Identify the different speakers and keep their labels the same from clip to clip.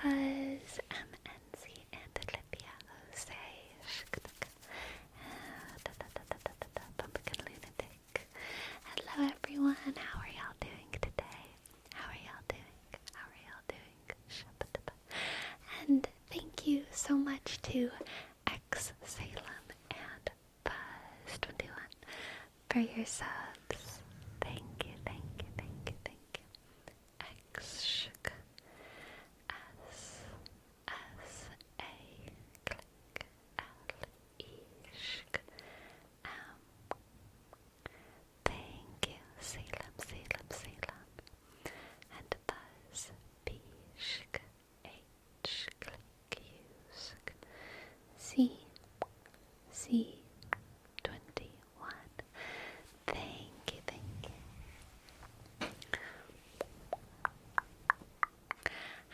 Speaker 1: Buzz, MNC, and Olivia, Jose, Pumpkin Lunatic. Hello everyone, how are y'all doing today? How are y'all doing? How are y'all doing? And thank you so much to X Salem and Buzz21 for your subs. Thank you, thank you, thank you, thank you. X S S A click L E sh Thank you, Salem, Salem, Salem, and Buzz B sh H click U C C 21. Thank you, thank you.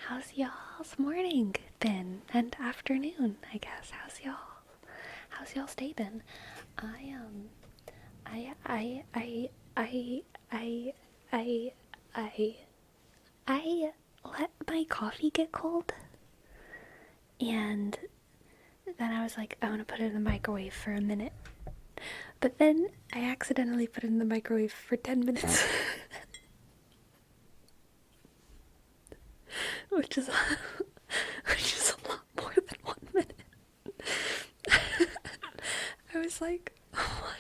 Speaker 1: How's y'all's morning been? And afternoon, I guess. How's y'all's day been? I let my coffee get cold, and then I was like, I want to put it in the microwave for a minute. But then I accidentally put it in the microwave for 10 minutes. which is a lot more than 1 minute. I was like, why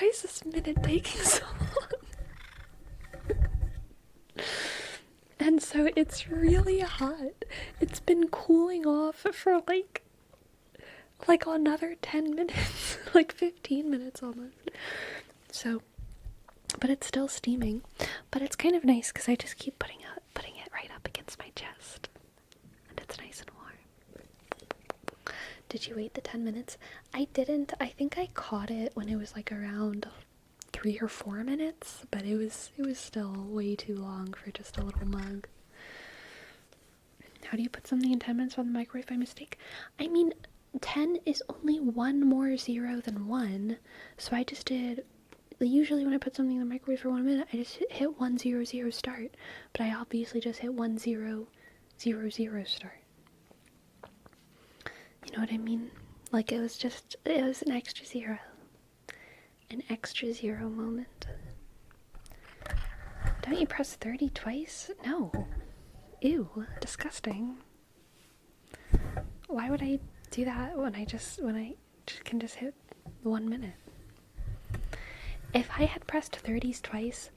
Speaker 1: is this minute taking so long? And so it's really hot. It's been cooling off for like another 10 minutes, like 15 minutes almost. So, but it's still steaming. But it's kind of nice because I just keep putting it right up against my chest. And it's nice and warm. Did you wait the 10 minutes? I didn't. I think I caught it when it was like around 3 or 4 minutes, but it was still way too long for just a little mug. How do you put something in 10 minutes on the microwave by mistake? I mean, 10 is only one more zero than 1, so I just did, usually when I put something in the microwave for 1 minute, I just hit 100 start, but I obviously just hit 1000 start. You know what I mean? Like, it was an extra zero. An extra zero moment. Don't you press 30 twice? No. Ew, disgusting. Why would I do that when I can just hit 1 minute? If I had pressed 30s twice,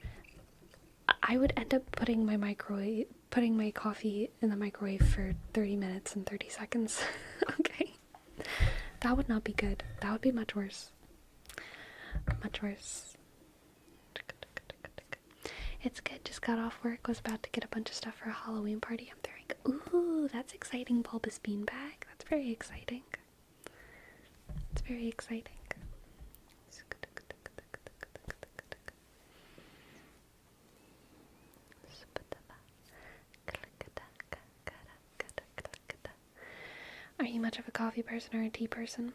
Speaker 1: I would end up putting my coffee in the microwave for 30 minutes and 30 seconds. Okay? That would not be good. That would be much worse. Much worse. It's good. Just got off work. Was about to get a bunch of stuff for a Halloween party. I'm throwing. Ooh, that's exciting. Bulbous beanbag. That's very exciting. It's very exciting. Are you much of a coffee person or a tea person?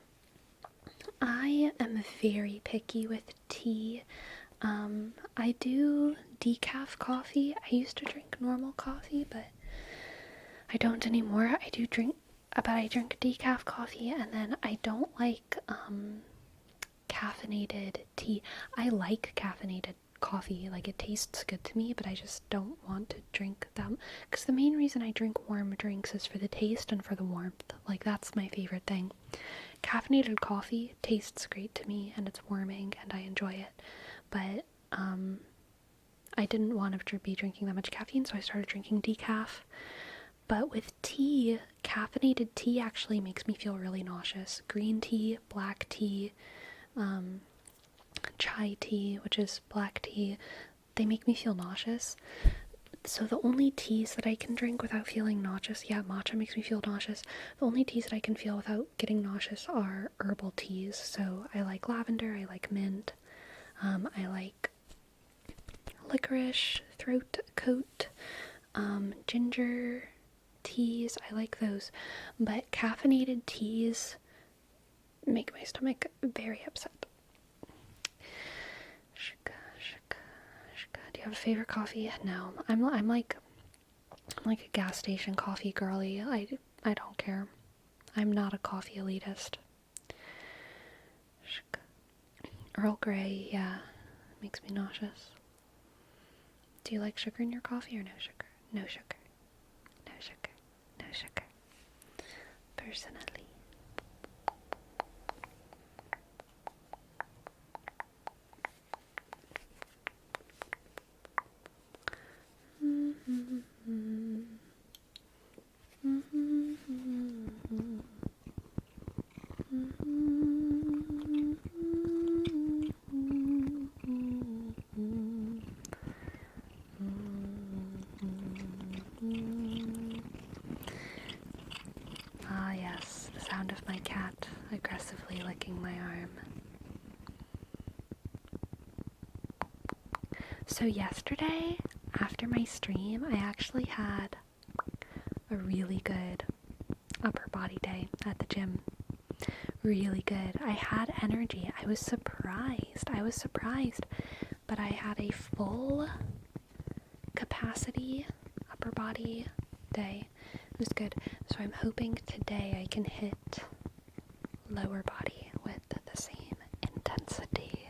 Speaker 1: I am very picky with tea. I do decaf coffee. I used to drink normal coffee, but I don't anymore. I drink decaf coffee, and then I don't like caffeinated tea. I like caffeinated coffee, like it tastes good to me, but I just don't want to drink them, because the main reason I drink warm drinks is for the taste and for the warmth. Like, that's my favorite thing. Caffeinated coffee tastes great to me, and it's warming, and I enjoy it, but I didn't want to be drinking that much caffeine, so I started drinking decaf. But with tea, caffeinated tea actually makes me feel really nauseous. Green tea, black tea, chai tea, which is black tea, they make me feel nauseous. So the only teas that I can drink without feeling nauseous, yeah, matcha makes me feel nauseous. The only teas that I can feel without getting nauseous are herbal teas. So I like lavender, I like mint, I like licorice, throat coat, ginger teas, I like those. But caffeinated teas make my stomach very upset. Do you have a favorite coffee? No, I'm like I'm like a gas station coffee girly. I don't care. I'm not a coffee elitist. Earl Grey, yeah, makes me nauseous. Do you like sugar in your coffee or no sugar? No sugar. No sugar. No sugar. Personally. Ah, yes, the sound of my cat aggressively licking my arm. So yesterday, after my stream, I actually had a really good upper body day at the gym. Really good. I had energy. I was surprised. But I had a full capacity upper body day. It was good. So I'm hoping today I can hit lower body with the same intensity.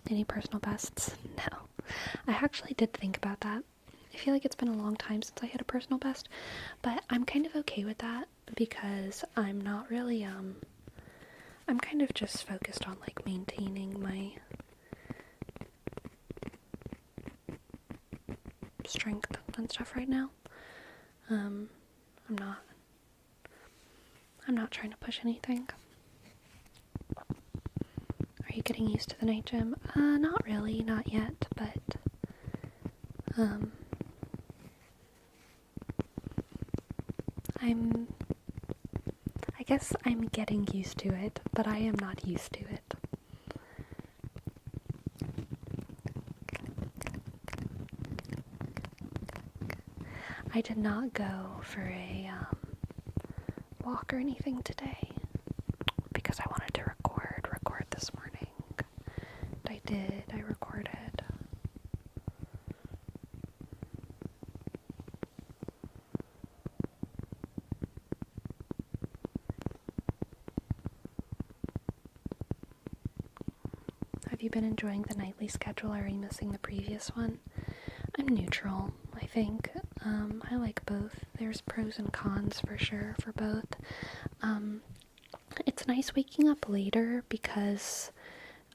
Speaker 1: Any personal bests? No. I actually did think about that. I feel like it's been a long time since I hit a personal best, but I'm kind of okay with that because I'm not really, I'm kind of just focused on like maintaining my strength and stuff right now. I'm not trying to push anything. Are you getting used to the night gym? Not really, not yet, but, I guess I'm getting used to it, but I am not used to it. I did not go for a, walk or anything today, because I wanted to record this morning. I recorded. Have you been enjoying the nightly schedule, or are you missing the previous one? I'm neutral, I think. I like both. There's pros and cons for sure for both. It's nice waking up later because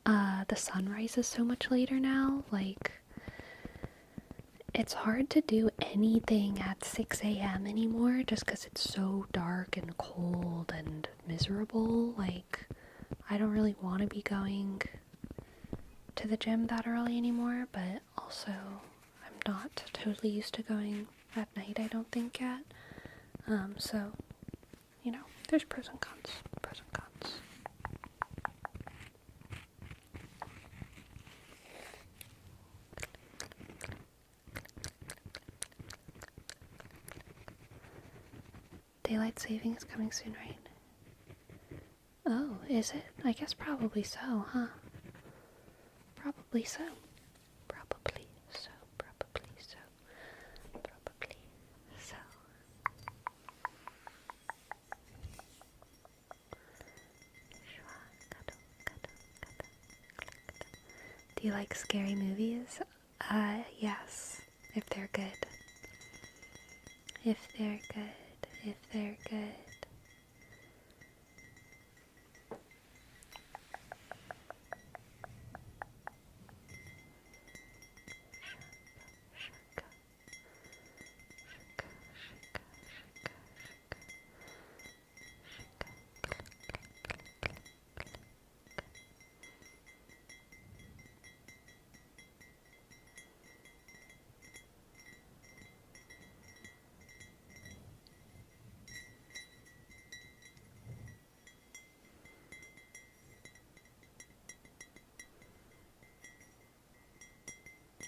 Speaker 1: the sunrise is so much later now. Like, it's hard to do anything at 6 a.m. anymore just because it's so dark and cold and miserable. Like, I don't really want to be going to the gym that early anymore, but also I'm not totally used to going at night, I don't think, yet. So, there's pros and cons. Daylight saving is coming soon, right? Oh, is it? I guess probably so, huh? Probably so. Do you like scary movies? Yes. If they're good.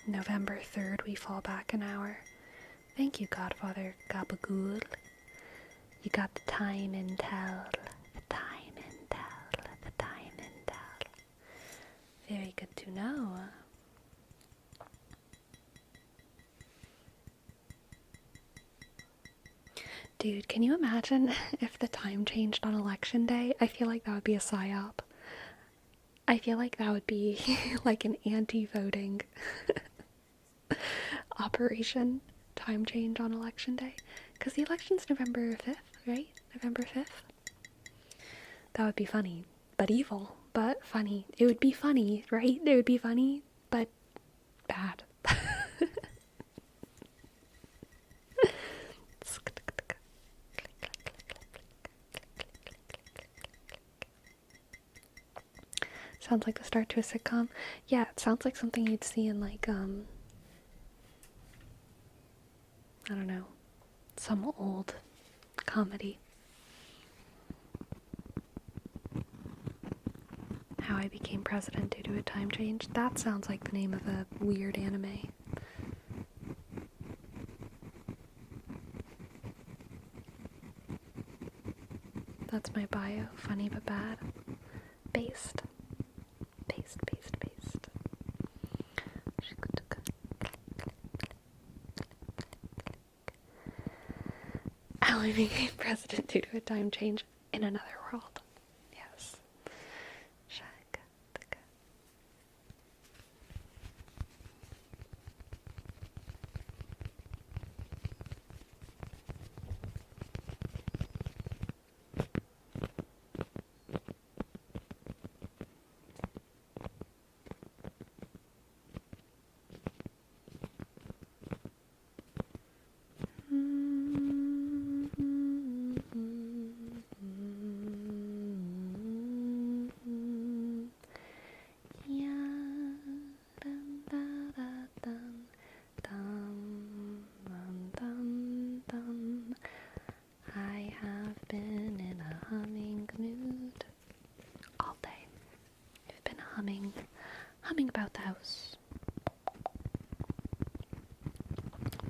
Speaker 1: November 3rd, we fall back an hour. Thank you, Godfather Gabagool. You got the time intel. The time intel. to know. Dude, can you imagine if the time changed on election day? I feel like that would be a psyop. I feel like that would be like an anti-voting operation. Time change on election day. Because the election's November 5th, right? November 5th? That would be funny. But evil. But funny. It would be funny, right? It would be funny, but bad. Sounds like the start to a sitcom. Yeah, it sounds like something you'd see in like, I don't know, some old comedy. How I Became President Due to a Time Change. That sounds like the name of a weird anime. That's my bio. Funny but bad. Based. How I Became President Due to a Time Change in Another World. Yes. Humming about the house.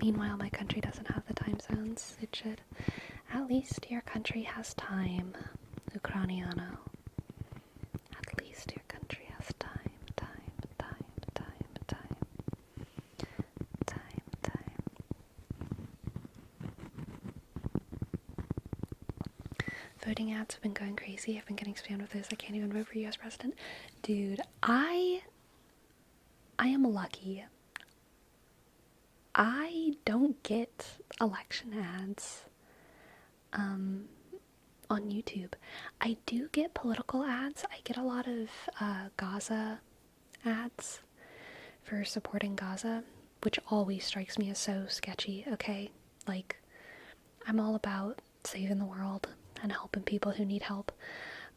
Speaker 1: Meanwhile, my country doesn't have the time zones. It should. At least your country has time, Ucraniano. At least your country has time. Voting ads have been going crazy. I've been getting spammed with this. I can't even vote for US president. Dude, I am lucky. I don't get election ads on YouTube. I do get political ads. I get a lot of Gaza ads for supporting Gaza, which always strikes me as so sketchy, okay? Like, I'm all about saving the world and helping people who need help,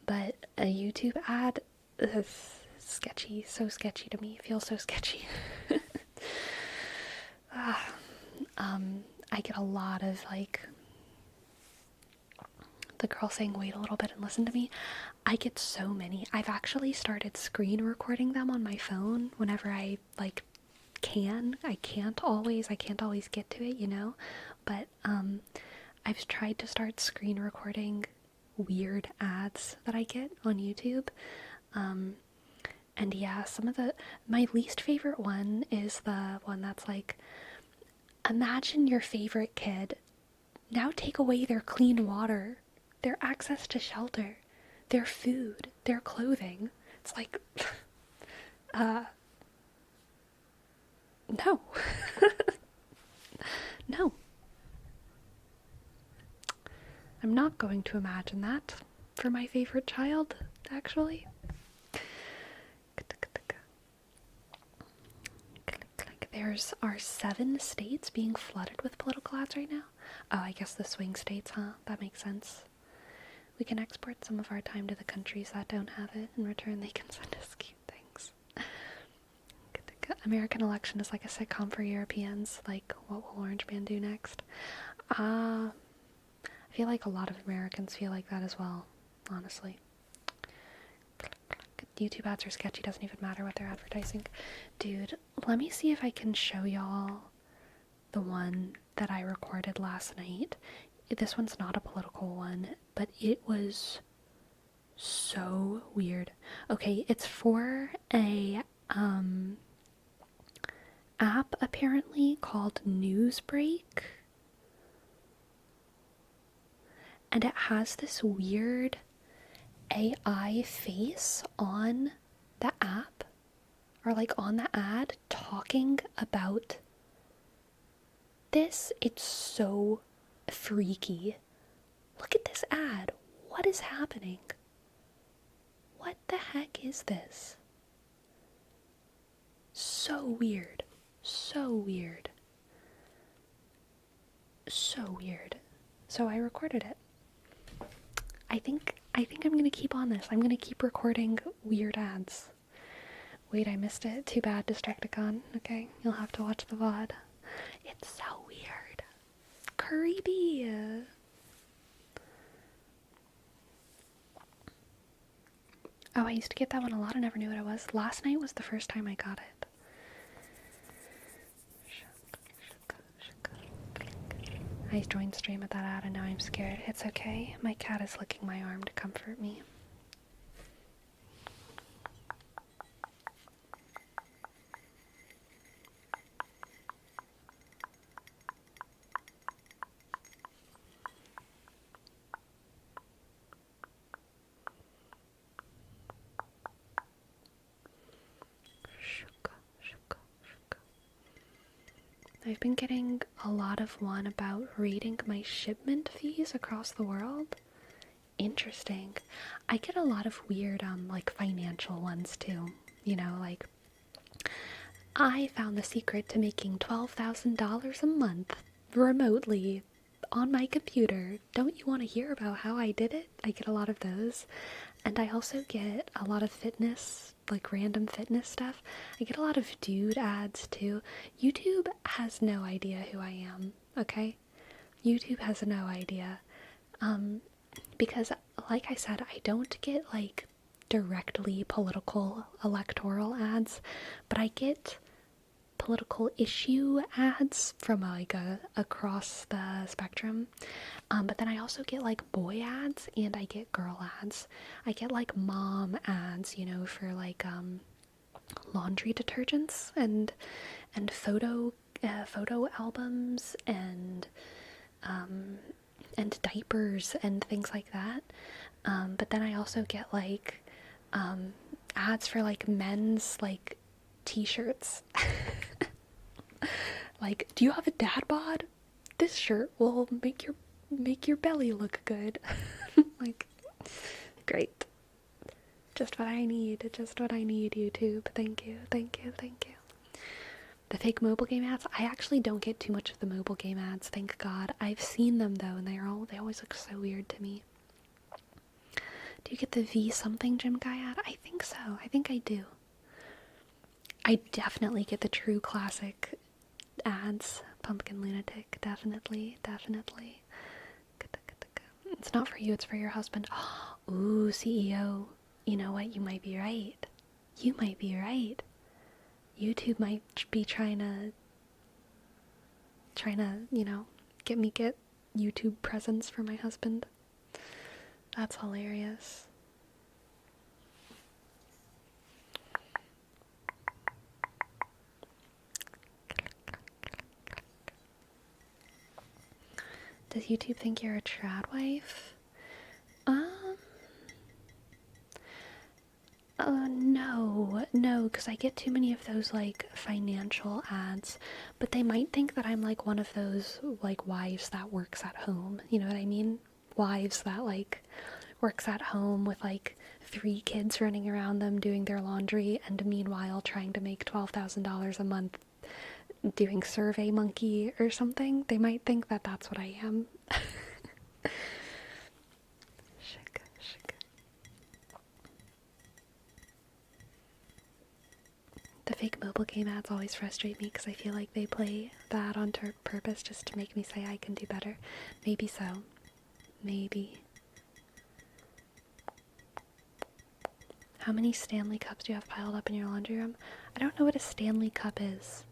Speaker 1: but a YouTube ad is sketchy, so sketchy to me. It feels so sketchy. I get a lot of like the girl saying wait a little bit and listen to me. I get so many. I've actually started screen recording them on my phone whenever I like can. I can't always get to it, you know, but I've tried to start screen recording weird ads that I get on YouTube. And yeah, my least favorite one is the one that's like, imagine your favorite kid. Now take away their clean water, their access to shelter, their food, their clothing. It's like, no. No. I'm not going to imagine that for my favorite child, actually. There's our 7 states being flooded with political ads right now. Oh, I guess the swing states, huh? That makes sense. We can export some of our time to the countries that don't have it. In return, they can send us cute things. American election is like a sitcom for Europeans. Like, what will Orange Man do next? I feel like a lot of Americans feel like that as well, honestly. YouTube ads are sketchy, doesn't even matter what they're advertising. Dude, let me see if I can show y'all the one that I recorded last night. This one's not a political one, but it was so weird. Okay, it's for a app apparently called Newsbreak. And it has this weird AI face on the app, or like on the ad, talking about this. It's so freaky. Look at this ad. What is happening? What the heck is this? So weird. So weird. So weird. So I recorded it. I think I'm gonna keep on this. I'm gonna keep recording weird ads. Wait, I missed it. Too bad, Destructicon. Okay, you'll have to watch the VOD. It's so weird. Creepy. Oh, I used to get that one a lot. I never knew what it was. Last night was the first time I got it. I joined stream with that ad and now I'm scared. It's okay. My cat is licking my arm to comfort me. I've been getting a lot of one about rating my shipment fees across the world. Interesting. I get a lot of weird, like financial ones too. You know, like, I found the secret to making $12,000 a month remotely on my computer. Don't you want to hear about how I did it? I get a lot of those. And I also get a lot of fitness, like random fitness stuff. I get a lot of dude ads too. YouTube has no idea who I am, okay? YouTube has no idea. Because like I said, I don't get like directly political electoral ads, but I get political issue ads from like across the spectrum. But then I also get like boy ads and I get girl ads. I get like mom ads, you know, for like laundry detergents and photo albums and diapers and things like that. But then I also get like ads for like men's like t-shirts. Like, do you have a dad bod? This shirt will make your belly look good. Like, great. Just what I need, YouTube. Thank you. The fake mobile game ads, I actually don't get too much of the mobile game ads, thank God. I've seen them though, and they always look so weird to me. Do you get the V something gym guy ad? I think so. I think I do. I definitely get the true classic ads. Pumpkin Lunatic, definitely. It's not for you, it's for your husband. Ooh, CEO. You know what? You might be right. YouTube might be trying to, you know, get YouTube presents for my husband. That's hilarious. Does YouTube think you're a trad wife? No, because I get too many of those, like, financial ads, but they might think that I'm, like, one of those, like, wives that works at home, you know what I mean? Wives that, like, works at home with, like, 3 kids running around them doing their laundry, and meanwhile trying to make $12,000 a month doing Survey Monkey or something. They might think that that's what I am. The fake mobile game ads always frustrate me because I feel like they play that on purpose just to make me say I can do better. Maybe so. Maybe. How many Stanley cups do you have piled up in your laundry room? I don't know what a Stanley cup is.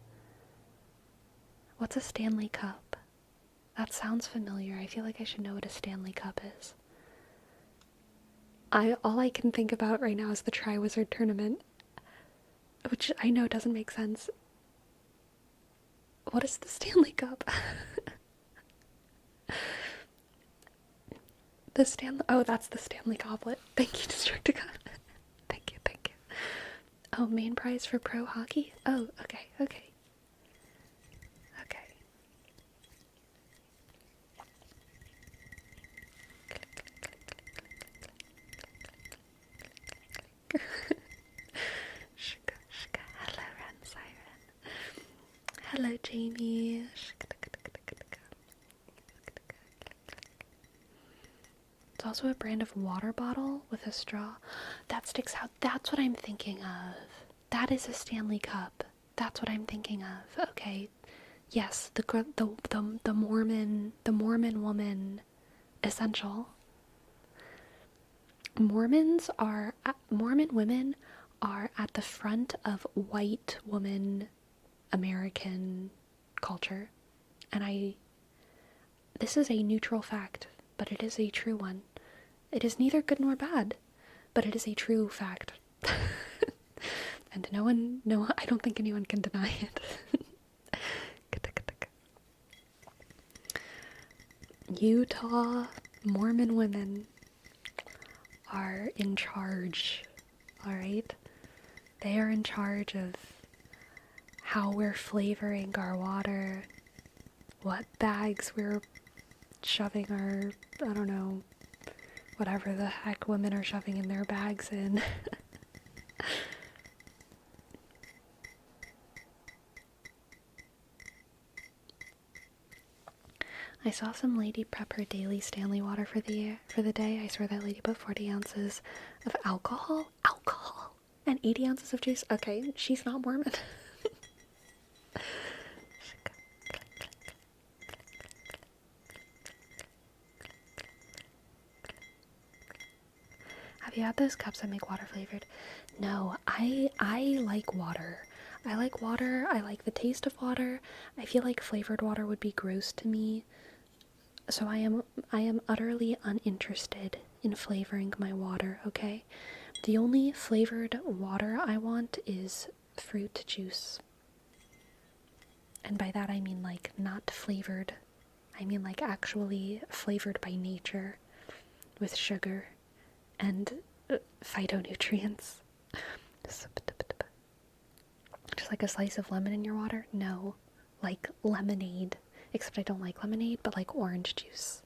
Speaker 1: What's a Stanley cup? That sounds familiar. I feel like I should know what a Stanley cup is. All I can think about right now is the Triwizard Tournament. which I know doesn't make sense. What is the Stanley Cup? Oh, that's the Stanley Goblet. Thank you, Destructicon. Thank you, thank you. Oh, main prize for pro hockey? Oh, okay, okay. Okay. Hello, Ren Siren. Hello, Jamie. It's also a brand of water bottle with a straw that sticks out. That's what I'm thinking of. That is a Stanley Cup. That's what I'm thinking of. Okay. Yes, the Mormon woman essential. Mormon women are at the front of white woman American culture. And this is a neutral fact, but it is a true one. It is neither good nor bad, but it is a true fact. And I don't think anyone can deny it. Utah Mormon women are in charge, alright? They are in charge of how we're flavoring our water, what bags we're shoving our, I don't know, whatever the heck women are shoving in their bags in. I saw some lady prep her daily Stanley water for the day. I swear that lady put 40 ounces of alcohol, and 80 ounces of juice. Okay, she's not Mormon. Have you had those cups that make water flavored? No, I like water. I like water. I like the taste of water. I feel like flavored water would be gross to me. So I am utterly uninterested in flavoring my water, okay? The only flavored water I want is fruit juice. And by that I mean like not flavored. I mean like actually flavored by nature with sugar and phytonutrients. Just like a slice of lemon in your water? No. Like lemonade. Except I don't like lemonade, but like orange juice.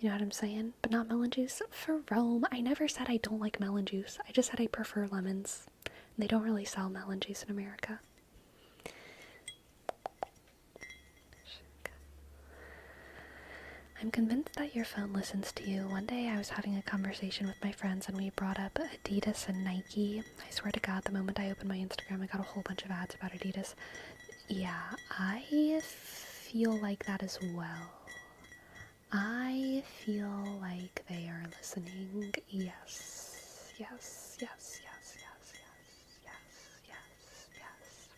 Speaker 1: You know what I'm saying? But not melon juice. For Rome, I never said I don't like melon juice. I just said I prefer lemons. And they don't really sell melon juice in America. I'm convinced that your phone listens to you. One day I was having a conversation with my friends and we brought up Adidas and Nike. I swear to God, the moment I opened my Instagram, I got a whole bunch of ads about Adidas. Yeah, I feel like that as well. I feel like they are listening. Yes, yes, yes, yes, yes, yes, yes, yes, yes.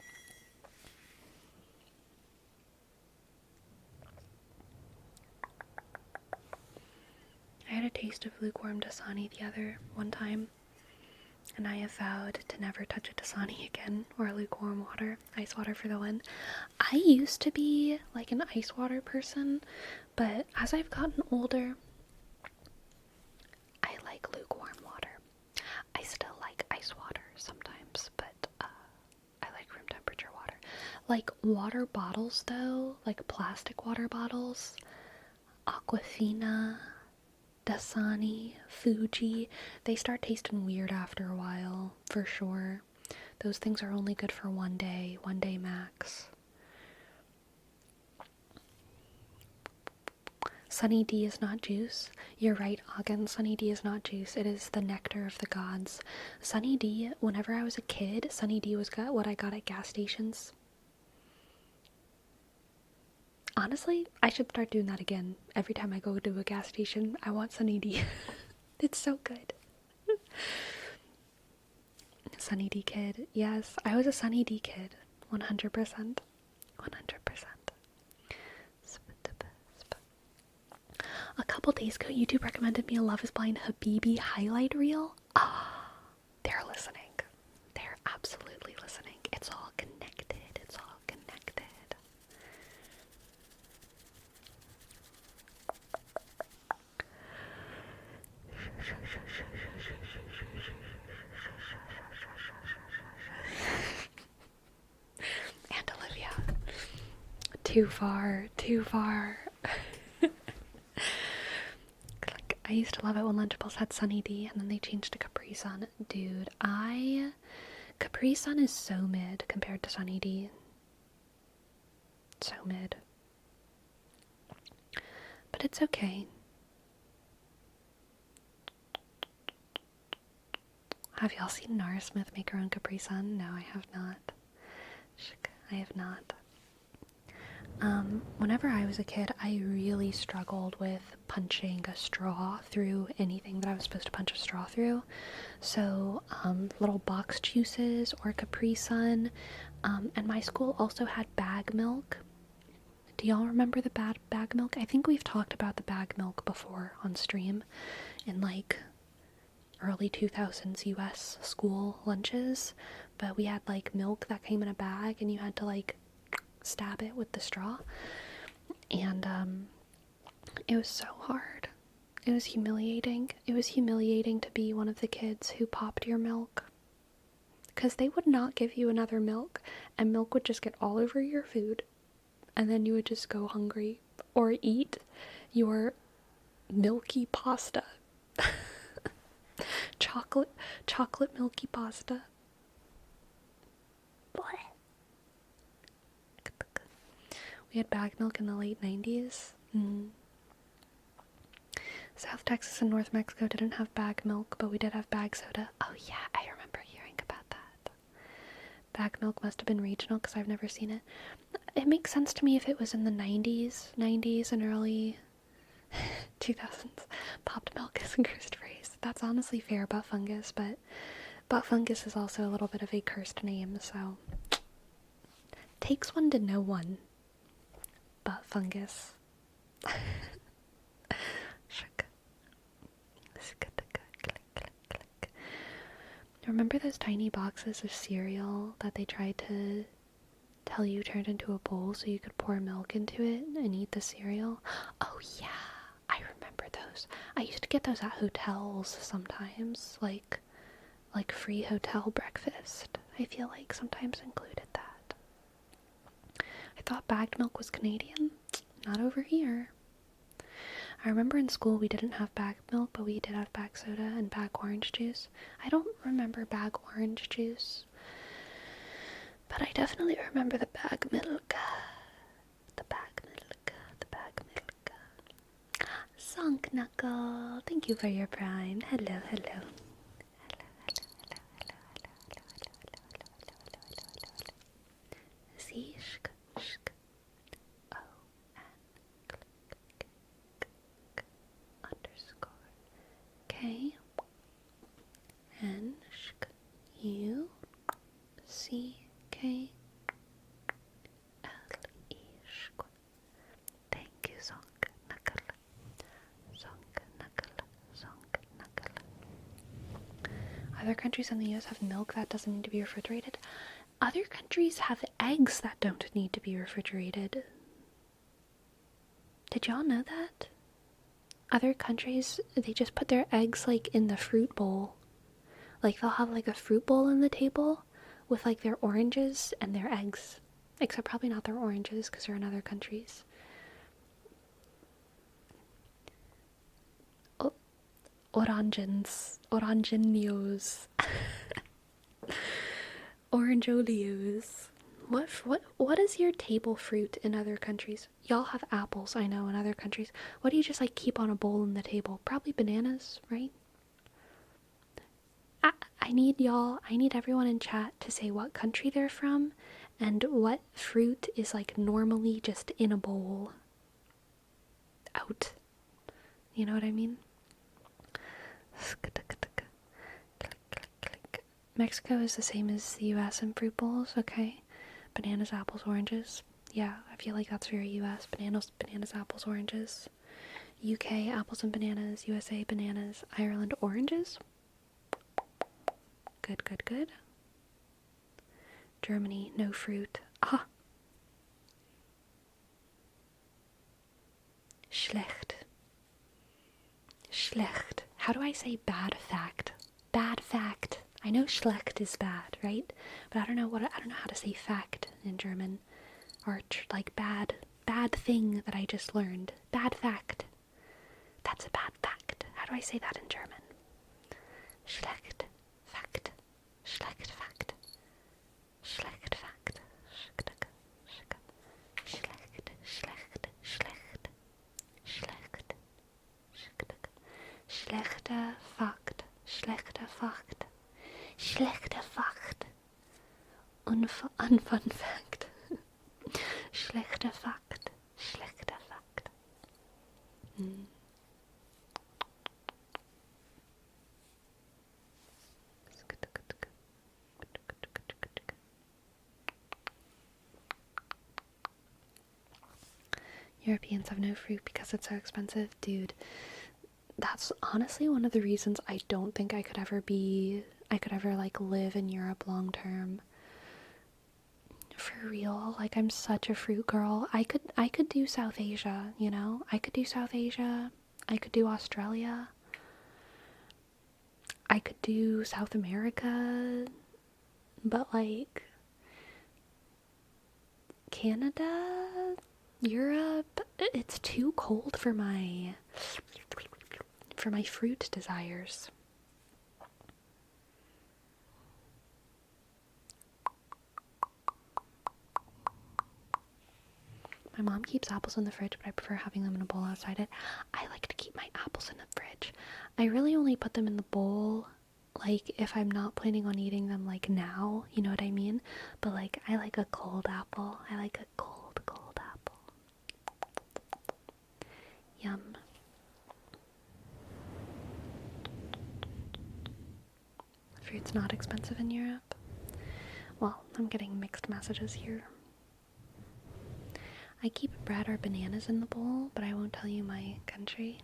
Speaker 1: I had a taste of lukewarm Dasani one time, and I have vowed to never touch a Dasani again, or lukewarm water. Ice water for the win. I used to be like an ice water person, but as I've gotten older, I like lukewarm water. I still like ice water sometimes, but I like room temperature water. Like water bottles though, like plastic water bottles, Aquafina, Dasani, Fuji, they start tasting weird after a while, for sure. Those things are only good for one day max. Sunny D is not juice. You're right, Ogden. Sunny D is not juice. It is the nectar of the gods. Sunny D, whenever I was a kid, Sunny D was what I got at gas stations. Honestly, I should start doing that again. Every time I go to a gas station, I want Sunny D. It's so good. Sunny D kid. Yes, I was a Sunny D kid. 100%. 100%. A couple days ago, YouTube recommended me a Love is Blind Habibi highlight reel. Ah, they're listening. They're absolutely listening. too far, too far. Like, I used to love it when Lunchables had Sunny D, and then they changed to Capri Sun. Dude, Capri Sun is so mid compared to Sunny D. So mid. But it's okay. Have y'all seen Nara Smith make her own Capri Sun? No, I have not. I have not. Whenever I was a kid, I really struggled with punching a straw through anything that I was supposed to punch a straw through. So, little box juices or Capri Sun. And my school also had bag milk. Do y'all remember the bag milk? I think we've talked about the bag milk before on stream in like early 2000s US school lunches. But we had like milk that came in a bag and you had to like stab it with the straw, and it was so hard. It was humiliating. It was humiliating to be one of the kids who popped your milk, because they would not give you another milk, and milk would just get all over your food, and then you would just go hungry or eat your milky pasta. chocolate milky pasta. We had bag milk in the late 90s. South Texas and North Mexico didn't have bag milk, but we did have bag soda. Oh yeah, I remember hearing about that. Bag milk must have been regional because I've never seen it. It makes sense to me if it was in the 90s and early 2000s. Popped milk is a cursed phrase. That's honestly fair about fungus, but fungus is also a little bit of a cursed name, so takes one to know one. Butt fungus. Remember those tiny boxes of cereal that they tried to tell you turned into a bowl so you could pour milk into it and eat the cereal? Oh yeah, I remember those. I used to get those at hotels sometimes, like free hotel breakfast. I feel like sometimes included that. I thought bagged milk was Canadian. Not over here. I remember in school we didn't have bag milk, but we did have bag soda and bag orange juice. I don't remember bag orange juice, but I definitely remember the bag milk. The bag milk. The bag milk. Sunk Knuckle, thank you for your prime. Hello, hello. See? N U C K L E. Thank you, Zonk Knuckle. Zonk Knuckle. Zonk Knuckle. Other countries in the US have milk that doesn't need to be refrigerated. Other countries have eggs that don't need to be refrigerated. Did y'all know that? Other countries, they just put their eggs like in the fruit bowl. Like they'll have like a fruit bowl on the table with like their oranges and their eggs. Except probably not their oranges because they're in other countries. Orangenos. Orangeolios. What is your table fruit in other countries? Y'all have apples, I know, in other countries. What do you just like keep on a bowl in the table? Probably bananas, right? I need everyone in chat to say what country they're from and what fruit is like normally just in a bowl. Out. You know what I mean? Mexico is the same as the US in fruit bowls, okay? Bananas, apples, oranges. Yeah, I feel like that's very US. Bananas, apples, oranges. UK, apples and bananas. USA, bananas. Ireland, oranges. Good. Germany, no fruit. Ah. Schlecht. How do I say bad fact? Bad fact. I know schlecht is bad, right? But I don't know how to say fact in German. or like bad thing that I just learned. Bad fact. That's a bad fact. How do I say that in German? Schlecht fact. Schlecht fact. Schlecht fact. Schlecht. Schlecht. Schlecht. Schlecht. Schlecht. Schlechter Fakt. Schlechter Fakt. Schlechter Fakt. Unfun Fact. Schlechter Fakt. Schlechter Fakt. Europeans have no fruit because it's so expensive. Dude, that's honestly one of the reasons I don't think I could ever like live in Europe long term. For real, like I'm such a fruit girl. I could do South Asia, you know? I could do South Asia. I could do Australia. I could do South America. But like Canada, Europe, it's too cold for my fruit desires. My mom keeps apples in the fridge, but I prefer having them in a bowl outside it. I like to keep my apples in the fridge. I really only put them in the bowl, like, if I'm not planning on eating them, like, now, you know what I mean? But, like, I like a cold apple. I like a cold apple. Yum. Fruit's not expensive in Europe. Well, I'm getting mixed messages here. I keep bread or bananas in the bowl, but I won't tell you my country.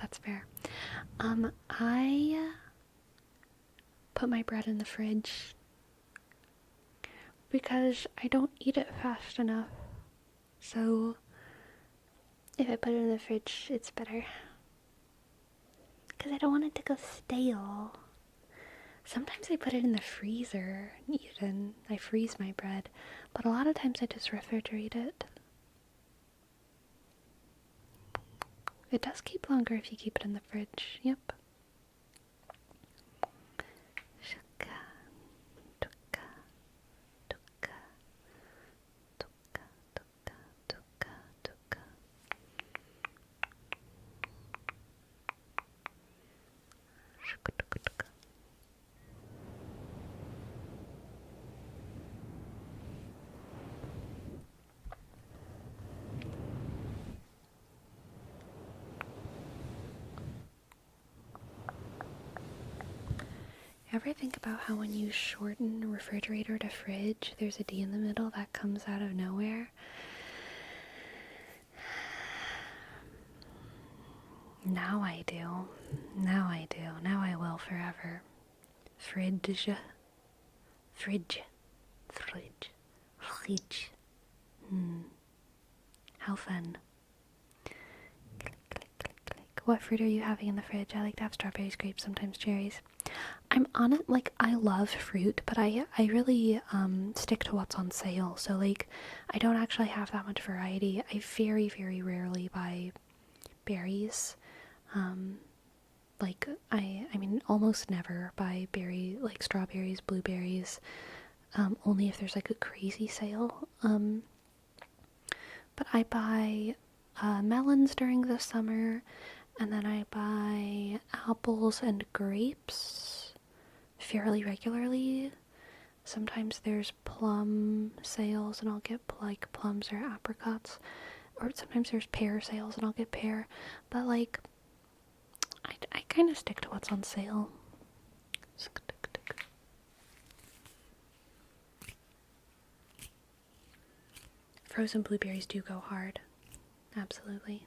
Speaker 1: That's fair. I put my bread in the fridge because I don't eat it fast enough. So if I put it in the fridge, it's better. Because I don't want it to go stale. Sometimes I put it in the freezer, even. I freeze my bread. But a lot of times I just refrigerate it. It does keep longer if you keep it in the fridge. Yep. Shuka, tuka, tuka, tuka, tuka, tuka, tuka. Shuka, tuka, tuka. Ever think about how when you shorten refrigerator to fridge, there's a D in the middle that comes out of nowhere? Now I do. Now I will forever. Fridge. Fridge. Fridge. Fridge. How fun. Click, click, click, click. What fruit are you having in the fridge? I like to have strawberries, grapes, sometimes cherries. I'm on it, like, I love fruit, but I really stick to what's on sale. So, like, I don't actually have that much variety. I very, very rarely buy berries. Like, I mean, almost never buy like, strawberries, blueberries, only if there's, like, a crazy sale. But I buy melons during the summer, and then I buy apples and grapes fairly regularly. Sometimes there's plum sales, and I'll get, like, plums or apricots. Or sometimes there's pear sales, and I'll get pear. But, like, I kind of stick to what's on sale. Frozen blueberries do go hard. Absolutely.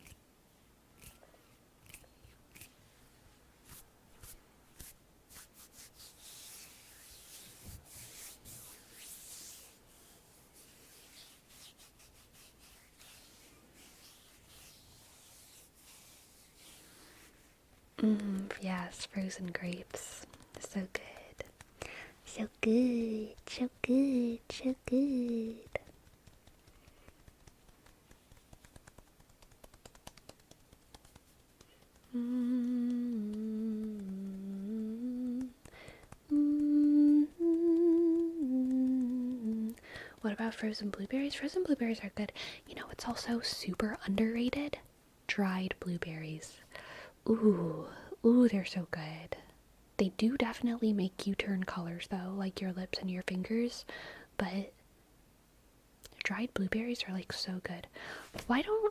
Speaker 1: Yes, frozen grapes. So good. So good. So good. So good. What about frozen blueberries? Frozen blueberries are good. You know, it's also super underrated. Dried blueberries. Ooh, they're so good. They do definitely make you turn colors though, like your lips and your fingers, but dried blueberries are like so good. Why don't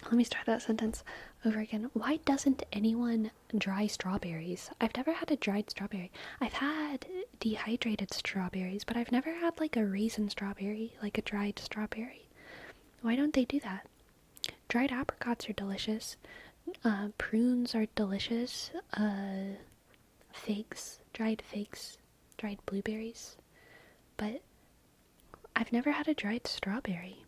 Speaker 1: let me start that sentence over again. Why doesn't anyone dry strawberries? I've never had a dried strawberry. I've had dehydrated strawberries, but I've never had like a raisin strawberry, like a dried strawberry. Why don't they do that? Dried apricots are delicious. Prunes are delicious. Figs, dried blueberries. But I've never had a dried strawberry.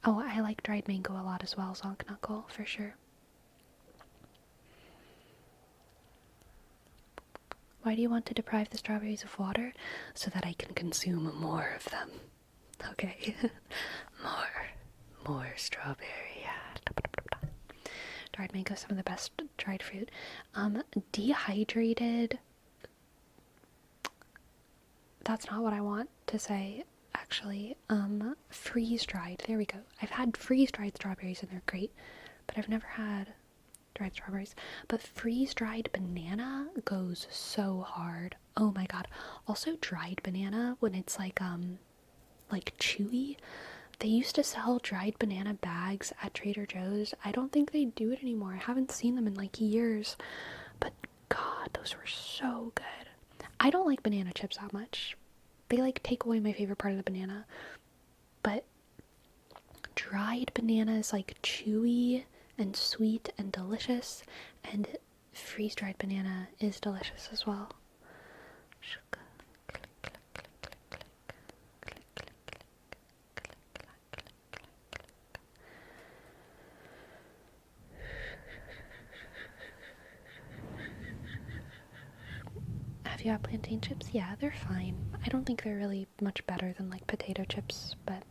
Speaker 1: Oh, I like dried mango a lot as well, zonk knuckle, for sure. Why do you want to deprive the strawberries of water? So that I can consume more of them. Okay. More strawberry. Dried mango is some of the best dried fruit. Dehydrated. That's not what I want to say, actually. Freeze-dried. There we go. I've had freeze-dried strawberries and they're great, but I've never had dried strawberries. But freeze-dried banana goes so hard. Oh my god. Also dried banana when it's like chewy. They used to sell dried banana bags at Trader Joe's. I don't think they do it anymore. I haven't seen them in like years. But god, those were so good. I don't like banana chips that much. They like take away my favorite part of the banana. But dried banana is like chewy and sweet and delicious, and freeze-dried banana is delicious as well. Have you had plantain chips? Yeah, they're fine. I don't think they're really much better than like potato chips, but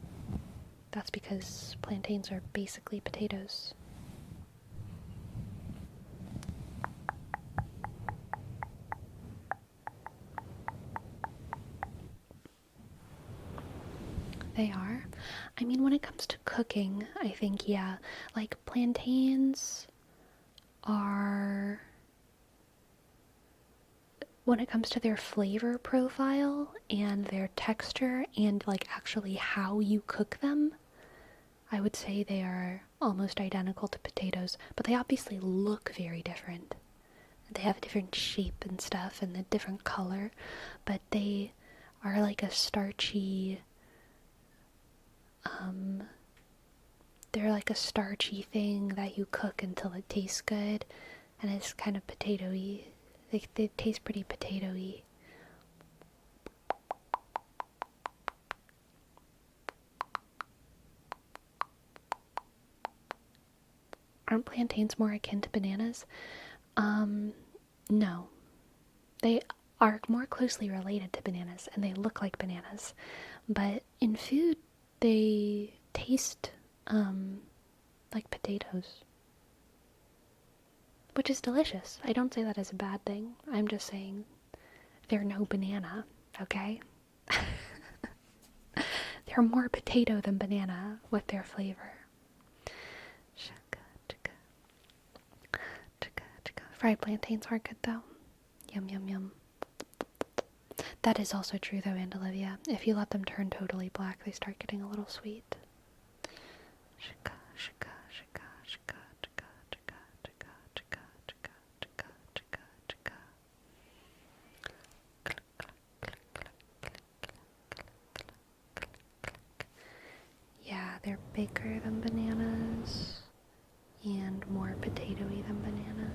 Speaker 1: that's because plantains are basically potatoes. They are. I mean, when it comes to cooking, I think, yeah, like plantains are, when it comes to their flavor profile and their texture and like actually how you cook them, I would say they are almost identical to potatoes, but they obviously look very different. They have a different shape and stuff and a different color, but they are like a starchy, they're like a starchy thing that you cook until it tastes good, and it's kind of potato-y. They taste pretty potato-y. Aren't plantains more akin to bananas? No. They are more closely related to bananas, and they look like bananas. But in food, they taste, like potatoes. Which is delicious. I don't say that as a bad thing. I'm just saying they're no banana, okay? They're more potato than banana with their flavor. Fried plantains are good though. Yum, yum, yum. That is also true though, and Olivia. If you let them turn totally black, they start getting a little sweet. Yeah, they're bigger than bananas and more potatoey than bananas.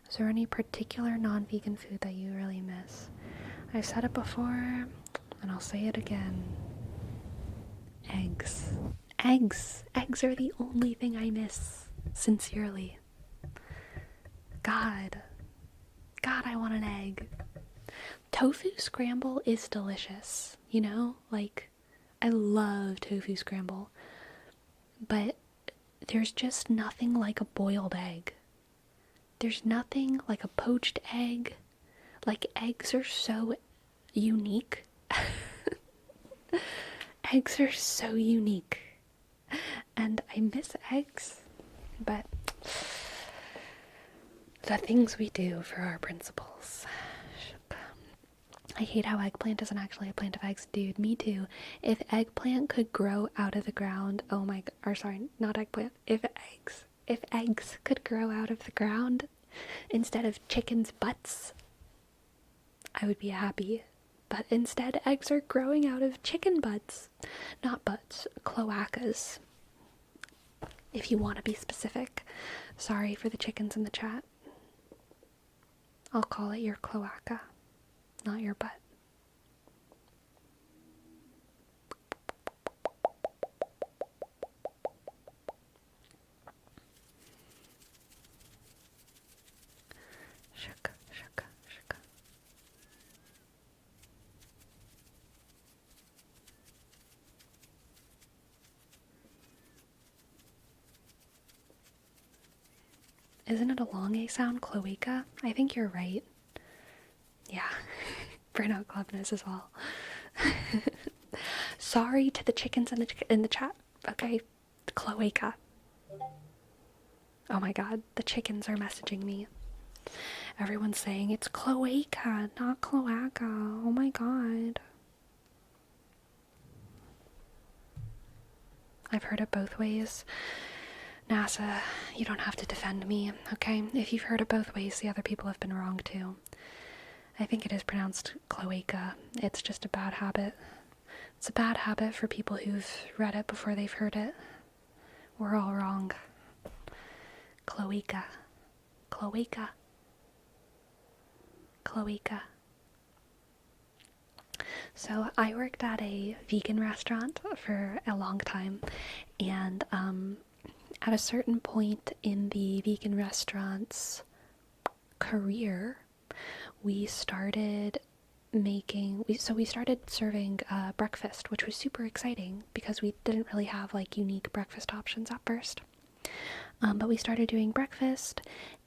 Speaker 1: Is there any particular non-vegan food that you really miss? I've said it before, and I'll say it again. Eggs. Eggs. Eggs are the only thing I miss. Sincerely. God, I want an egg. tofu scramble is delicious, you know? Like, I love tofu scramble. But there's just nothing like a boiled egg. There's nothing like a poached egg. Like, eggs are so unique. Eggs are so unique. And I miss eggs. But the things we do for our principles. I hate how eggplant isn't actually a plant of eggs. Dude, me too. If eggplant could grow out of the ground, oh my god, or sorry, not eggplant. If eggs could grow out of the ground instead of chickens' butts, I would be happy. But instead, eggs are growing out of chicken butts. Not butts, cloacas. If you want to be specific. Sorry for the chickens in the chat. I'll call it your cloaca, not your butt. Shuka, shuka, shuka. Isn't it a long A sound, cloaca? I think you're right. Yeah, burnout clubness as well. Sorry to the chickens in the chat. Okay, cloaca. Oh my god, the chickens are messaging me. Everyone's saying it's cloaca, not cloaca. Oh my god. I've heard it both ways. NASA, you don't have to defend me, okay? If you've heard it both ways, the other people have been wrong too. I think it is pronounced cloaca. It's just a bad habit. It's a bad habit for people who've read it before they've heard it. We're all wrong. Cloaca. Cloaca. Cloaca. So I worked at a vegan restaurant for a long time, and at a certain point in the vegan restaurant's career, we started serving breakfast, which was super exciting because we didn't really have like unique breakfast options at first. But we started doing breakfast,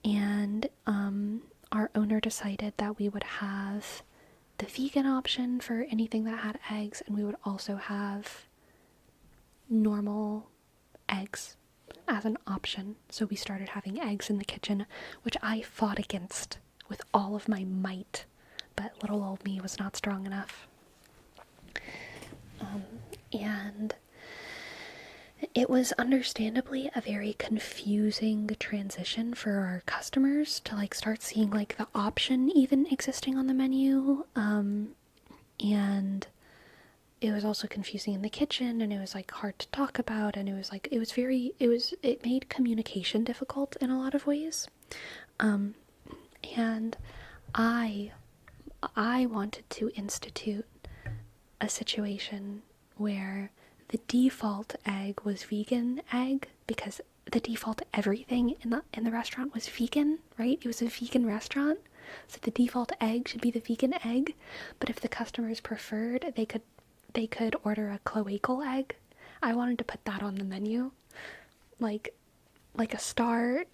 Speaker 1: and our owner decided that we would have the vegan option for anything that had eggs, and we would also have normal eggs as an option. So we started having eggs in the kitchen, which I fought against with all of my might, but little old me was not strong enough. And it was understandably a very confusing transition for our customers to like start seeing like the option even existing on the menu. And it was also confusing in the kitchen, and it was like hard to talk about, and it made communication difficult in a lot of ways. And I wanted to institute a situation where the default egg was vegan egg, because the default everything in the restaurant was vegan, right? It was a vegan restaurant, so the default egg should be the vegan egg. But if the customers preferred, they could order a cloacal egg. I wanted to put that on the menu, like a star.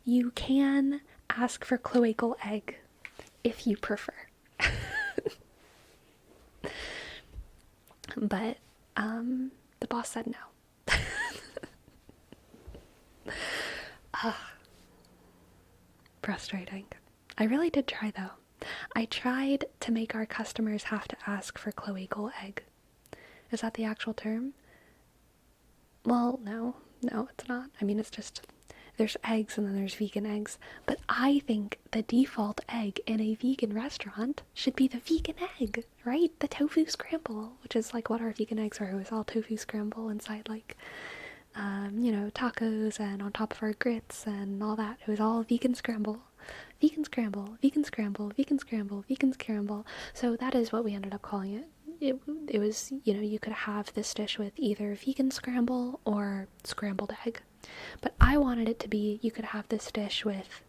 Speaker 1: You can ask for cloacal egg if you prefer. But the boss said no. Frustrating. I really did try though. I tried to make our customers have to ask for cloacal egg. Is that the actual term? Well, no, it's not. I mean, it's just, there's eggs and then there's vegan eggs. But I think the default egg in a vegan restaurant should be the vegan egg, right? The tofu scramble, which is like what our vegan eggs are. It was all tofu scramble inside like, tacos and on top of our grits and all that. It was all vegan scramble. Vegan scramble, vegan scramble, vegan scramble, vegan scramble. So that is what we ended up calling it. It was, you could have this dish with either vegan scramble or scrambled egg. But I wanted it to be, you could have this dish with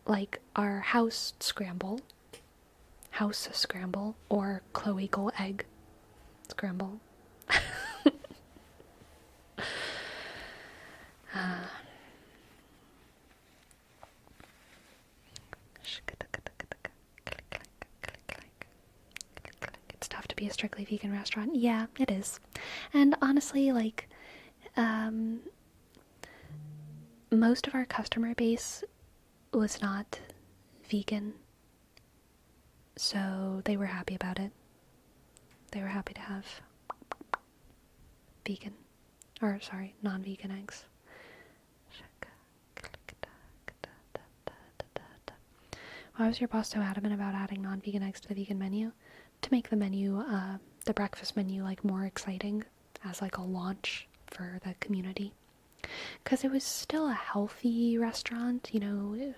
Speaker 1: like our house scramble, or cloacal egg scramble. It's tough to be a strictly vegan restaurant. Yeah, it is. And honestly, like, most of our customer base was not vegan, so they were happy about it. They were happy to have non-vegan eggs. Why was your boss so adamant about adding non-vegan eggs to the vegan menu? To make the menu, the breakfast menu, like, more exciting as like a launch for the community. Because it was still a healthy restaurant, you know, it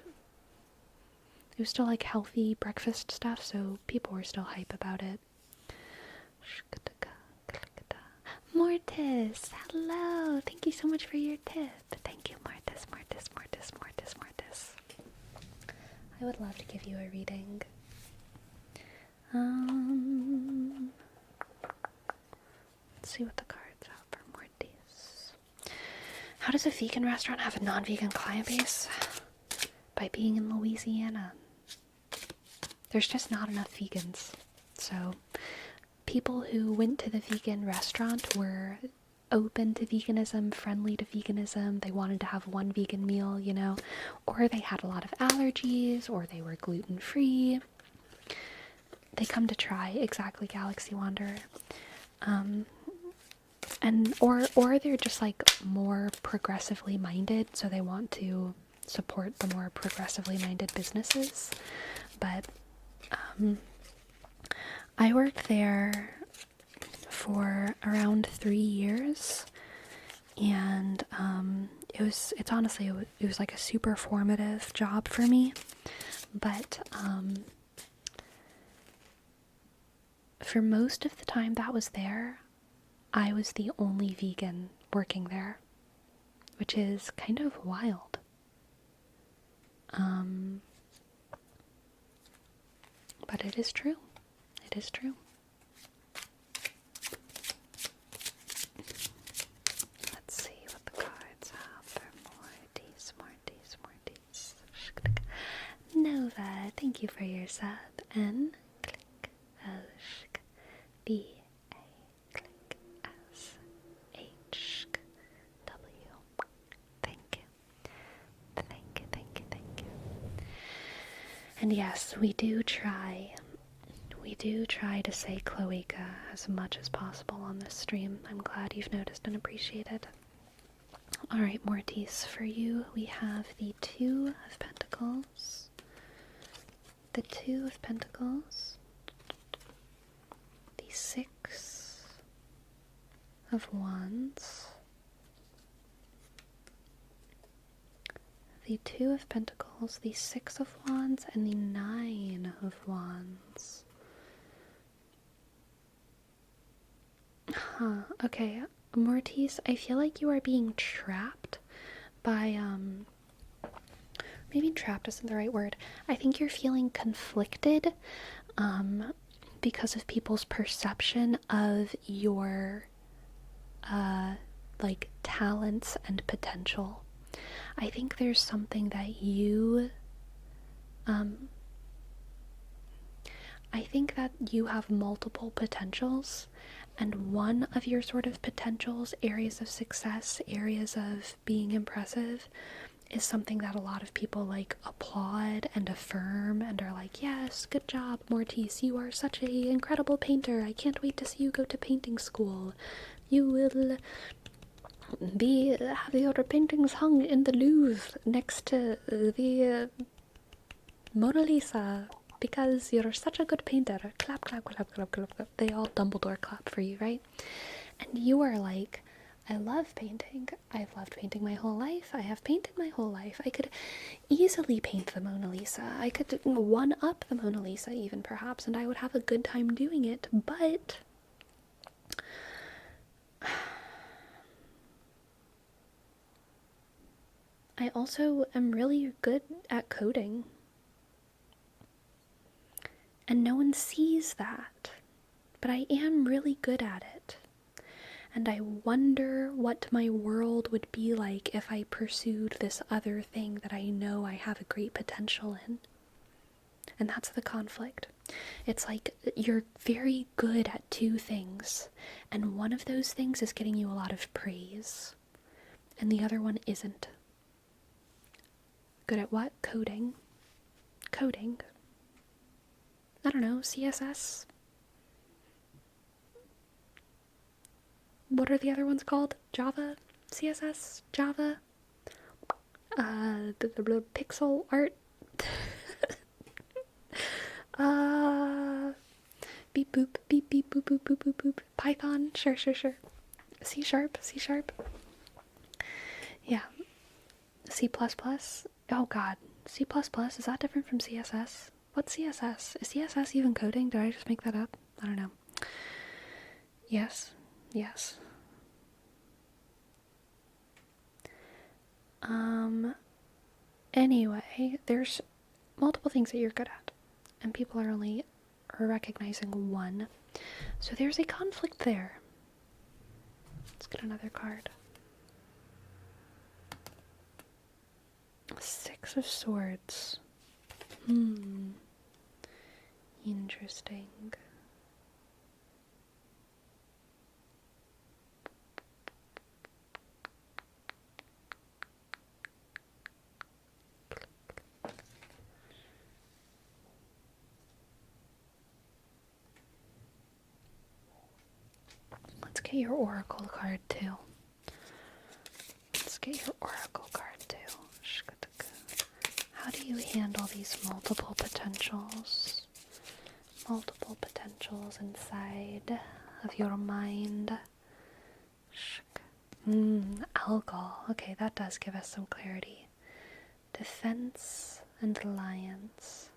Speaker 1: was still like healthy breakfast stuff, so people were still hype about it. Mortis, hello, thank you so much for your tip. Thank you, Mortis. I would love to give you a reading. Let's see what the cards have for Mortis. How does a vegan restaurant have a non-vegan client base? By being in Louisiana. There's just not enough vegans. So people who went to the vegan restaurant were open to veganism, friendly to veganism. They wanted to have one vegan meal, you know, or they had a lot of allergies, or they were gluten-free. They come to try, exactly, Galaxy Wanderer. Or they're just like more progressively minded, so they want to support the more progressively minded businesses. But I worked there for around 3 years, and it was like a super formative job for me. But for most of the time that was there, I was the only vegan working there, which is kind of wild. But it is true. It is true. Let's see what the cards have for Mortis. Nova, thank you for your sub. N, click, Oshk, B, A, click, S, H, W. Thank you. And yes, we do try to say cloaca as much as possible on this stream. I'm glad you've noticed and appreciated. Alright, Mortis, for you we have the Two of Pentacles. The Two of Pentacles. The Six of Wands. The Two of Pentacles, the Six of Wands, and the Nine of Wands. Okay, Mortis, I feel like you are being trapped by, maybe trapped isn't the right word. I think you're feeling conflicted, because of people's perception of your, like, talents and potential. I think there's something that you, I think that you have multiple potentials, and one of your sort of potentials, areas of success, areas of being impressive, is something that a lot of people like applaud and affirm and are like, yes, good job, Mortis, you are such an incredible painter. I can't wait to see you go to painting school. You will have your paintings hung in the Louvre next to the Mona Lisa, because you're such a good painter. Clap, clap, clap, clap, clap, clap. They all Dumbledore clap for you, right? And you are like, I love painting. I've loved painting my whole life. I have painted my whole life. I could easily paint the Mona Lisa. I could one-up the Mona Lisa even, perhaps, and I would have a good time doing it, but I also am really good at coding. And no one sees that. But I am really good at it. And I wonder what my world would be like if I pursued this other thing that I know I have a great potential in. And that's the conflict. It's like you're very good at two things, and one of those things is getting you a lot of praise, and the other one isn't. Good at what? Coding. Coding. I don't know, CSS? What are the other ones called? Java? CSS? Java? The pixel art? Beep boop, beep beep boop boop boop boop boop. Python? Sure. C sharp? Yeah. C++? Oh god. C++? Is that different from CSS? What's CSS? Is CSS even coding? Did I just make that up? I don't know. Yes. Anyway, there's multiple things that you're good at, and people are only recognizing one. So there's a conflict there. Let's get another card. Six of Swords. Interesting. Let's get your oracle card too. How do you handle these multiple potentials? Multiple potentials inside of your mind. Alcohol. Okay, that does give us some clarity. Defense and alliance.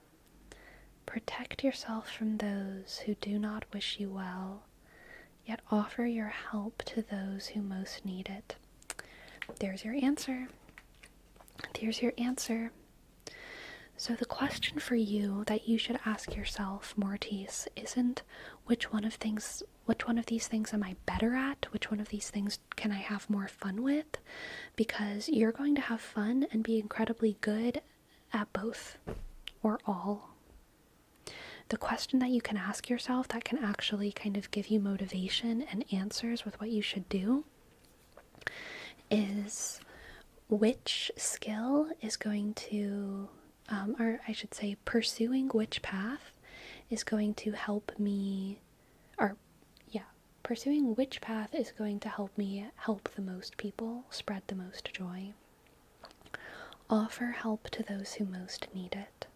Speaker 1: Protect yourself from those who do not wish you well, yet offer your help to those who most need it. There's your answer. So the question for you that you should ask yourself, Mortis, isn't which one of these things am I better at? Which one of these things can I have more fun with? Because you're going to have fun and be incredibly good at both or all. The question that you can ask yourself that can actually kind of give you motivation and answers with what you should do is which skill is going to pursuing which path is going to help me, pursuing which path is going to help me help the most people, spread the most joy. Offer help to those who most need it.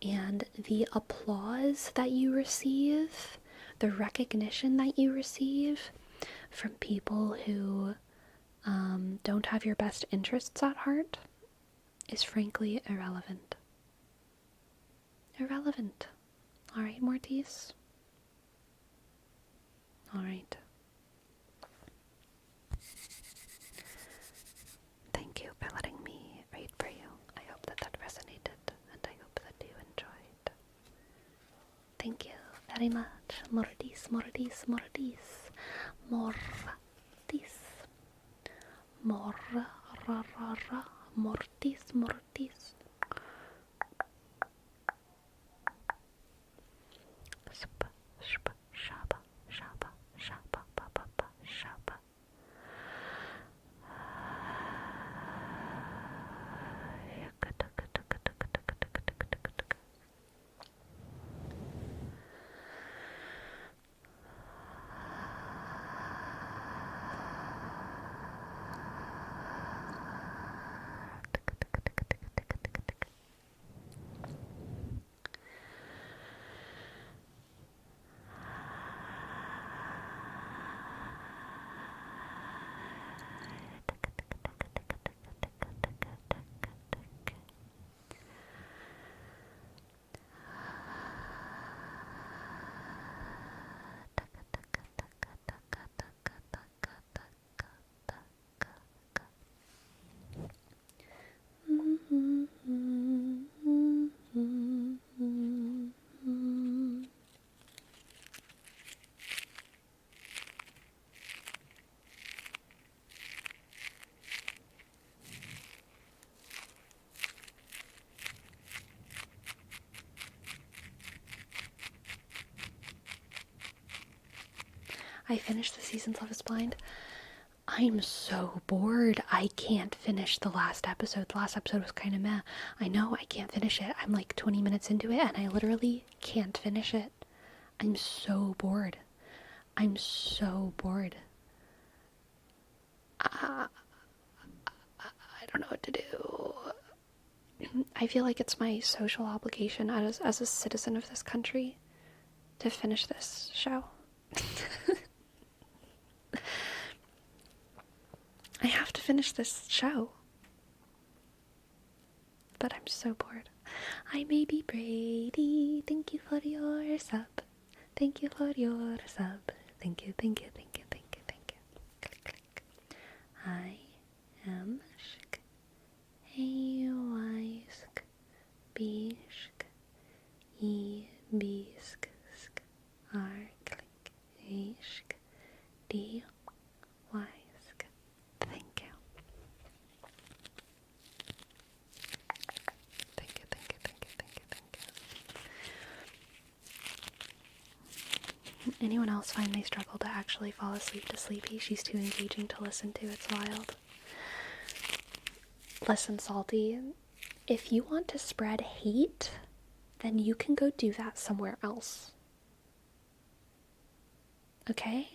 Speaker 1: And the applause that you receive, the recognition that you receive from people who don't have your best interests at heart is frankly irrelevant. All right, Mortis? All right. Thank you for letting me read for you. I hope that resonated, and I hope that you enjoyed. Thank you very much. Mortis. Mortis. I finished the season's Love is Blind. I'm so bored. I can't finish the last episode. The last episode was kind of meh. I know I can't finish it. I'm like 20 minutes into it and I literally can't finish it. I'm so bored. I'm so bored. I don't know what to do. I feel like it's my social obligation as a citizen of this country to finish this show. I have to finish this show. But I'm so bored. I may be Brady. Thank you for your sub. Thank you for your sub. Thank you, thank you, thank you, thank you, thank you. Click, click. I am shk. Hey, ysk. B shk. E B sk sk. R click. A shk. D Y sk. Thank you. Thank you, thank you, thank you, thank you, thank you. Anyone else find they struggle to actually fall asleep to Sleepy? She's too engaging to listen to. It's wild. Listen, Salty, if you want to spread hate, then you can go do that somewhere else. Okay?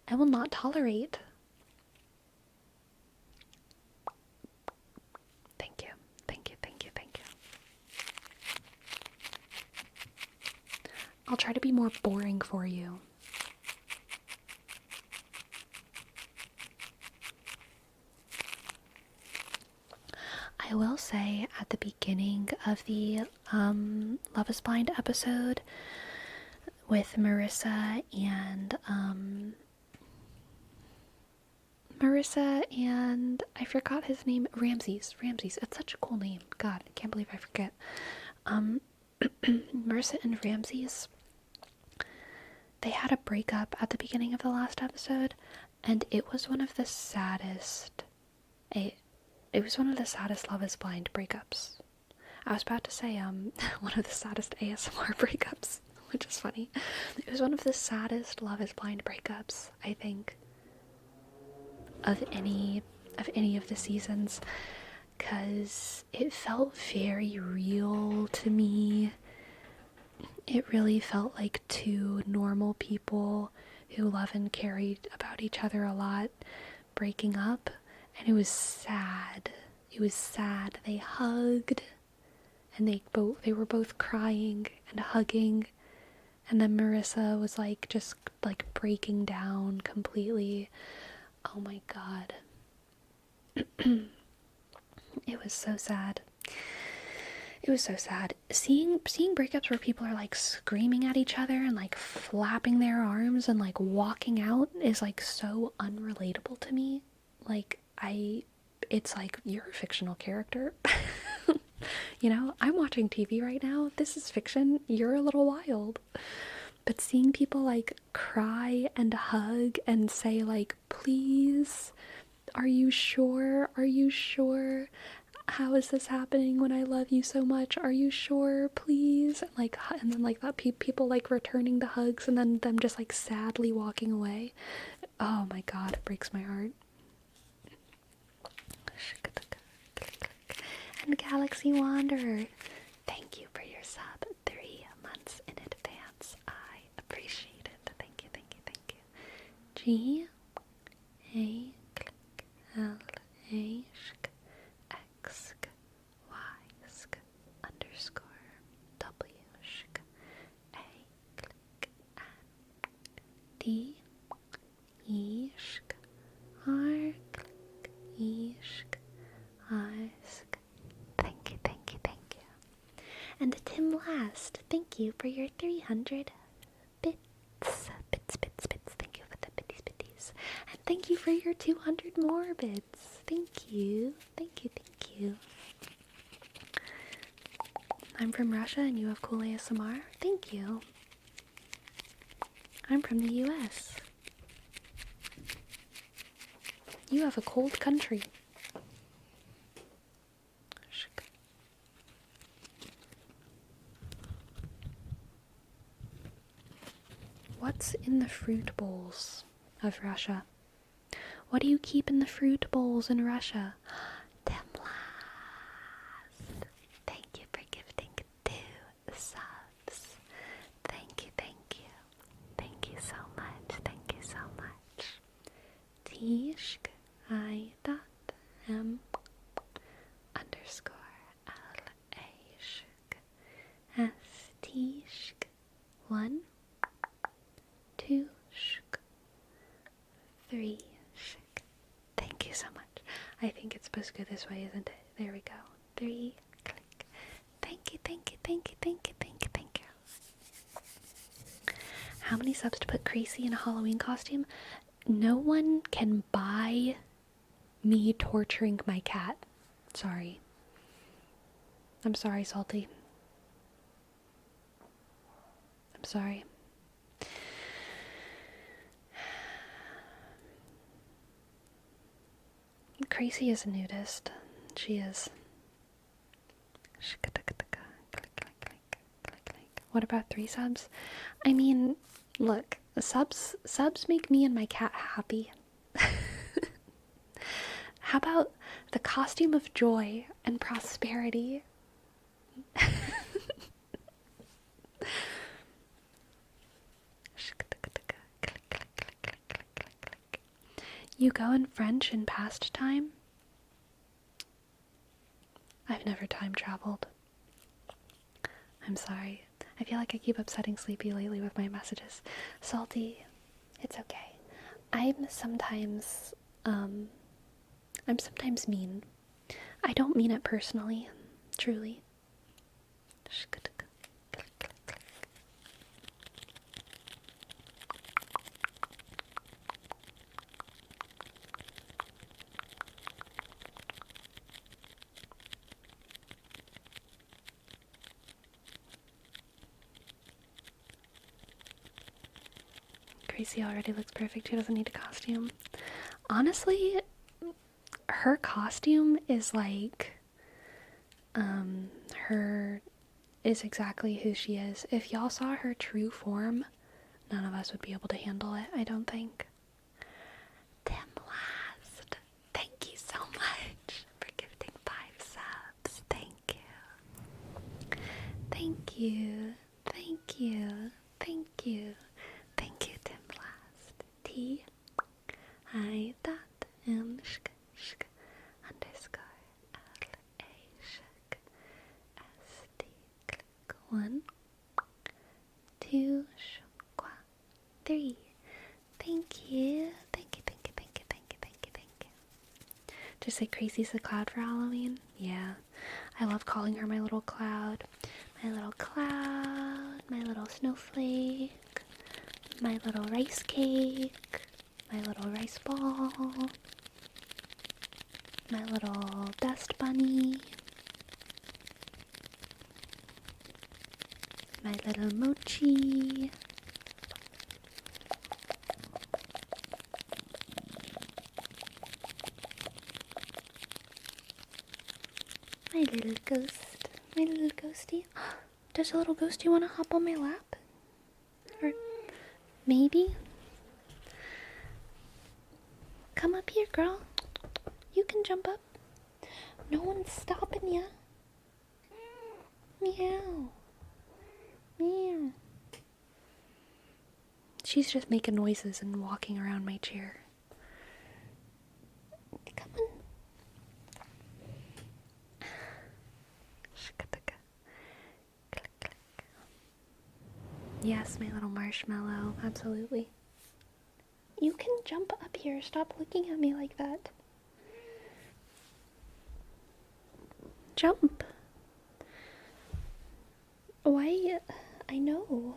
Speaker 1: I will not tolerate. Thank you. Thank you, thank you, thank you. I'll try to be more boring for you. I will say at the beginning of the Love is Blind episode with Marissa and I forgot his name, Ramses. It's such a cool name. God, I can't believe I forget. Marissa and Ramses, they had a breakup at the beginning of the last episode, and it was one of the saddest Love is Blind breakups. I was about to say, one of the saddest ASMR breakups, which is funny. It was one of the saddest Love is Blind breakups, I think, of any of the seasons, because it felt very real to me. It really felt like two normal people who love and cared about each other a lot breaking up, and it was sad. It was sad. They hugged, and they were both crying and hugging, and then Marissa was like just like breaking down completely. Oh my god. It was so sad. It was so sad. Seeing breakups where people are like screaming at each other and like flapping their arms and like walking out is like so unrelatable to me. Like it's like, you're a fictional character. You know, I'm watching TV right now. This is fiction. You're a little wild. But seeing people like cry and hug and say like, please, are you sure? Are you sure? How is this happening when I love you so much? Are you sure? Please? And then like that people like returning the hugs and then them just like sadly walking away. Oh my god, it breaks my heart. And Galaxy Wanderer, thank you for your sub 3 months in advance. I appreciate it. Thank you, thank you, thank you. G A L A X Y underscore W A D E R E Thank you, thank you, thank you. And Tim Last, thank you for your 300 bits. Thank you for the bitties. And thank you for your 200 more bits. Thank you, thank you, thank you. I'm from Russia and you have cool ASMR. Thank you. I'm from the US. You have a cold country. What's in the fruit bowls of Russia? What do you keep in the fruit bowls in Russia? Templars. Thank you for gifting 2 subs. Thank you, thank you. Thank you so much. Thank you so much. Tishk I dot M underscore L-A-shk S-T-shk 1 2 shk 3 shk. Thank you so much. I think it's supposed to go this way, isn't it? There we go. 3 click. Thank you, thank you, thank you, thank you, thank you, thank you. How many subs to put Crazy in a Halloween costume? No one can buy me torturing my cat. Sorry. I'm sorry, Salty. I'm sorry. Crazy is a nudist. She is. What about 3 subs? I mean, look, subs make me and my cat happy. How about the costume of joy and prosperity? You go in French in past time? I've never time traveled. I'm sorry. I feel like I keep upsetting Sleepy lately with my messages. Salty, it's okay. I'm sometimes mean. I don't mean it personally, truly. Crazy already looks perfect. She doesn't need a costume. Honestly, her costume is like, her is exactly who she is. If y'all saw her true form, none of us would be able to handle it, I don't think. Tim Last, thank you so much for gifting 5 subs. Thank you. Thank you. Thank you. Thank you. Thank you, Tim Last. T I dot M shk shk underscore L A shk S T click 1 2 shk 3. Thank you. Thank you, thank you, thank you, thank you, thank you, thank you. Just say Crazy's the cloud for Halloween? Yeah. I love calling her my little cloud. My little cloud, my little snowflake, my little rice cake, my little rice ball, my little dust bunny, my little mochi. My little ghost, my little ghosty. Does a little ghosty want to hop on my lap? Or maybe? Come up here, girl. You can jump up. No one's stopping ya. Meow. Meow. She's just making noises and walking around my chair. Come on. Yes, my little marshmallow. Absolutely. You can jump up here. Stop looking at me like that. Jump. Why? I know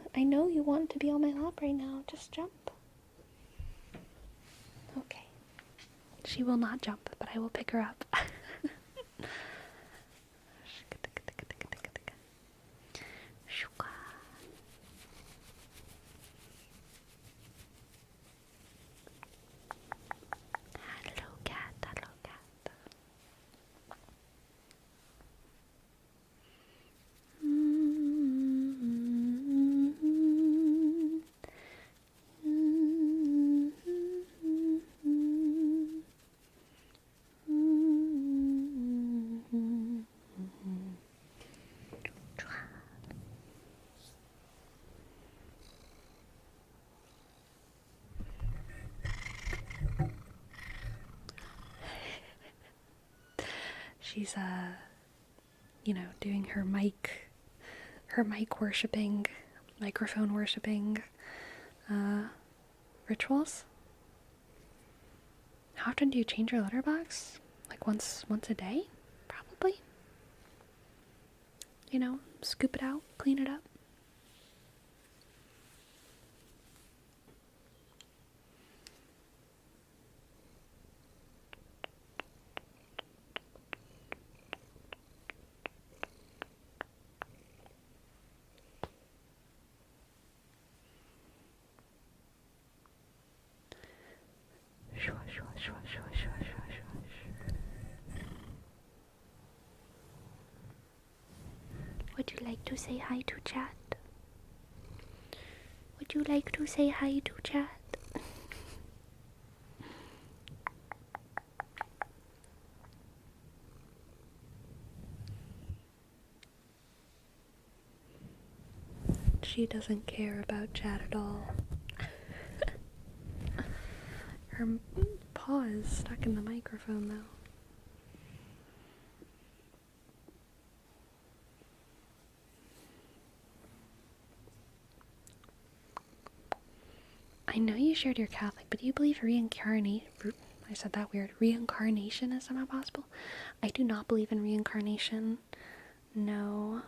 Speaker 1: you want to be on my lap right now. Just jump. Okay. She will not jump, but I will pick her up. Hello cat, hello cat. She's, doing her mic worshipping, microphone worshipping, rituals. How often do you change your letterbox? Like once a day? Probably. Scoop it out, clean it up. Would you like to say hi to chat? Would you like to say hi to chat? She doesn't care about chat at all. Her paw is stuck in the microphone though. I know you shared your Catholic, but do you believe I said that weird. Reincarnation is somehow possible? I do not believe in reincarnation. No.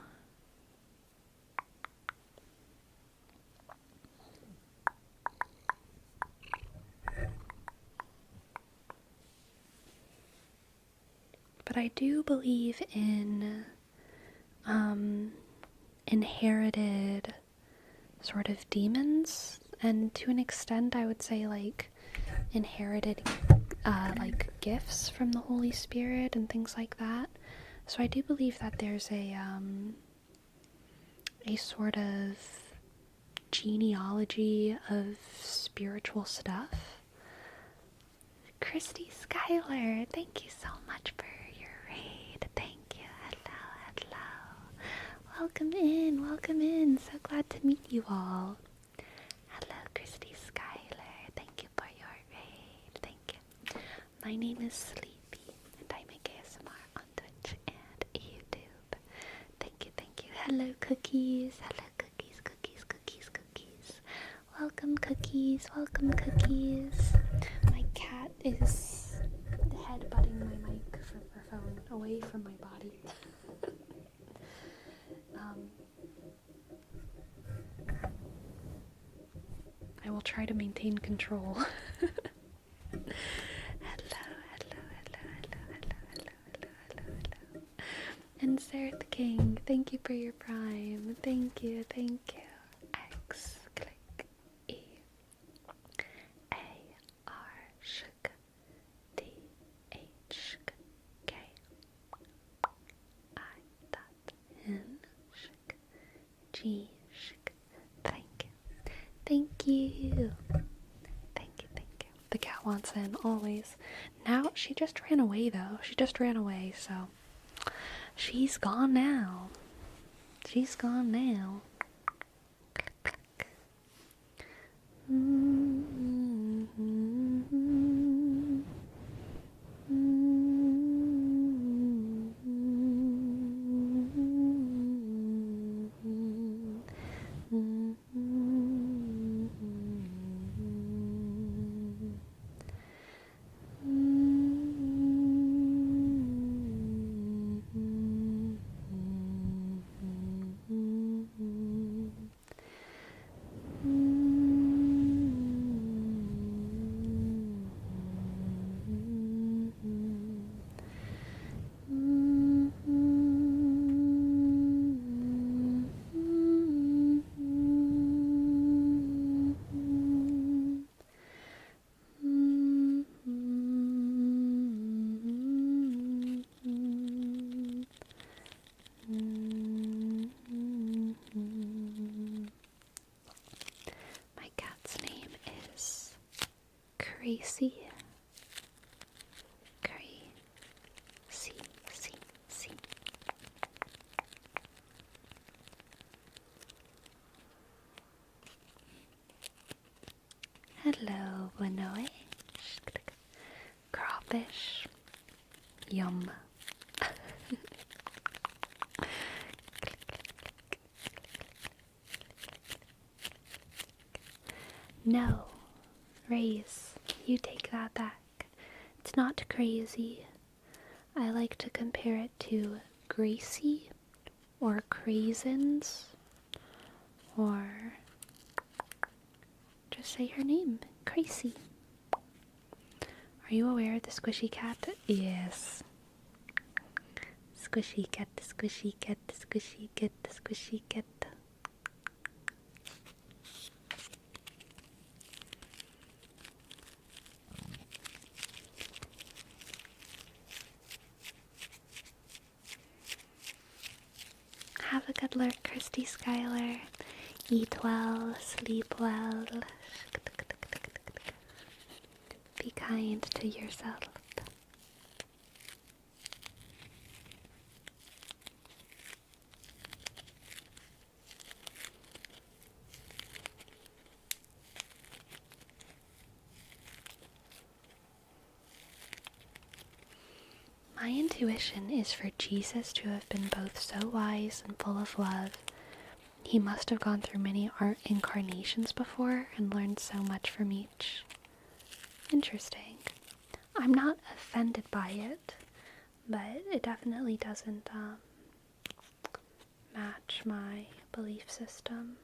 Speaker 1: But I do believe in inherited sort of demons, and to an extent I would say like inherited like gifts from the Holy Spirit and things like that. So I do believe that there's a sort of genealogy of spiritual stuff. Christy Schuyler, thank you so much for your raid. Thank you. Hello. Welcome in. So glad to meet you all. Hello, Christy Schuyler. Thank you for your raid. Thank you. My name is Sleepy, and I make ASMR on Twitch and YouTube. Thank you. Hello, Cookies. Welcome, Cookies. My cat is headbutting my microphone away from my body. I will try to maintain control. Hello. And Sarah the King, thank you for your prime. Thank you. X, click, E, A, R, shk, D, H, K, I, dot, N, shk, G, shk. Thank you. The cat wants in, always. Now, she just ran away, though. So she's gone now. Click, click. Crazy. Hello, Linoe. Crawfish. Yum. No, Raise, you take that back. It's not crazy. I like to compare it to Gracie or Craisins, or just say her name, Crazy. Are you aware of the squishy cat? Yes. Squishy cat, squishy cat, squishy cat, squishy cat. Have a good lurk, Christy Schuyler. Eat well, sleep well. Be kind to yourself. My intuition is for Jesus to have been both so wise and full of love. He must have gone through many incarnations before and learned so much from each. Interesting. I'm not offended by it, but it definitely doesn't match my belief system.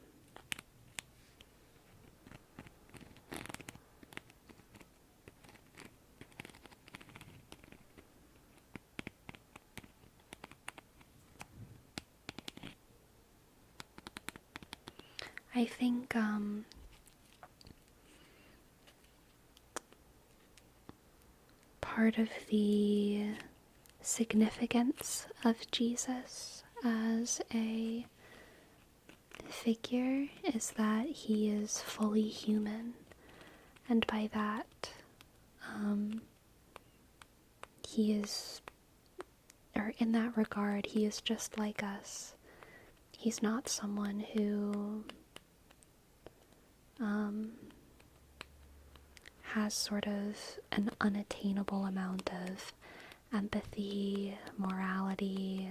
Speaker 1: I think part of the significance of Jesus as a figure is that he is fully human, and by that he is, or in that regard, he is just like us. He's not someone who has sort of an unattainable amount of empathy, morality,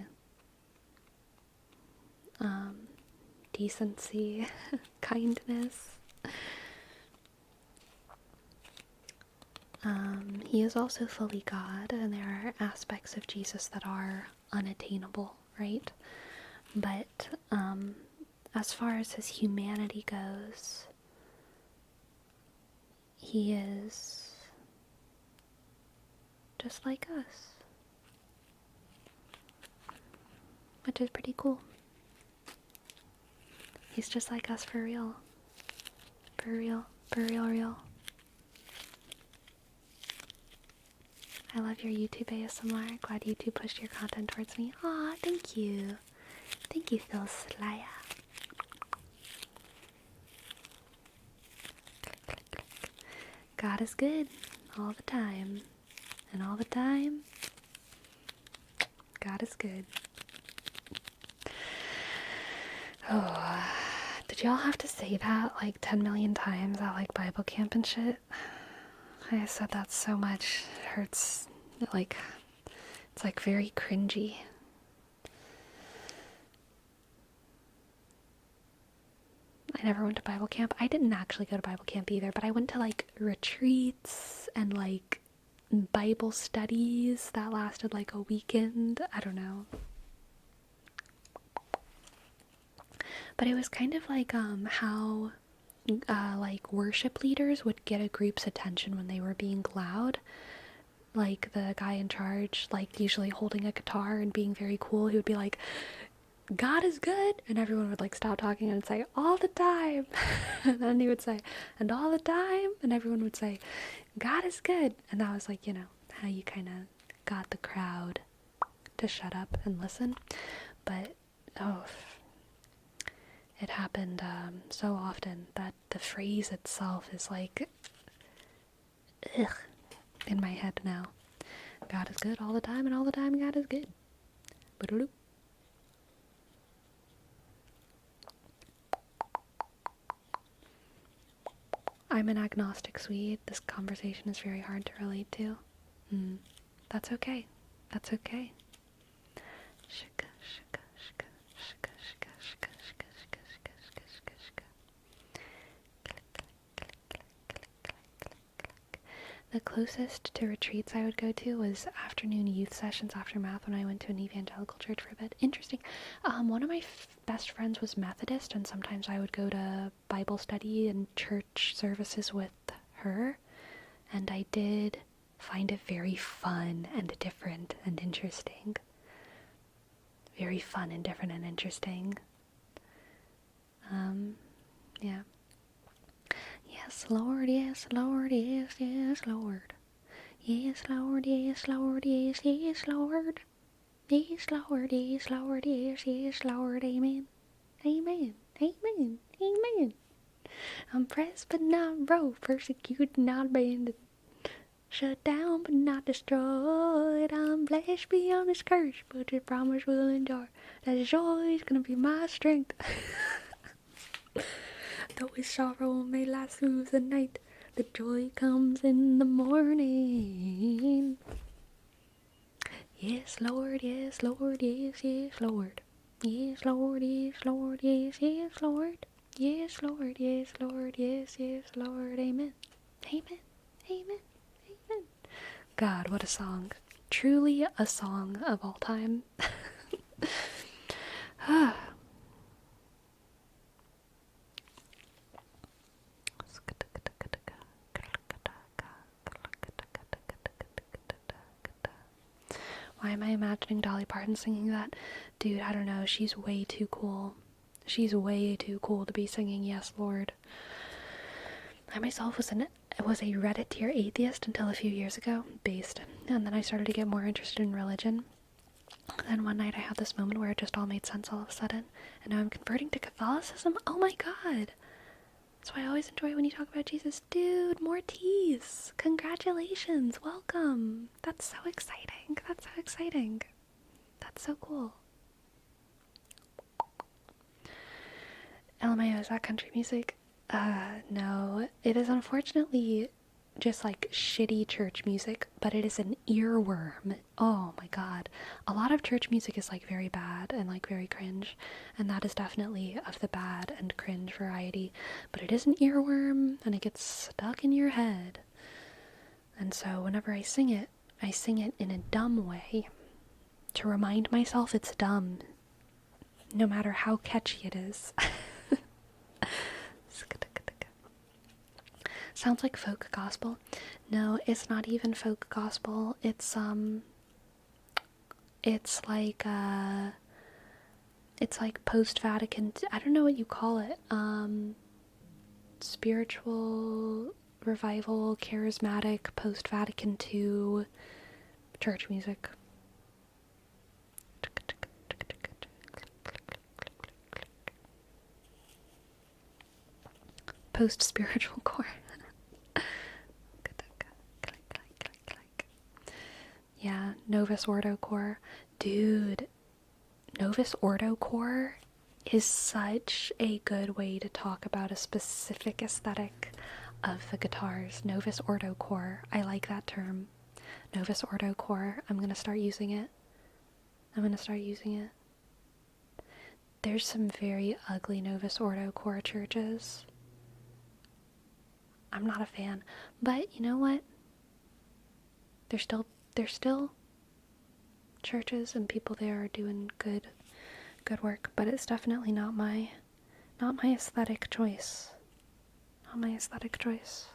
Speaker 1: decency, kindness. He is also fully God, and there are aspects of Jesus that are unattainable, right? But as far as his humanity goes, he is just like us, which is pretty cool. He's just like us for real. For real. For real, real. I love your YouTube ASMR. Glad YouTube pushed your content towards me. Aw, thank you. Thank you, Phil Slaya. God is good all the time. And all the time, God is good. Oh, did y'all have to say that like 10 million times at like Bible camp and shit? I said that so much. It hurts. Like, it's like very cringy. I never went to Bible camp. I didn't actually go to Bible camp either, but I went to like retreats and like Bible studies that lasted like a weekend. I don't know. But it was kind of like how like worship leaders would get a group's attention when they were being loud. Like the guy in charge, like usually holding a guitar and being very cool, he would be like, God is good, and everyone would like stop talking and say, all the time. And then he would say, and all the time, and everyone would say, God is good. And that was like, you know, how you kind of got the crowd to shut up and listen. But oh, it happened so often that the phrase itself is like, ugh, in my head now. God is good all the time, and all the time God is good. Ba-da-doop. I'm an agnostic Swede. This conversation is very hard to relate to. That's okay. That's okay. Shika, shika, shika, shika, shika, shika, shika, shika, shika, shika, shika. Click, click, click, The closest to retreats I would go to was afternoon youth sessions after math when I went to an evangelical church for a bit. Interesting. One of my best friends was Methodist, and sometimes I would go to Bible study and church services with her, and I did find it very fun and different and interesting. Very fun and different and interesting. Yeah. Yes, Lord, yes, Lord, yes, yes, Lord. Yes, Lord, yes, Lord, yes, yes, Lord. Yes, Lord, yes, Lord, yes, yes, Lord. Amen. Amen. Amen. Amen. I'm pressed but not broke, persecuted, not abandoned. Shut down but not destroyed. I'm blessed beyond this curse, but your promise will endure. That joy is gonna be my strength. Though his sorrow may last through the night, the joy comes in the morning. Yes, Lord, yes, Lord, yes, yes, Lord. Yes, Lord, yes, Lord, yes, yes, Lord. Yes, Lord, yes, Lord, yes, yes, Lord. Amen. Amen. Amen. Amen. God, what a song. Truly a song of all time. Why am I imagining Dolly Parton singing that? Dude, I don't know. She's way too cool. She's way too cool to be singing Yes, Lord. I myself was a Reddit-tier atheist until a few years ago, based, and then I started to get more interested in religion. Then one night I had this moment where it just all made sense all of a sudden, and now I'm converting to Catholicism. Oh my god! That's why I always enjoy when you talk about Jesus. Dude, more teas! Congratulations! Welcome! That's so exciting! That's so exciting! That's so cool. LMAO, is that country music? No. It is unfortunately just like shitty church music, but it is an earworm. Oh my god. A lot of church music is like very bad and like very cringe, and that is definitely of the bad and cringe variety, but it is an earworm and it gets stuck in your head. And so whenever I sing it in a dumb way to remind myself it's dumb, no matter how catchy it is. Sounds like folk gospel. No, it's not even folk gospel. It's like post-Vatican. I don't know what you call it. Spiritual revival, charismatic, post-Vatican II church music. Post-spiritual core. Yeah, Novus Ordo Core. Dude, Novus Ordo Core is such a good way to talk about a specific aesthetic of the guitars. Novus Ordo Core. I like that term. Novus Ordo Core. I'm gonna start using it. There's some very ugly Novus Ordo Core churches. I'm not a fan. But you know what? There's still churches and people there are doing good work, but it's definitely not my aesthetic choice. Not my aesthetic choice.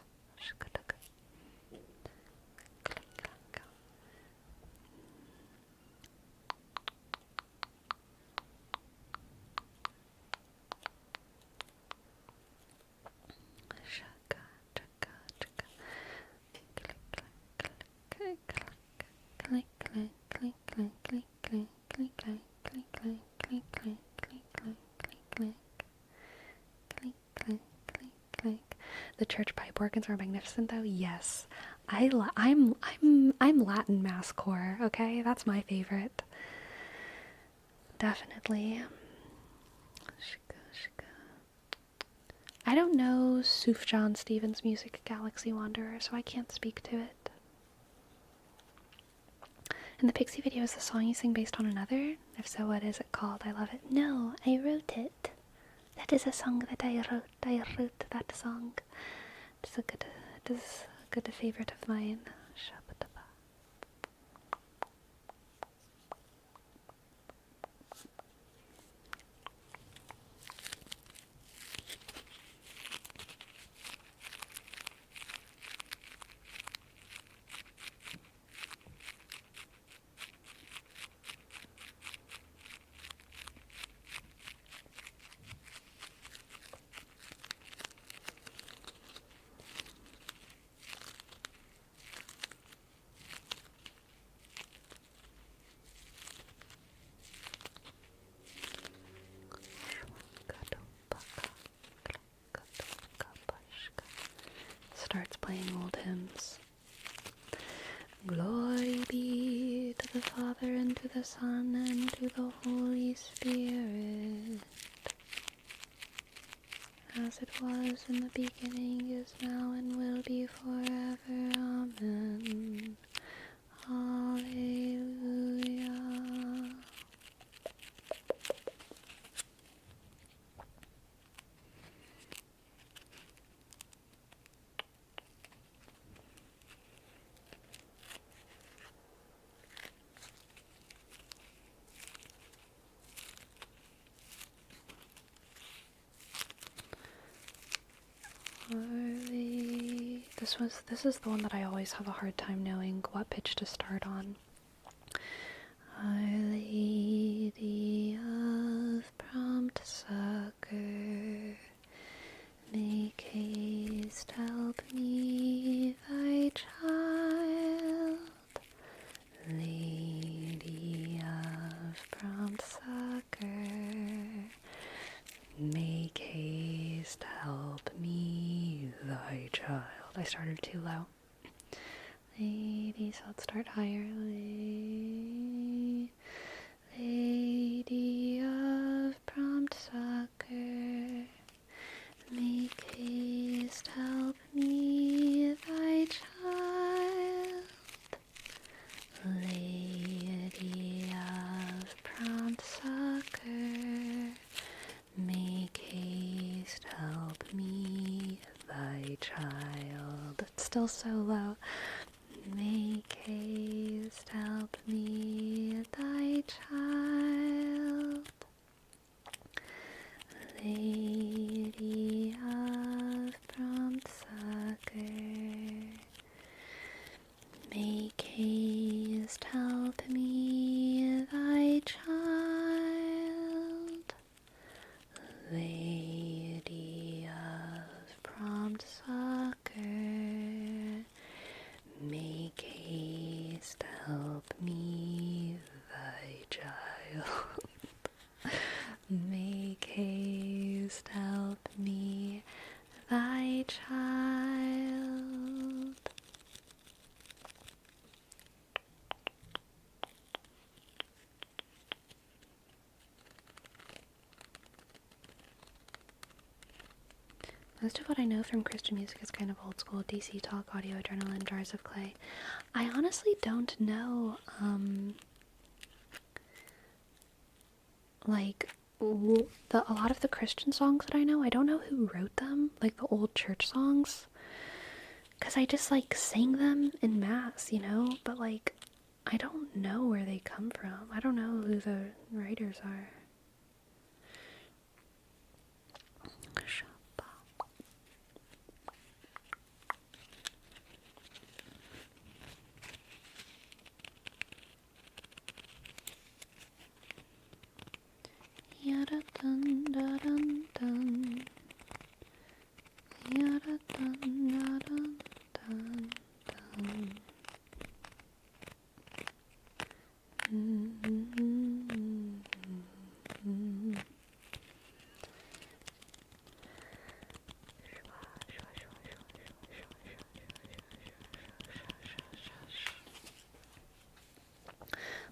Speaker 1: The church pipe organs are magnificent, though. Yes, I'm Latin mass core. Okay, that's my favorite. Definitely. I don't know Sufjan Stevens' music, Galaxy Wanderer, so I can't speak to it. And the Pixie video, is the song you sing based on another? If so, what is it called? I love it. No, I wrote it. That is a song that I wrote. I wrote that song. It's a good favorite of mine. Starts playing old hymns. Glory be to the Father, and to the Son, and to the Holy Spirit, as it was in the beginning, is now, and will be forever. Amen. Hallelujah. This is the one that I always have a hard time knowing what pitch to start on. Our Lady of prompt succor, make haste help me, thy child. Lady of prompt succor, make haste help me, thy child. I started too low. Lady, so let's start higher. Lady of prompt succor, make haste help me, thy child. Lady of prompt succor, make haste help me, thy child. It's still so low. Make haste help me, thy child. Lady of prompt succor, make haste help me, thy child. Lady of prompt succor, make haste help me, thy child. Make haste help me, thy child. Most of what I know from Christian music is kind of old school, DC talk, audio, adrenaline, jars of clay. I honestly don't know, a lot of the Christian songs that I know, I don't know who wrote them, like the old church songs, because I just, sing them in mass, but, I don't know where they come from. I don't know who the writers are. Yada dun da dun dun. Yada dun da dun dun dun.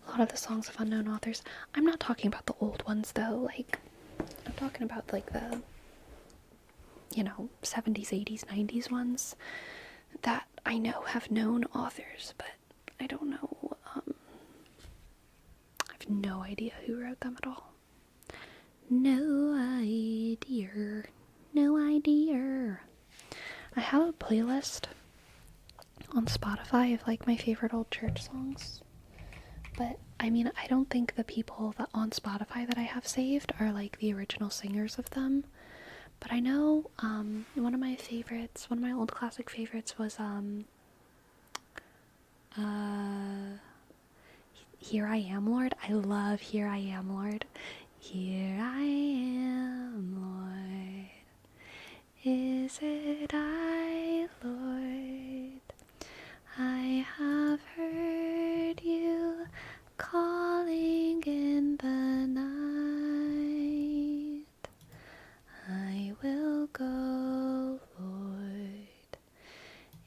Speaker 1: A lot of the songs of unknown authors. I'm not talking about the old ones though, I'm talking about the 70s, 80s, 90s ones that I know have known authors, but I don't know, I have no idea who wrote them at all. No idea. I have a playlist on Spotify of like my favorite old church songs. But I mean, I don't think the people that on Spotify that I have saved are like the original singers of them. But I know one of my favorites, one of my old classic favorites was Here I Am, Lord. I love Here I Am, Lord. Here I am, Lord. Is it I, Lord? I have heard you calling in the night. I will go, Lord,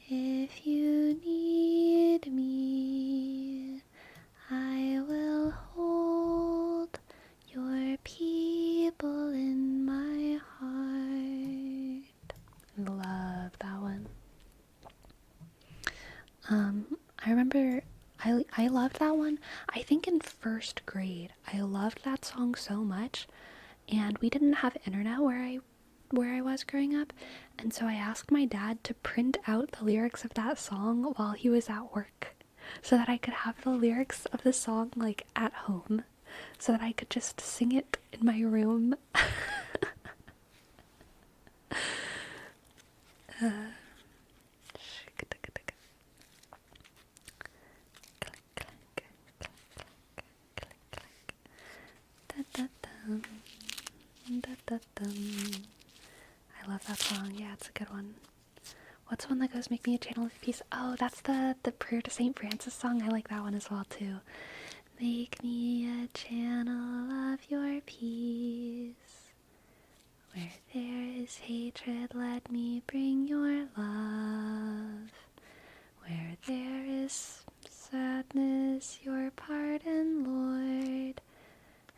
Speaker 1: if you need me. I will hold your people in my heart. Love that one. I remember I loved that one. I think in first grade, I loved that song so much, and we didn't have internet where I was growing up, and so I asked my dad to print out the lyrics of that song while he was at work, so that I could have the lyrics of the song like at home, so that I could just sing it in my room. I love that song. Yeah, it's a good one. What's one that goes, make me a channel of peace? Oh, that's the Prayer to St. Francis song. I like that one as well, too. Make me a channel of your peace. Where there is hatred, let me bring your love. Where there is sadness, your pardon, Lord.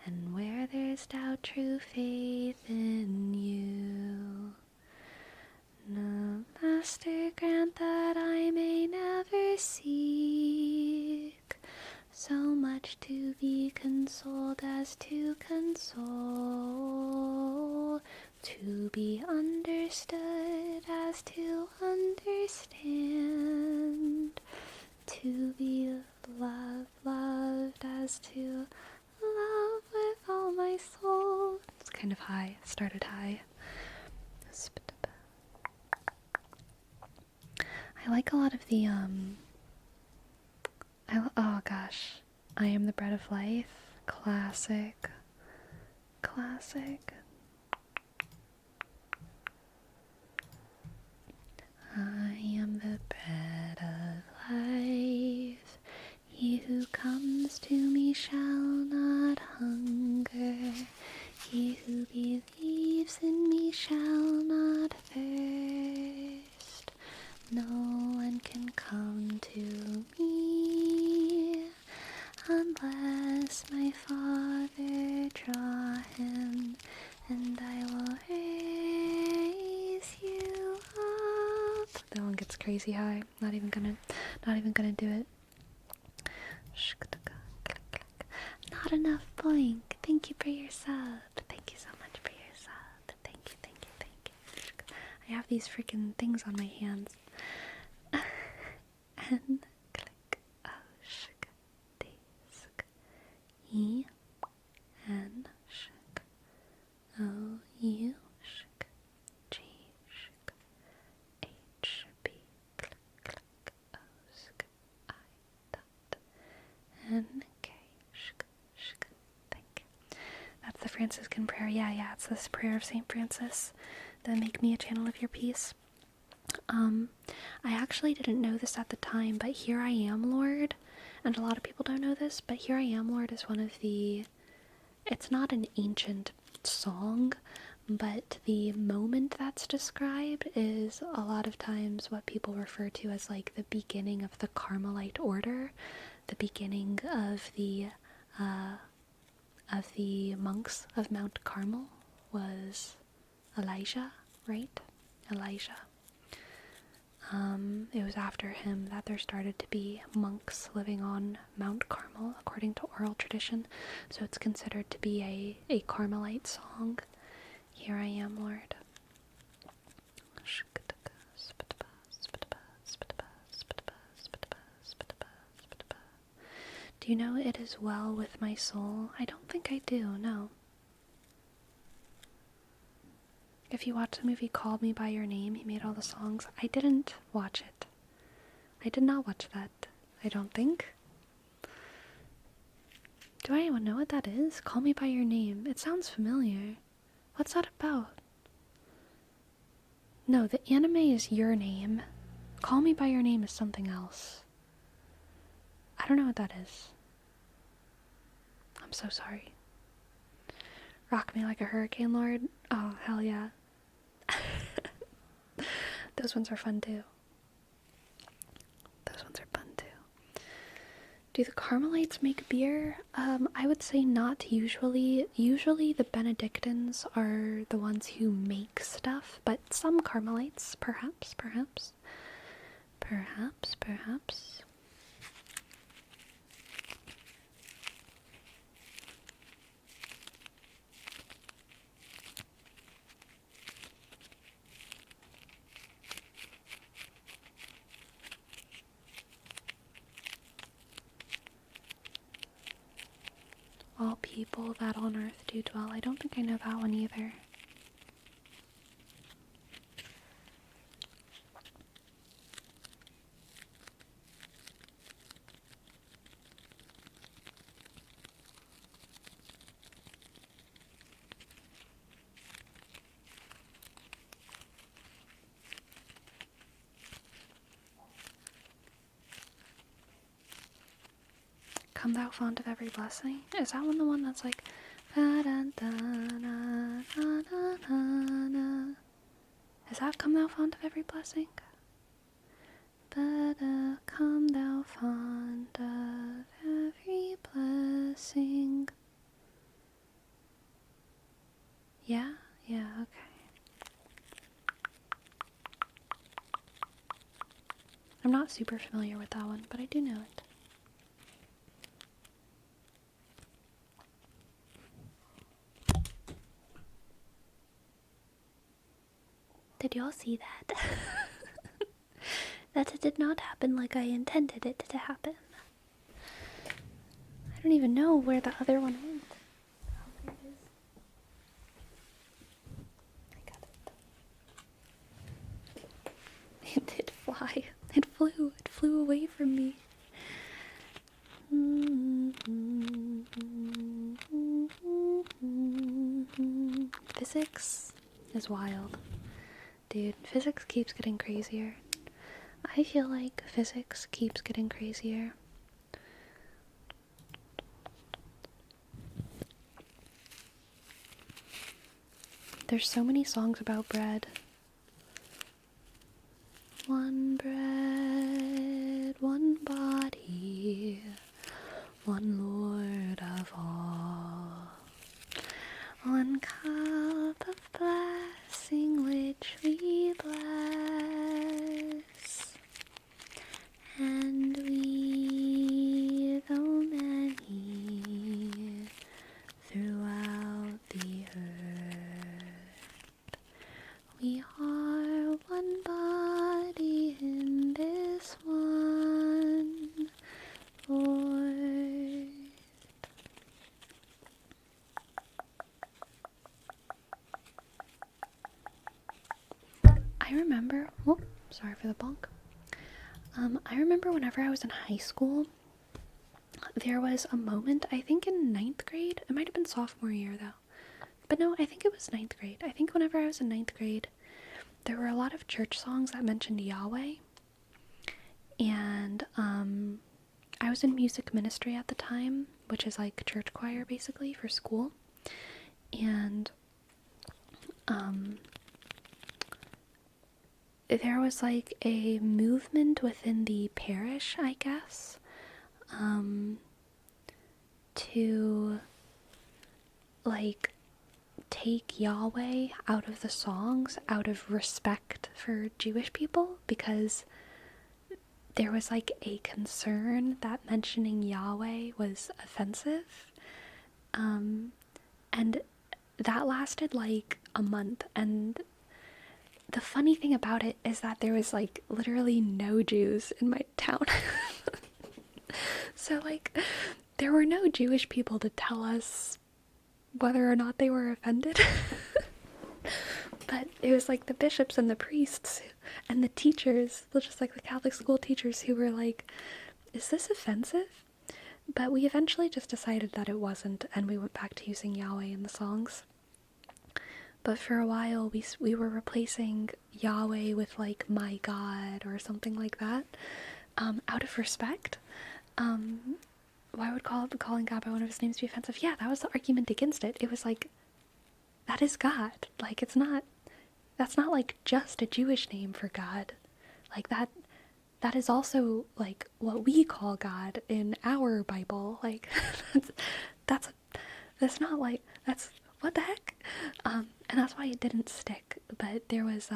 Speaker 1: And where there's doubt, true faith in you. No, Master, grant that I may never seek so much to be consoled as to console, to be understood as to understand, to be loved as to love with all my soul. It's kind of high. It started high. I like a lot of the oh gosh, I Am the Bread of Life. Classic. I am the bread of life. He who comes to me shall not hunger. He who believes in me shall not thirst. No one can come to me unless my Father draw him, and I will raise you up. That one gets crazy high. Not even gonna do it. Not enough boink. Thank you for your sub. Thank you so much for your sub. Thank you. I have these freaking things on my hands. And click. Oh, shk. Disk. E. N. Shk. O. U. Shk. G. Shk. H. B. Click. O. Shk. I. Dot. N. K. Shk. Thank you. That's the Franciscan prayer. Yeah, it's this prayer of St. Francis. Then make me a channel of your peace. I actually didn't know this at the time, but Here I Am, Lord, and a lot of people don't know this, but Here I Am, Lord is one of the, it's not an ancient song, but the moment that's described is a lot of times what people refer to as like the beginning of the Carmelite order, the beginning of the monks of Mount Carmel was Elijah, right? Elijah. It was after him that there started to be monks living on Mount Carmel, according to oral tradition. So it's considered to be a Carmelite song. Here I Am, Lord. I Do you know It Is Well With My Soul? I don't think I do, no. If you watch the movie Call Me By Your Name, he made all the songs. I didn't watch it. I did not watch that, I don't think. Do anyone know what that is? Call Me By Your Name. It sounds familiar. What's that about? No, the anime is Your Name. Call Me By Your Name is something else. I don't know what that is. I'm so sorry. Rock Me Like a Hurricane Lord? Oh, hell yeah. Those ones are fun too. Do the Carmelites make beer? I would say not usually. Usually the Benedictines are the ones who make stuff, but some Carmelites, perhaps. All people that on earth do dwell. I don't think I know that one either. Come thou font of every blessing? Is that one the one that's like Is that come thou font of every blessing? Come thou font of every blessing. Yeah, okay. I'm not super familiar with that one, but I do know it. Did y'all see that? That did not happen like I intended it to happen. I don't even know where the other one went. Oh, there it is. I got it. It did fly. It flew away from me. Physics is wild. Dude, physics keeps getting crazier. I feel like physics keeps getting crazier. There's so many songs about bread. One bread, one body, one Lord of all. One cup of blessing which we bless, and we, though many, throughout the earth, we are one body in this one Lord. I remember, sorry for the bonk. I remember whenever I was in high school, there was a moment, I think in 9th grade, it might have been sophomore year though, but no, I think it was 9th grade. I think whenever I was in 9th grade, there were a lot of church songs that mentioned Yahweh, and I was in music ministry at the time, which is like church choir basically for school, and there was like a movement within the parish, I guess, to like take Yahweh out of the songs out of respect for Jewish people, because there was like a concern that mentioning Yahweh was offensive, and that lasted like a month. And the funny thing about it is that there was like literally no Jews in my town. So, like, there were no Jewish people to tell us whether or not they were offended. But it was like the bishops and the priests and the teachers, just like the Catholic school teachers, who were like, is this offensive? But we eventually just decided that it wasn't, and we went back to using Yahweh in the songs. But for a while, we were replacing Yahweh with, like, my God or something like that, out of respect. Why would calling God by one of his names be offensive? Yeah, that was the argument against it. It was like, that is God. Like, that's not, like, just a Jewish name for God. Like, that is also, like, what we call God in our Bible. Like, that's not, like, that's, what the heck? And that's why it didn't stick. But there was,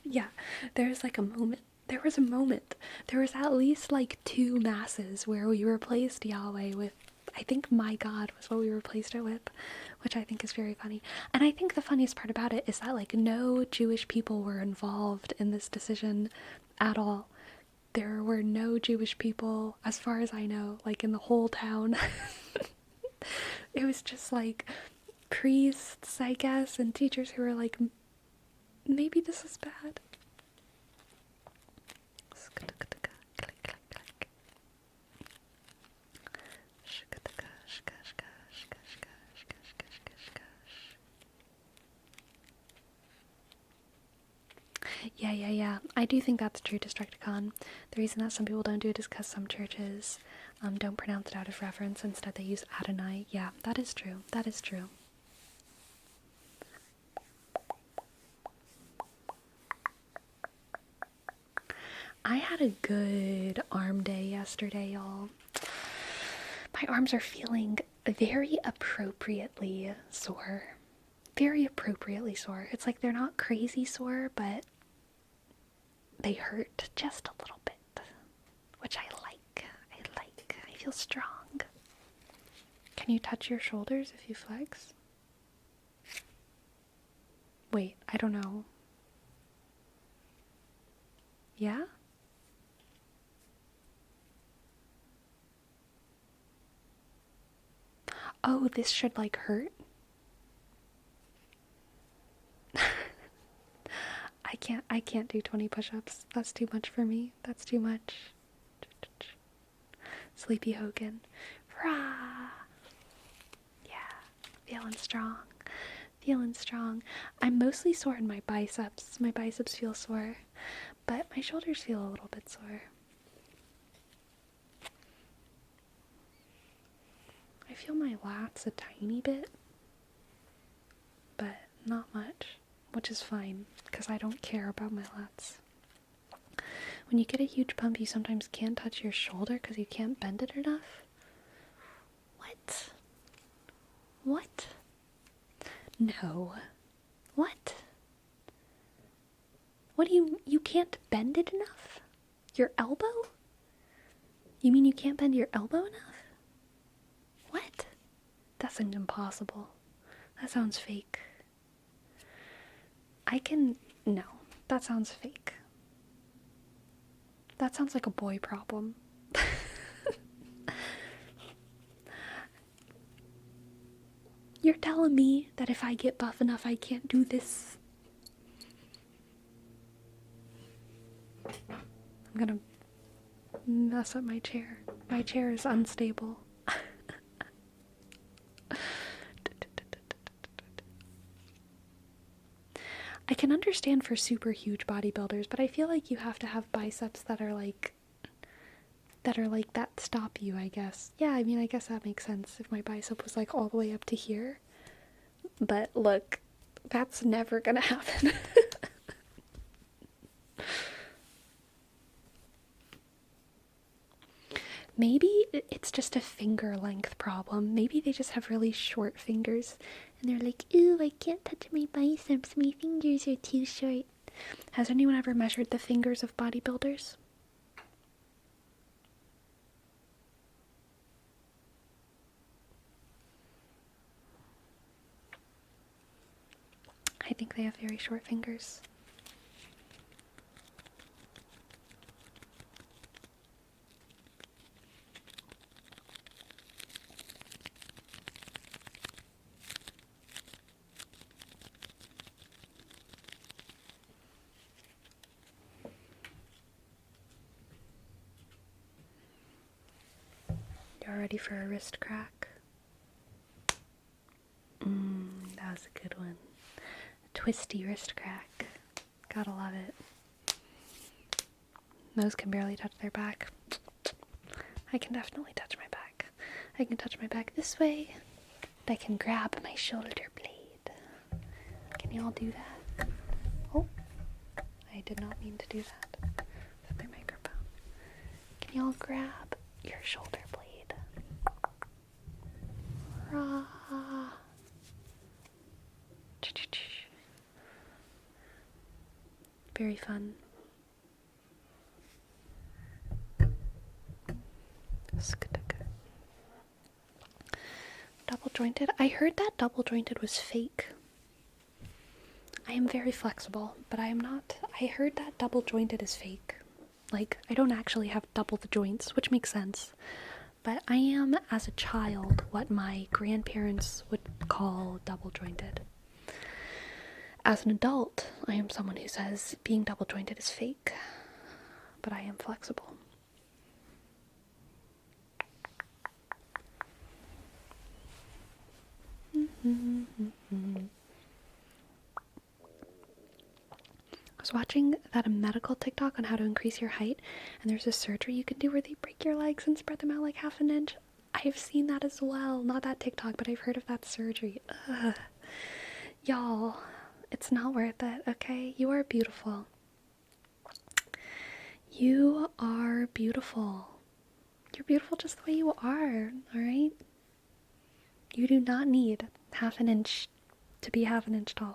Speaker 1: yeah, there was, like, a moment. There was a moment. There was at least, like, 2 masses where we replaced Yahweh with, I think my God was what we replaced it with, which I think is very funny. And I think the funniest part about it is that, like, no Jewish people were involved in this decision at all. There were no Jewish people, as far as I know, like, in the whole town. It was just, like, priests, I guess, and teachers who were like, maybe this is bad. Yeah. I do think that's true, Destructicon. The reason that some people don't do it is because some churches don't pronounce it out of reverence. Instead, they use Adonai. Yeah, that is true. That is true. I had a good arm day yesterday, y'all. My arms are feeling very appropriately sore. Very appropriately sore. It's like they're not crazy sore, but they hurt just a little bit, which I like. I feel strong. Can you touch your shoulders if you flex? Wait, I don't know. Yeah? Oh, this should, like, hurt? I can't do 20 push-ups. That's too much for me. That's too much. Sleepy Hogan. Rah! Yeah, feeling strong. I'm mostly sore in my biceps. My biceps feel sore, but my shoulders feel a little bit sore. I feel my lats a tiny bit, but not much, which is fine, because I don't care about my lats. When you get a huge pump, you sometimes can't touch your shoulder because you can't bend it enough? What? What? No. What? What do you can't bend it enough? Your elbow? You mean you can't bend your elbow enough? What? That seems impossible. That sounds fake. No, that sounds fake. That sounds like a boy problem. You're telling me that if I get buff enough, I can't do this? I'm gonna mess up my chair. My chair is unstable. I can understand for super huge bodybuilders, but I feel like you have to have biceps that stop you, I guess. Yeah, I mean, I guess that makes sense if my bicep was like all the way up to here. But look, that's never gonna happen. Maybe it's just a finger length problem. Maybe they just have really short fingers. And they're like, ooh, I can't touch my biceps. My fingers are too short. Has anyone ever measured the fingers of bodybuilders? I think they have very short fingers. ready for a wrist crack? That was a good one. A twisty wrist crack. Gotta love it. Those can barely touch their back. I can definitely touch my back. I can touch my back this way. I can grab my shoulder blade. Can you all do that? Oh, I did not mean to do that with my microphone. Can you all grab your shoulder blade? Rah. Very fun. Double jointed? I heard that double jointed was fake. I am very flexible, but I am not. I heard that double jointed is fake. Like, I don't actually have double the joints, which makes sense. But I am, as a child, what my grandparents would call double jointed. As an adult, I am someone who says being double jointed is fake, but I am flexible. I was watching that medical TikTok on how to increase your height, and there's a surgery you can do where they break your legs and spread them out like half an inch. I've seen that as well. Not that TikTok, but I've heard of that surgery. Ugh. Y'all, it's not worth it, okay? You are beautiful. You are beautiful. You're beautiful just the way you are, alright? You do not need half an inch to be half an inch taller.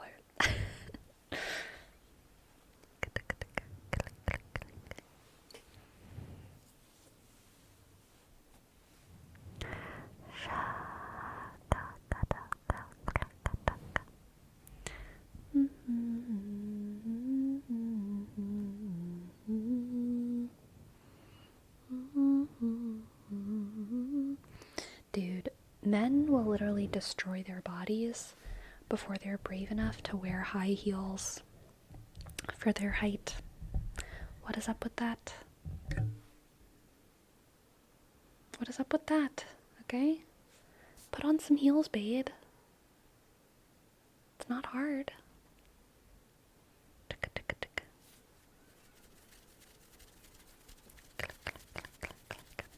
Speaker 1: Dude, men will literally destroy their bodies before they're brave enough to wear high heels for their height. What is up with that? What is up with that? Okay? Put on some heels, babe. It's not hard.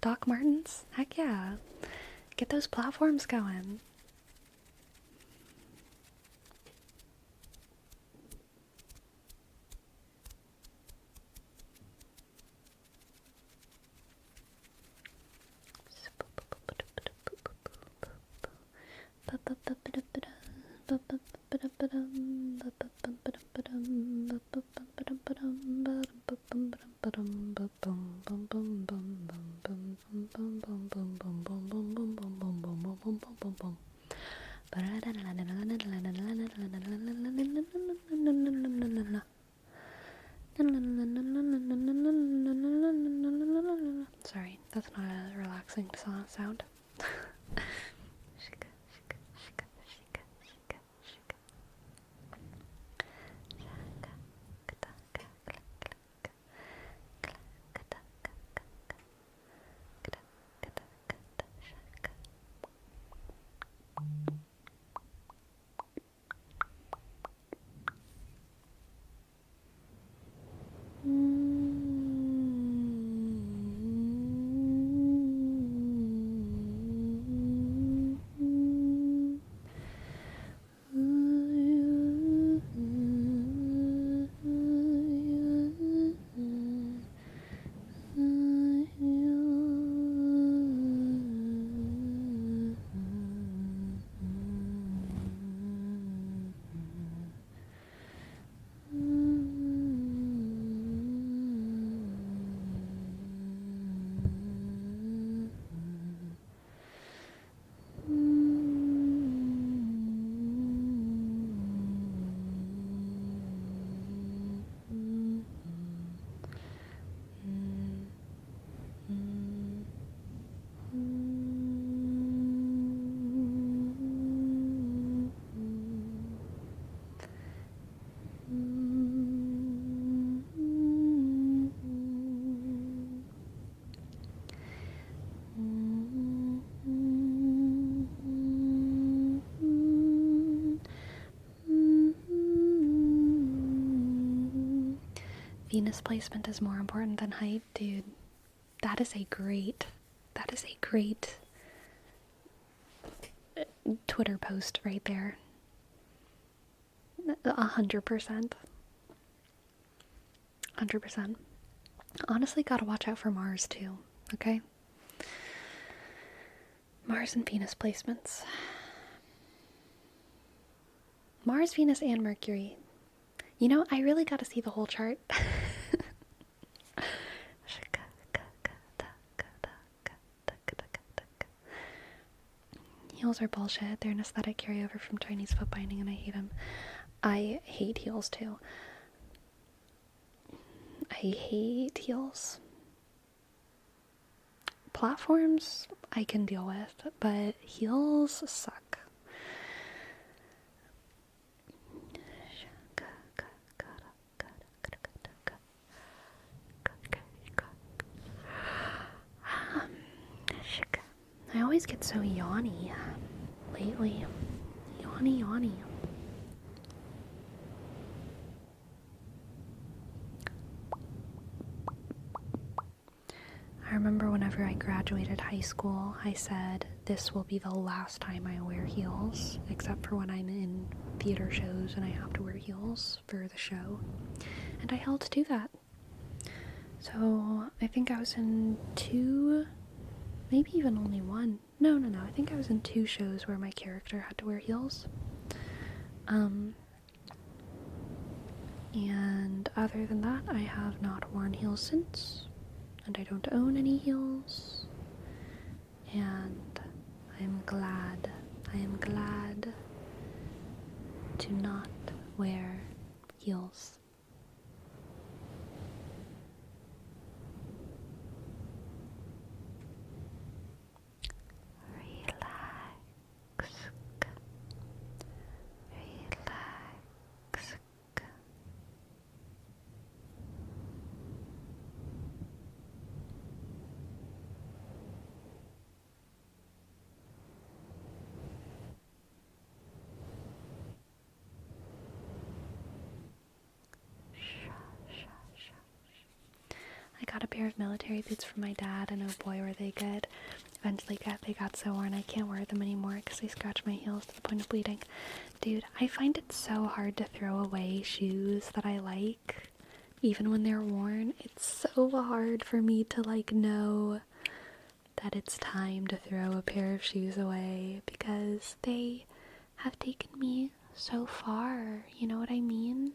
Speaker 1: Doc Martens? Heck yeah. Get those platforms going. Sorry, that's not a relaxing sound. Venus placement is more important than height, dude. That is a great Twitter post right there. 100%. 100%. Honestly, gotta watch out for Mars too, okay? Mars and Venus placements. Mars, Venus, and Mercury. You know, I really gotta see the whole chart. Heels are bullshit. They're an aesthetic carryover from Chinese foot binding, and I hate them. I hate heels too. I hate heels. Platforms I can deal with, but heels suck. I always get so yawny lately. Yawny. I remember whenever I graduated high school, I said, this will be the last time I wear heels, except for when I'm in theater shows and I have to wear heels for the show. And I held to that. So I think I was in 2, maybe even only 1. No, I think I was in 2 shows where my character had to wear heels. And other than that, I have not worn heels since. And I don't own any heels. And I am glad to not wear heels. I got a pair of military boots from my dad, and oh boy were they good. Eventually they got so worn I can't wear them anymore because they scratch my heels to the point of bleeding. Dude, I find it so hard to throw away shoes that I like, even when they're worn. It's so hard for me to know that it's time to throw a pair of shoes away because they have taken me so far. You know what I mean?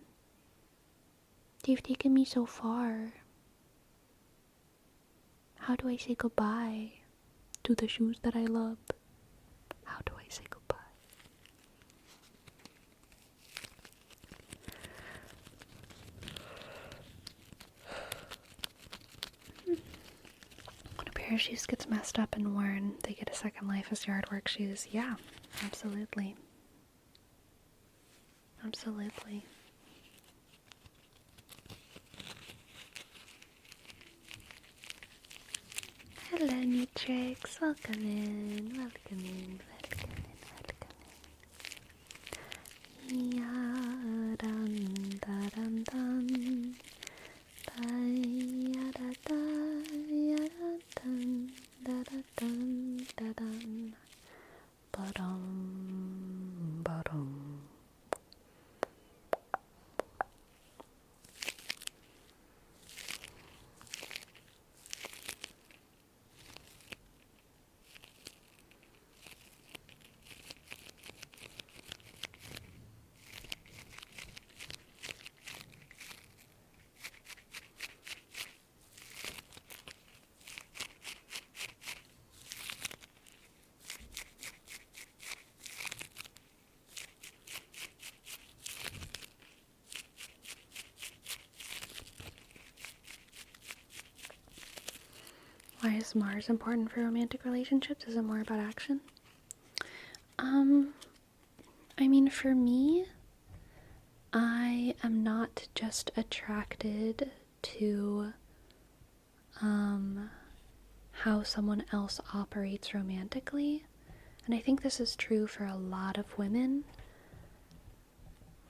Speaker 1: They've taken me so far. How do I say goodbye to the shoes that I love? How do I say goodbye? When a pair of shoes gets messed up and worn, they get a second life as yard work shoes. Yeah, absolutely. Absolutely. Hello, Nutrix. Welcome in. Welcome in. Ya dun da dun dun. Ba ya da da ya dun da da dun da dun. Ba dum ba dum. Why is Mars important for romantic relationships? Is it more about action? I mean, for me, I am not just attracted to, how someone else operates romantically. And I think this is true for a lot of women,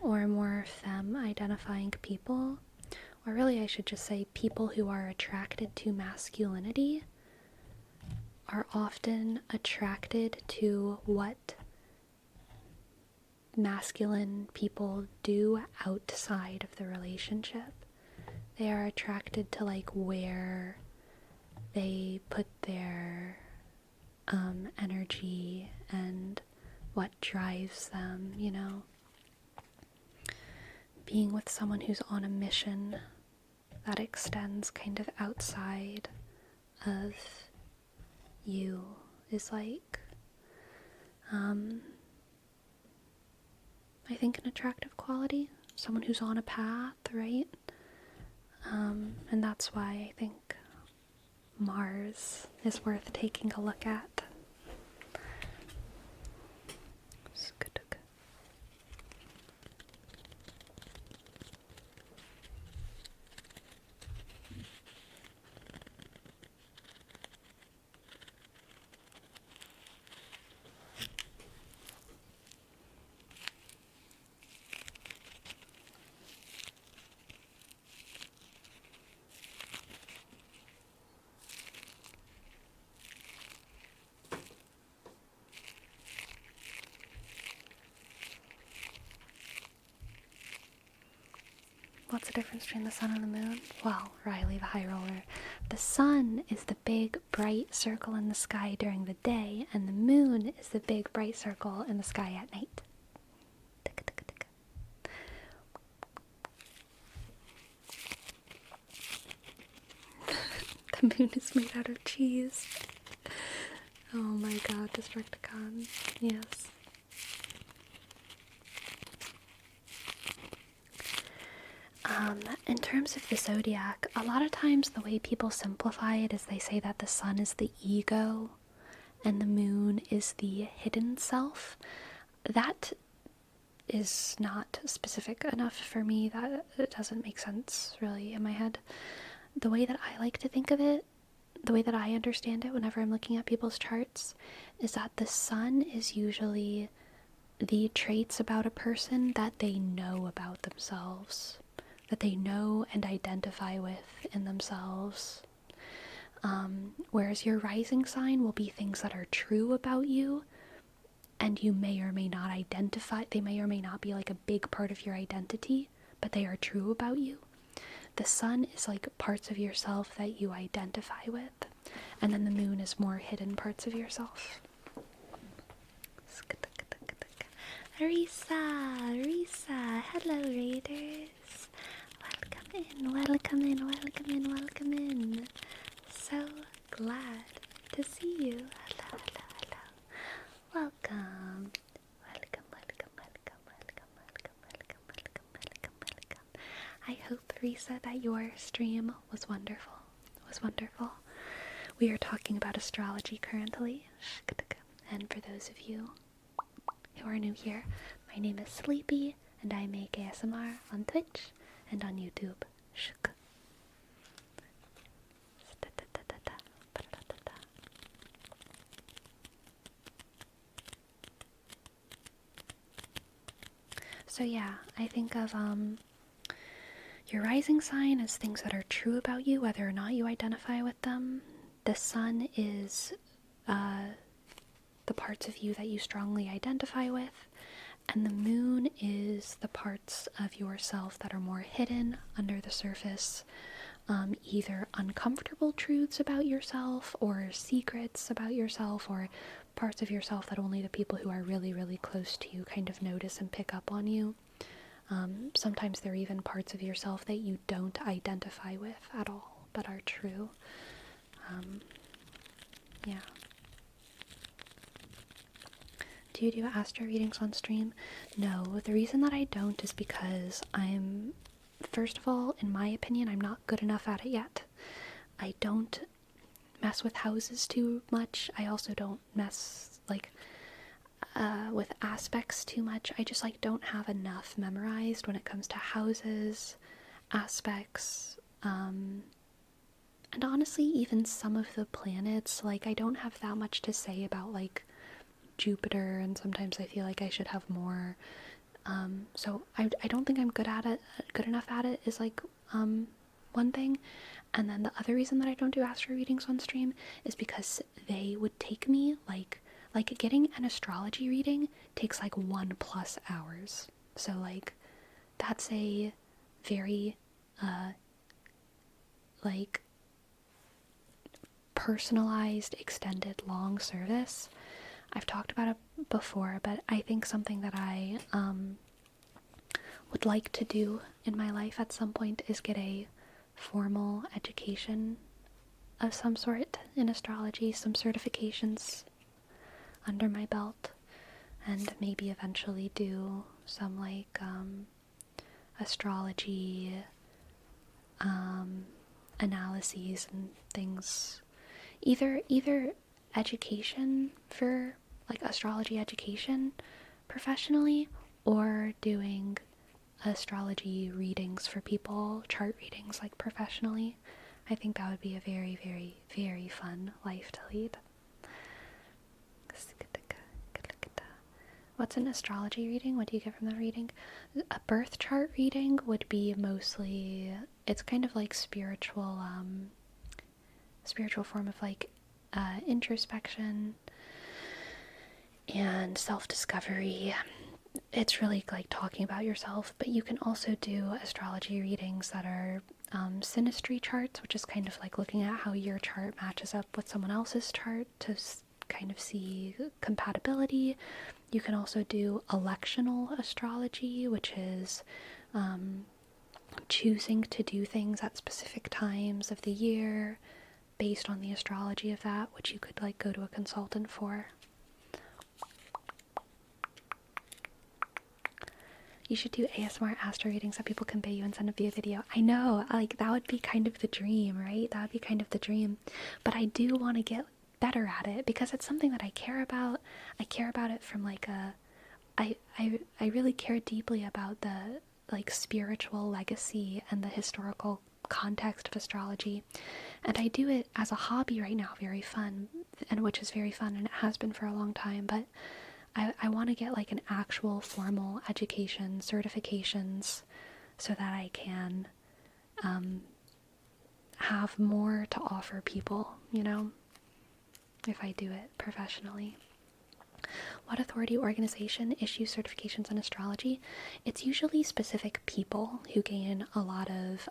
Speaker 1: or more femme-identifying people. or really I should just say people who are attracted to masculinity are often attracted to what masculine people do outside of the relationship. They are attracted to like where they put their energy and what drives them, you know. Being with someone who's on a mission that extends kind of outside of you is like, I think an attractive quality. Someone who's on a path, right? And that's why I think Mars is worth taking a look at. What's the difference between the sun and the moon? Well, Riley the High Roller, the sun is the big bright circle in the sky during the day, and the moon is the big bright circle in the sky at night. The moon is made out of cheese. Oh my god, Destructicon. Yes. In terms of the zodiac, a lot of times the way people simplify it is they say that the sun is the ego and the moon is the hidden self. That is not specific enough for me. That it doesn't make sense really in my head. The way that I like to think of it, the way that I understand it whenever I'm looking at people's charts, is that the sun is usually the traits about a person that they know about themselves, that they know and identify with in themselves. Whereas your rising sign will be things that are true about you, and you may or may not identify, they may or may not be like a big part of your identity, but they are true about you. The sun is like parts of yourself that you identify with, and then the moon is more hidden parts of yourself. Risa, hello Raiders. Welcome in. So glad to see you. Hello. Welcome. I hope, Risa, that your stream was wonderful. We are talking about astrology currently. And for those of you who are new here, my name is Sleepy, and I make ASMR on Twitch and on YouTube. So yeah, I think of your rising sign as things that are true about you, whether or not you identify with them. The sun is the parts of you that you strongly identify with, and the moon is the parts of yourself that are more hidden under the surface, either uncomfortable truths about yourself or secrets about yourself, or parts of yourself that only the people who are really, really close to you kind of notice and pick up on you. Sometimes they're even parts of yourself that you don't identify with at all, but are true. Yeah. Do you do astro readings on stream? No, the reason that I don't is because I'm, first of all, in my opinion, I'm not good enough at it yet. I don't mess with houses too much. I also don't mess, with aspects too much. I just, don't have enough memorized when it comes to houses, aspects, and honestly, even some of the planets, I don't have that much to say about, Jupiter, and sometimes I feel like I should have more. So I don't think I'm good enough at it is one thing. And then the other reason that I don't do astro readings on stream is because they would take me like getting an astrology reading takes like 1+ hours. So like that's a very like personalized, extended, long service. I've talked about it before, but I think something that I would like to do in my life at some point is get a formal education of some sort in astrology, some certifications under my belt, and maybe eventually do some like astrology analyses and things. Either education for like astrology education professionally, or doing astrology readings for people, chart readings like professionally. I think that would be a very, very, very fun life to lead. What's an astrology reading? What do you get from that reading? A birth chart reading would be mostly, it's kind of like spiritual form of like introspection and self-discovery. It's really like talking about yourself, but you can also do astrology readings that are synastry charts, which is kind of like looking at how your chart matches up with someone else's chart to kind of see compatibility. You can also do electional astrology, which is choosing to do things at specific times of the year based on the astrology of that, which you could like go to a consultant for. You should do ASMR astro readings that people can pay you and send a video. I know, like that would be kind of the dream, right? That would be kind of the dream. But I do want to get better at it because it's something that I care about. I care about it from like I really care deeply about the like spiritual legacy and the historical context of astrology. And I do it as a hobby right now, very fun, and which is very fun, and it has been for a long time, but I want to get like an actual formal education, certifications, so that I can have more to offer people, you know, if I do it professionally. What authority organization issues certifications in astrology? It's usually specific people who gain a lot of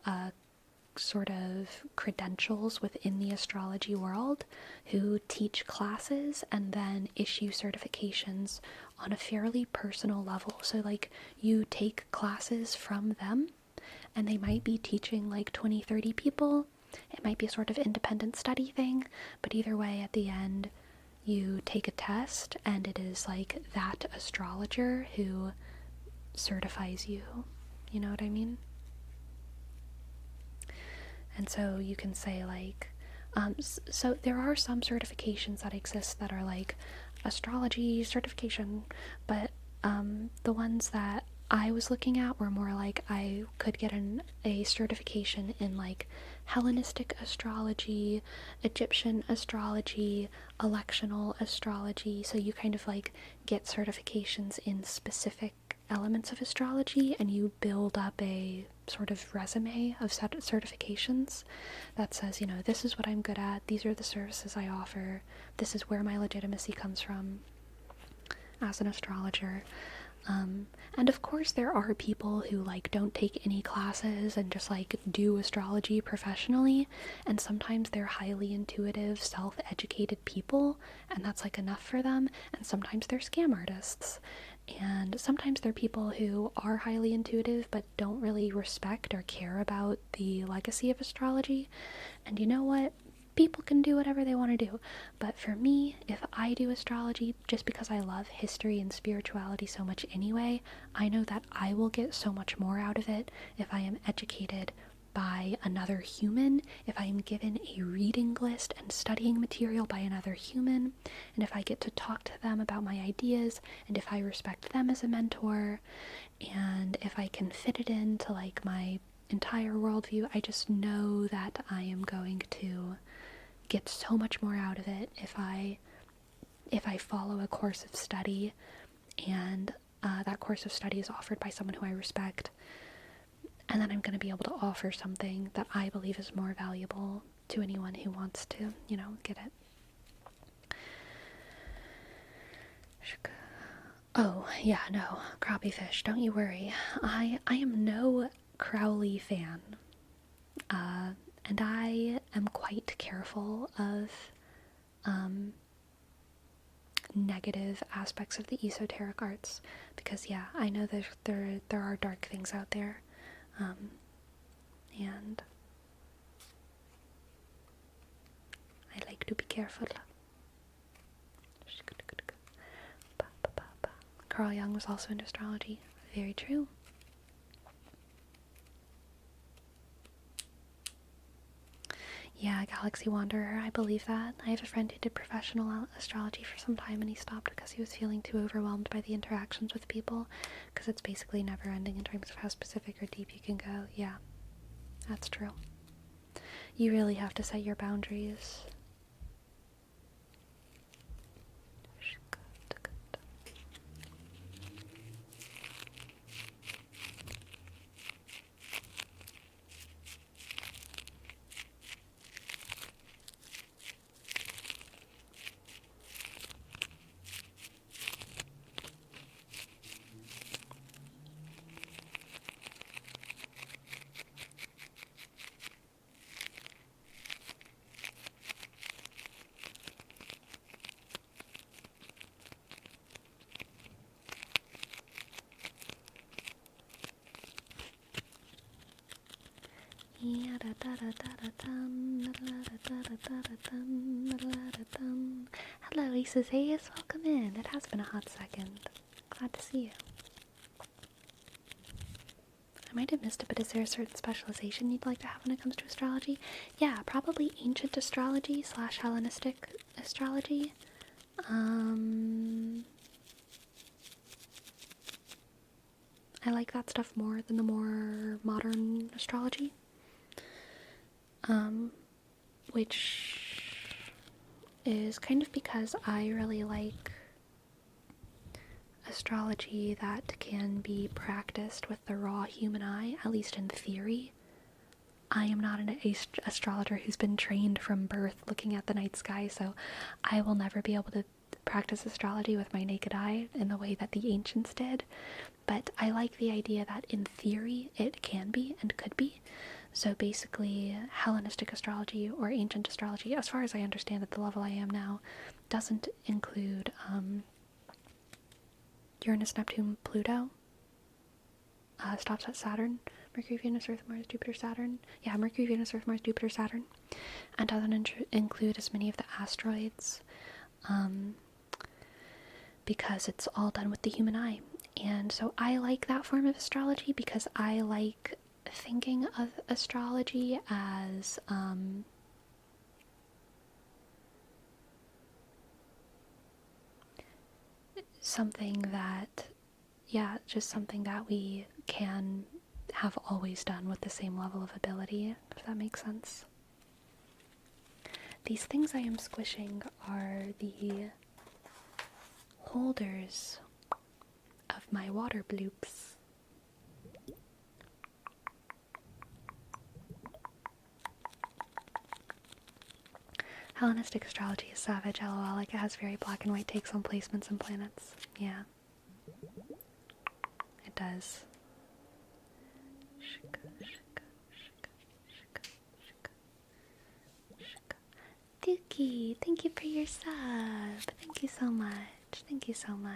Speaker 1: sort of credentials within the astrology world, who teach classes and then issue certifications on a fairly personal level. So like you take classes from them and they might be teaching like 20-30 people. It might be a sort of independent study thing, but either way at the end you take a test and it is like that astrologer who certifies you. You know what I mean? And so you can say like, so there are some certifications that exist that are like astrology certification, but the ones that I was looking at were more like I could get a certification in like Hellenistic astrology, Egyptian astrology, electional astrology. So you kind of like get certifications in specific elements of astrology and you build up a sort of resume of certifications that says, you know, this is what I'm good at, these are the services I offer, this is where my legitimacy comes from as an astrologer. And of course there are people who like don't take any classes and just like do astrology professionally, and sometimes they're highly intuitive, self-educated people and that's like enough for them, and sometimes they're scam artists, and sometimes they're people who are highly intuitive but don't really respect or care about the legacy of astrology. And you know what? People can do whatever they want to do, but for me, if I do astrology just because I love history and spirituality so much anyway, I know that I will get so much more out of it if I am educated by another human, if I am given a reading list and studying material by another human, and if I get to talk to them about my ideas, and if I respect them as a mentor, and if I can fit it into like my entire worldview, I just know that I am going to get so much more out of it if I follow a course of study, and that course of study is offered by someone who I respect. And then I'm going to be able to offer something that I believe is more valuable to anyone who wants to, get it. Oh, yeah, no, crappie fish, don't you worry. I am no Crowley fan. And I am quite careful of negative aspects of the esoteric arts, because I know there are dark things out there, and I like to be careful. Carl Jung was also into astrology. Very true. Yeah, Galaxy Wanderer, I believe that. I have a friend who did professional astrology for some time, and he stopped because he was feeling too overwhelmed by the interactions with people, because it's basically never ending in terms of how specific or deep you can go. Yeah, that's true. You really have to set your boundaries. Hello, Aces Hayes. Welcome in. It has been a hot second. Glad to see you. I might have missed it, but is there a certain specialization you'd like to have when it comes to astrology? Yeah, probably ancient astrology / Hellenistic astrology. I like that stuff more than the more modern astrology. Which is kind of because I really like astrology that can be practiced with the raw human eye, at least in theory. I am not an astrologer who's been trained from birth looking at the night sky, so I will never be able to practice astrology with my naked eye in the way that the ancients did. But I like the idea that in theory it can be and could be. So basically, Hellenistic astrology or ancient astrology, as far as I understand at the level I am now, doesn't include Uranus, Neptune, Pluto. Stops at Saturn. Mercury, Venus, Earth, Mars, Jupiter, Saturn. Yeah, Mercury, Venus, Earth, Mars, Jupiter, Saturn. And doesn't include as many of the asteroids. Because it's all done with the human eye. And so I like that form of astrology because I like thinking of astrology as something that, just something that we can have always done with the same level of ability, if that makes sense. These things I am squishing are the holders of my water bloops. Hellenistic astrology is savage, lol, like it has very black and white takes on placements and planets. Yeah. It does. Dookie, thank you for your sub. Thank you so much. Thank you so much.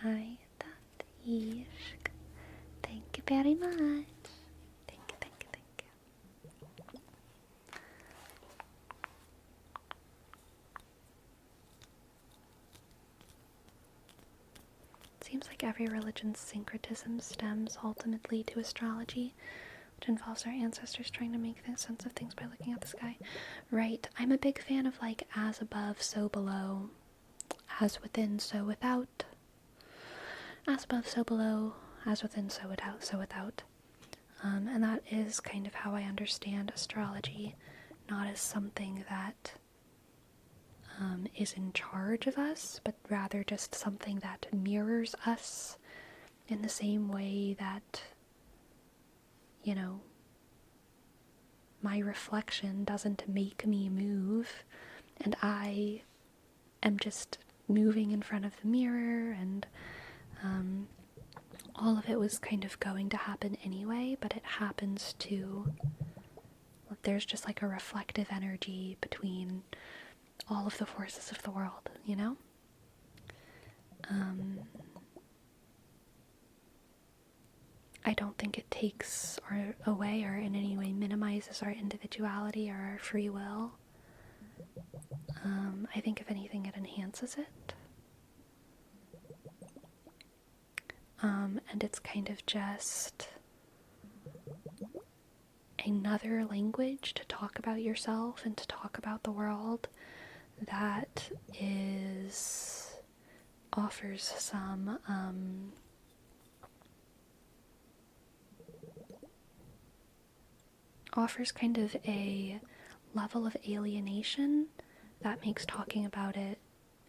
Speaker 1: Hi, thank you very much. Thank you, thank you, thank you. It seems like every religion's syncretism stems ultimately to astrology, which involves our ancestors trying to make sense of things by looking at the sky. Right, I'm a big fan of like as above, so below, as within, so without. As above, so below, as within, so without. And that is kind of how I understand astrology, not as something that is in charge of us, but rather just something that mirrors us in the same way that, you know, my reflection doesn't make me move, and I am just moving in front of the mirror, and all of it was kind of going to happen anyway, but it happens to, there's just like a reflective energy between all of the forces of the world, you know? I don't think it takes or away or in any way minimizes our individuality or our free will. I think if anything it enhances it. And it's kind of just another language to talk about yourself and to talk about the world that offers some offers kind of a level of alienation that makes talking about it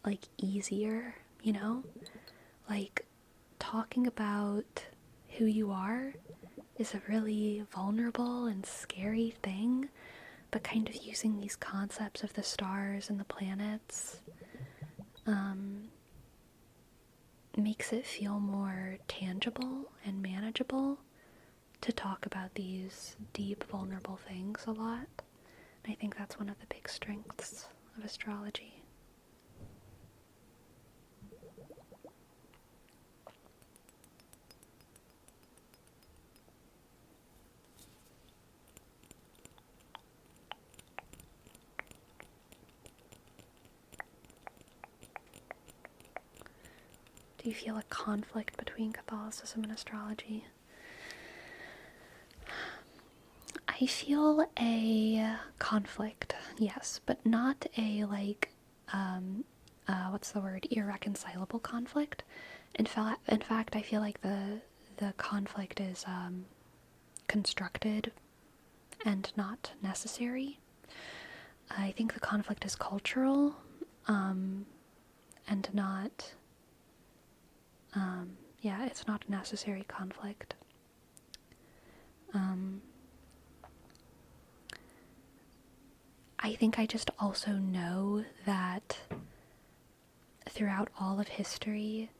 Speaker 1: like easier, you know? Like talking about who you are is a really vulnerable and scary thing, but kind of using these concepts of the stars and the planets makes it feel more tangible and manageable to talk about these deep, vulnerable things a lot. And I think that's one of the big strengths of astrology. Do you feel a conflict between Catholicism and astrology? I feel a conflict, yes, but not a what's the word? Irreconcilable conflict. In fact, I feel like the conflict is constructed and not necessary. I think the conflict is cultural, and not. It's not a necessary conflict. I think I just also know that throughout all of history,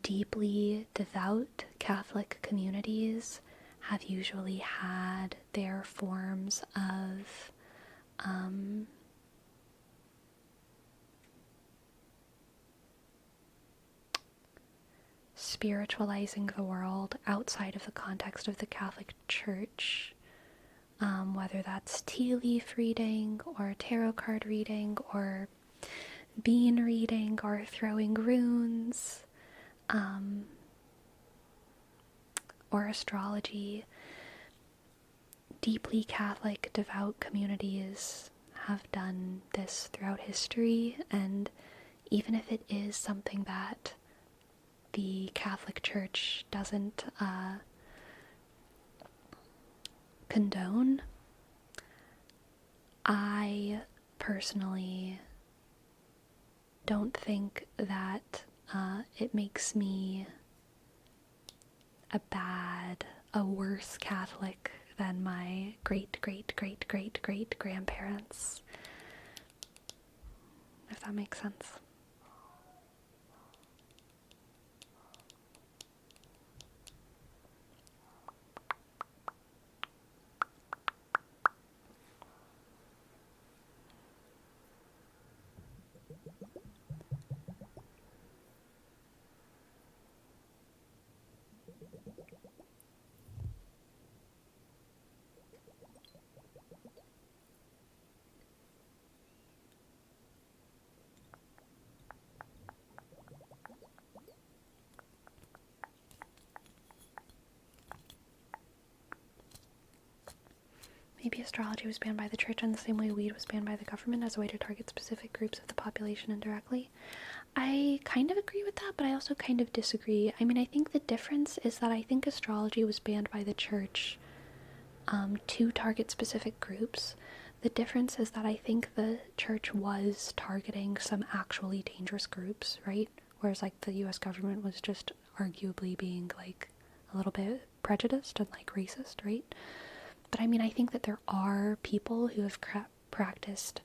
Speaker 1: deeply devout Catholic communities have usually had their forms of spiritualizing the world outside of the context of the Catholic Church, whether that's tea leaf reading or tarot card reading or bean reading or throwing runes, or astrology. Deeply Catholic, devout communities have done this throughout history, and even if it is something that the Catholic Church doesn't condone, I personally don't think that it makes me a worse Catholic than my great-great-great-great-great-grandparents, if that makes sense. Maybe astrology was banned by the church in the same way weed was banned by the government as a way to target specific groups of the population indirectly. I kind of agree with that, but I also kind of disagree. I mean, I think the difference is that I think astrology was banned by the church to target specific groups, The difference is that I think the church was targeting some actually dangerous groups, right? Whereas like the US government was just arguably being like a little bit prejudiced and like racist, right? But I mean, I think that there are people who have practiced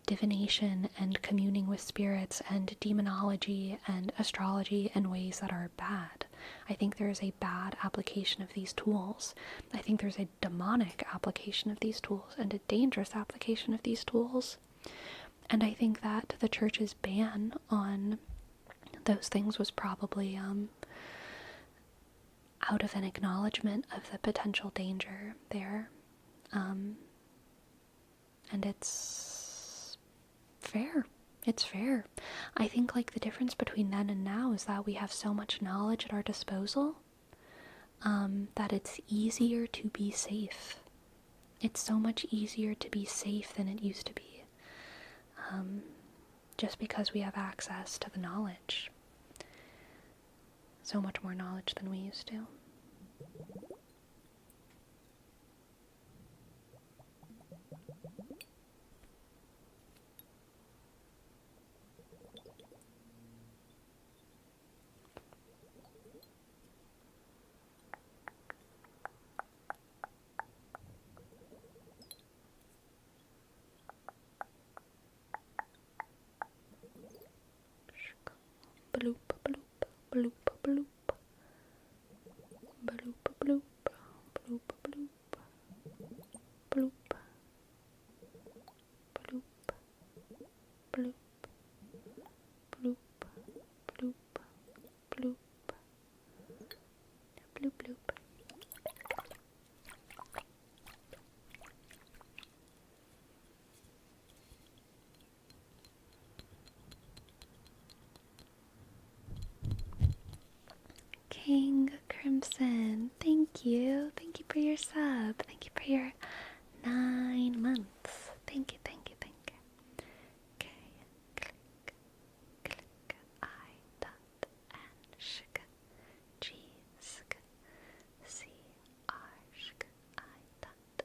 Speaker 1: divination and communing with spirits and demonology and astrology in ways that are bad. I think there is a bad application of these tools. I think there's a demonic application of these tools and a dangerous application of these tools. And I think that the church's ban on those things was probably out of an acknowledgement of the potential danger there. And it's fair. It's fair. I think like the difference between then and now is that we have so much knowledge at our disposal that it's easier to be safe. It's so much easier to be safe than it used to be. Just because we have access to the knowledge. So much more knowledge than we used to. Bloop, bloop, bloop, bloop. Bloop, bloop, bloop, bloop. Bloop. Bloop. Bloop. Bloop. Bloop. Bloop. Bloop, bloop. King Crimson, thank you. Thank you for your sub. Thank you for your 9 months. Thank you, thank you, thank you. Okay, click, click, I, dot, N, shk, G, sk, C, R, shk, I, dot,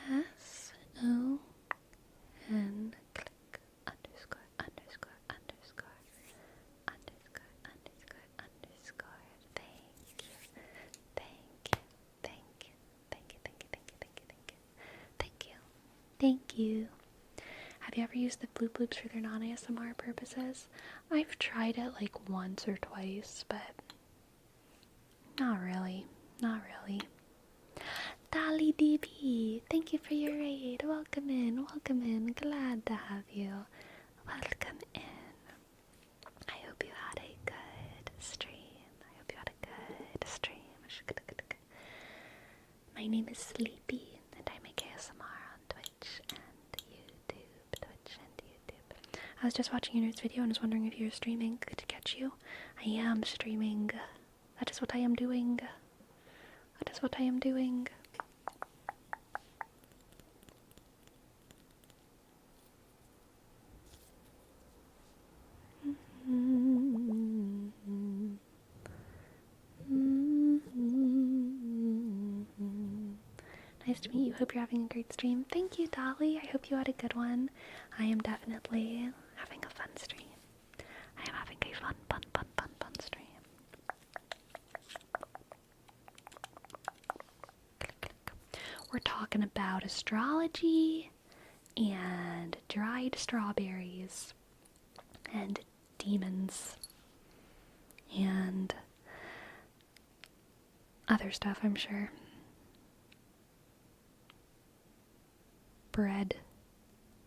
Speaker 1: M. S, O, N, click, underscore, underscore, underscore. Underscore, underscore, underscore. Thank you. Thank you. Thank you. Thank you. Thank you. Thank you. Thank you. Thank you. Thank you. Thank you. Have you ever used the bloop bloops for their non-ASMR purposes? I've tried it like once or twice, but not really. Not really. Dolly DB, thank you for your raid. Welcome in. Welcome in. Glad to have you. Welcome in. I hope you had a good stream. My name is Sleepy, and I make ASMR on Twitch and YouTube. I was just watching your nerd's video and was wondering if you were streaming. Good to catch you. I am streaming. That is what I am doing. That is what I am doing. Nice to meet you. Hope you're having a great stream. Thank you, Dolly. I hope you had a good one. I am definitely having a fun stream. I am having a fun stream. We're talking about astrology and dried strawberries and demons and other stuff, I'm sure. Bread.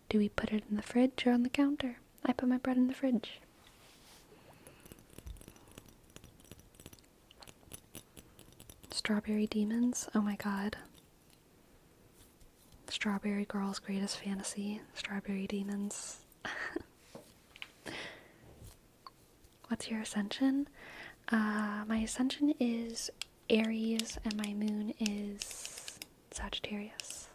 Speaker 1: Do we put it in the fridge or on the counter? I put my bread in the fridge. Strawberry demons? Oh my god. Strawberry girl's greatest fantasy. Strawberry demons. What's your ascension? My ascension is Aries and my moon is Sagittarius.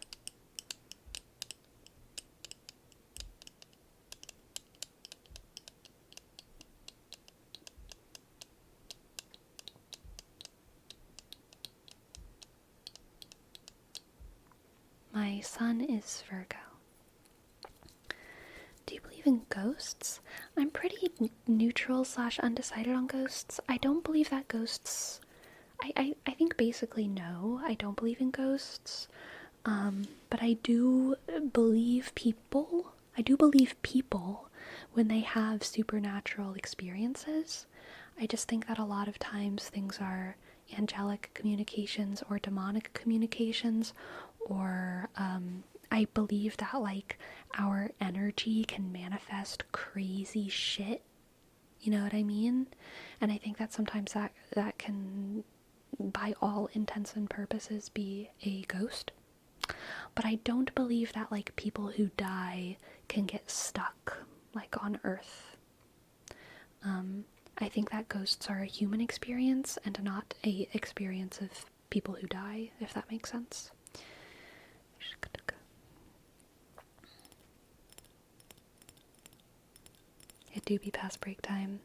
Speaker 1: sun is Virgo. Do you believe in ghosts? I'm pretty neutral / undecided on ghosts. I don't believe that ghosts... I think basically no, I don't believe in ghosts. But I do believe people. I do believe people when they have supernatural experiences. I just think that a lot of times things are angelic communications or demonic communications, or I believe that like our energy can manifest crazy shit. You know what I mean? And I think that sometimes that can, by all intents and purposes, be a ghost. But I don't believe that like people who die can get stuck like on Earth. I think that ghosts are a human experience and not a experience of people who die, if that makes sense. It do be past break time.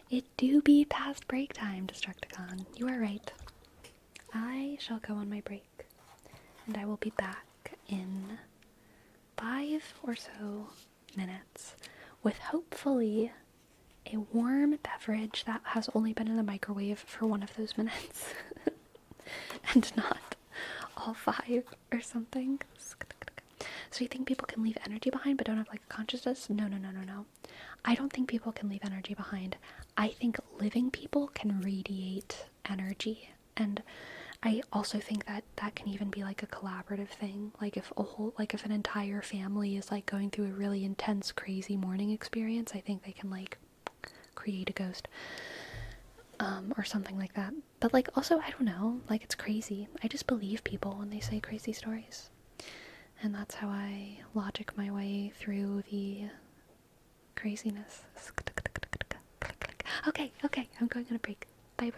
Speaker 1: It do be past break time, Destructicon. You are right. I shall go on my break, and I will be back in 5 or so minutes with hopefully a warm beverage that has only been in the microwave for one of those minutes and not all 5 or something. So you think people can leave energy behind but don't have like a consciousness? No. I don't think people can leave energy behind. I think living people can radiate energy, and I also think that that can even be like a collaborative thing. Like if if an entire family is like going through a really intense, crazy morning experience, I think they can like create a ghost, or something like that. But like also, I don't know, like it's crazy. I just believe people when they say crazy stories, and that's how I logic my way through the craziness. Okay, I'm going on a break. Bye.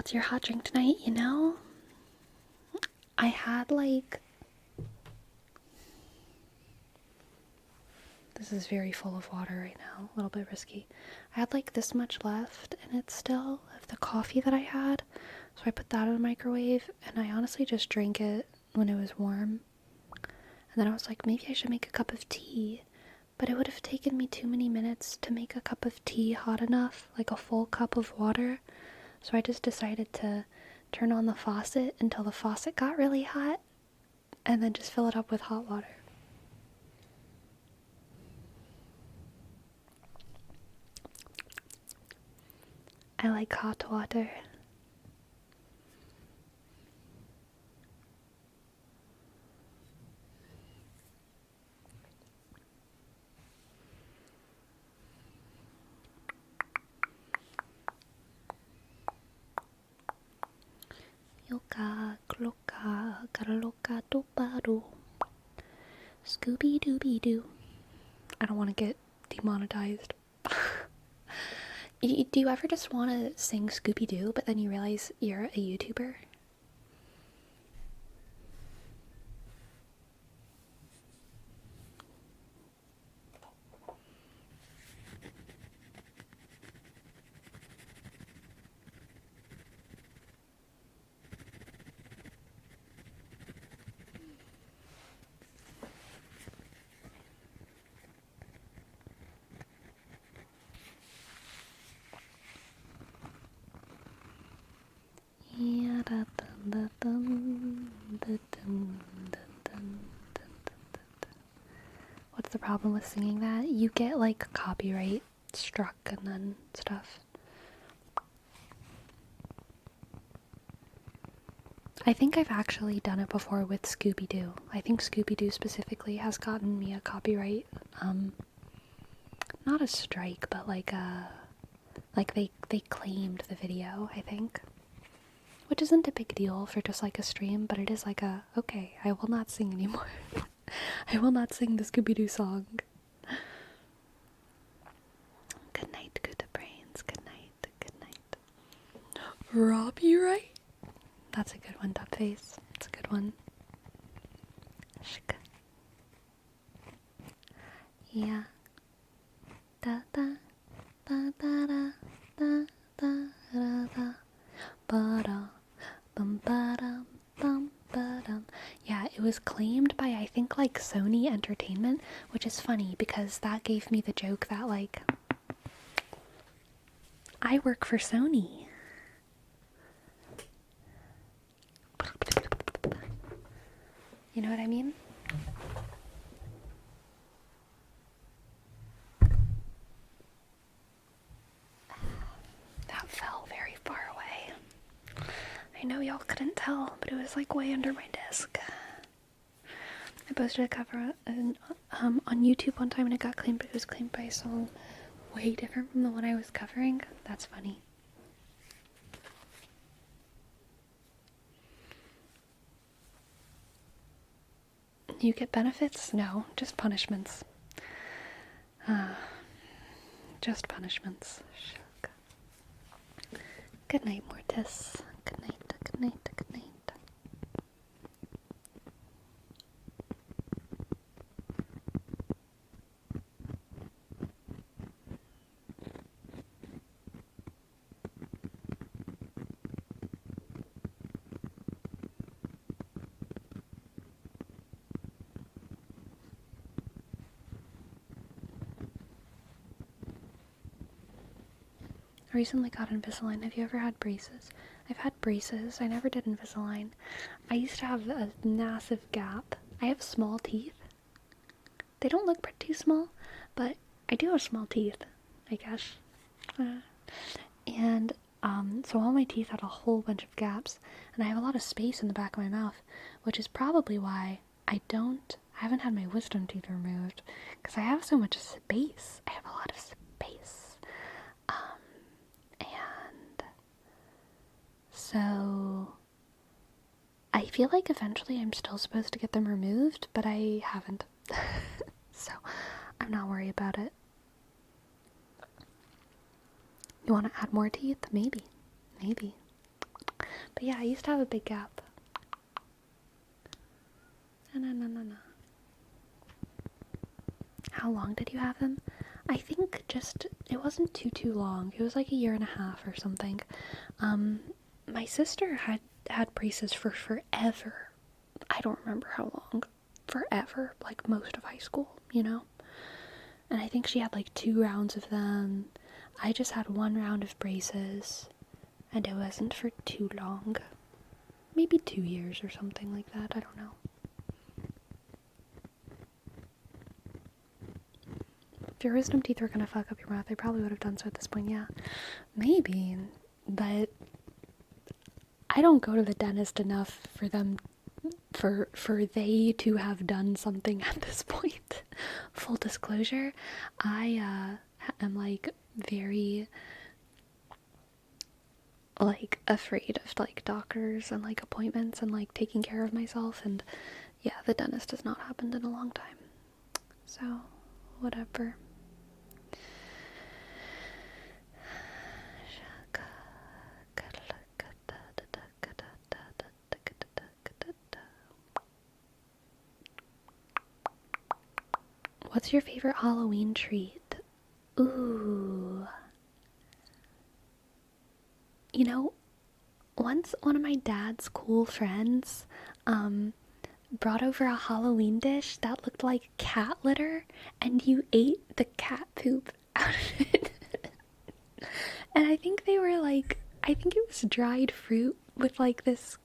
Speaker 1: what's your hot drink tonight? You know, I had like, this is very full of water right now, a little bit risky. I had like this much left in it still of the coffee that I had. So I put that in the microwave and I honestly just drank it when it was warm. And then I was like, maybe I should make a cup of tea. But it would have taken me too many minutes to make a cup of tea hot enough, like a full cup of water. So I just decided to turn on the faucet until the faucet got really hot and then just fill it up with hot water. I like hot water. Yoka, cloaca, carloca, toparo. Scooby Dooby Doo. I don't want to get demonetized. Do you ever just want to sing Scooby Doo, but then you realize you're a YouTuber? What's the problem with singing that? You get like copyright struck and then stuff. I think I've actually done it before with Scooby-Doo. I think Scooby-Doo specifically has gotten me a copyright, not a strike, but like they claimed the video, I think. Which isn't a big deal for just like a stream, but it is like okay, I will not sing anymore. I will not sing the Scooby-Doo song. Good night, good brains. Good night, good night. Robbie, right? That's a good one, Dubface. That's a good one. Shk. Yeah. Da da da da da da da da da. Ba-da, bum ba-da, bum ba-dum. Yeah, it was claimed by I think like Sony Entertainment, which is funny because that gave me the joke that like I work for Sony. You know what I mean? That fell very far away. I know y'all couldn't tell, but it was like way under my desk. I posted a cover on YouTube one time and it got claimed, but it was claimed by a song way different from the one I was covering. That's funny. You get benefits? No, just punishments. Just punishments. Good night, Mortis. Good night, good night, good night. I recently got Invisalign. Have you ever had braces? I've had braces. I never did Invisalign. I used to have a massive gap. I have small teeth. They don't look pretty small, but I do have small teeth, I guess. And so all my teeth had a whole bunch of gaps, and I have a lot of space in the back of my mouth, which is probably why I haven't had my wisdom teeth removed, because I have so much space. I have a lot of space. And so I feel like eventually I'm still supposed to get them removed, but I haven't. So I'm not worried about it. You want to add more teeth? Maybe. But yeah, I used to have a big gap. No. How long did you have them? I think it wasn't too long. It was like a year and a half or something. My sister had braces for forever. I don't remember how long. Forever, like most of high school, you know? And I think she had like 2 rounds of them. I just had 1 round of braces, and it wasn't for too long. Maybe 2 years or something like that, I don't know. If your wisdom teeth were gonna fuck up your mouth, they probably would have done so at this point, yeah. Maybe, but I don't go to the dentist enough for them, for they to have done something at this point. Full disclosure, I am like very like afraid of like doctors and like appointments and like taking care of myself, and yeah, the dentist has not happened in a long time. So, whatever. What's your favorite Halloween treat? Ooh. You know, once one of my dad's cool friends brought over a Halloween dish that looked like cat litter, and you ate the cat poop out of it. And I think they were like, I think it was dried fruit with like this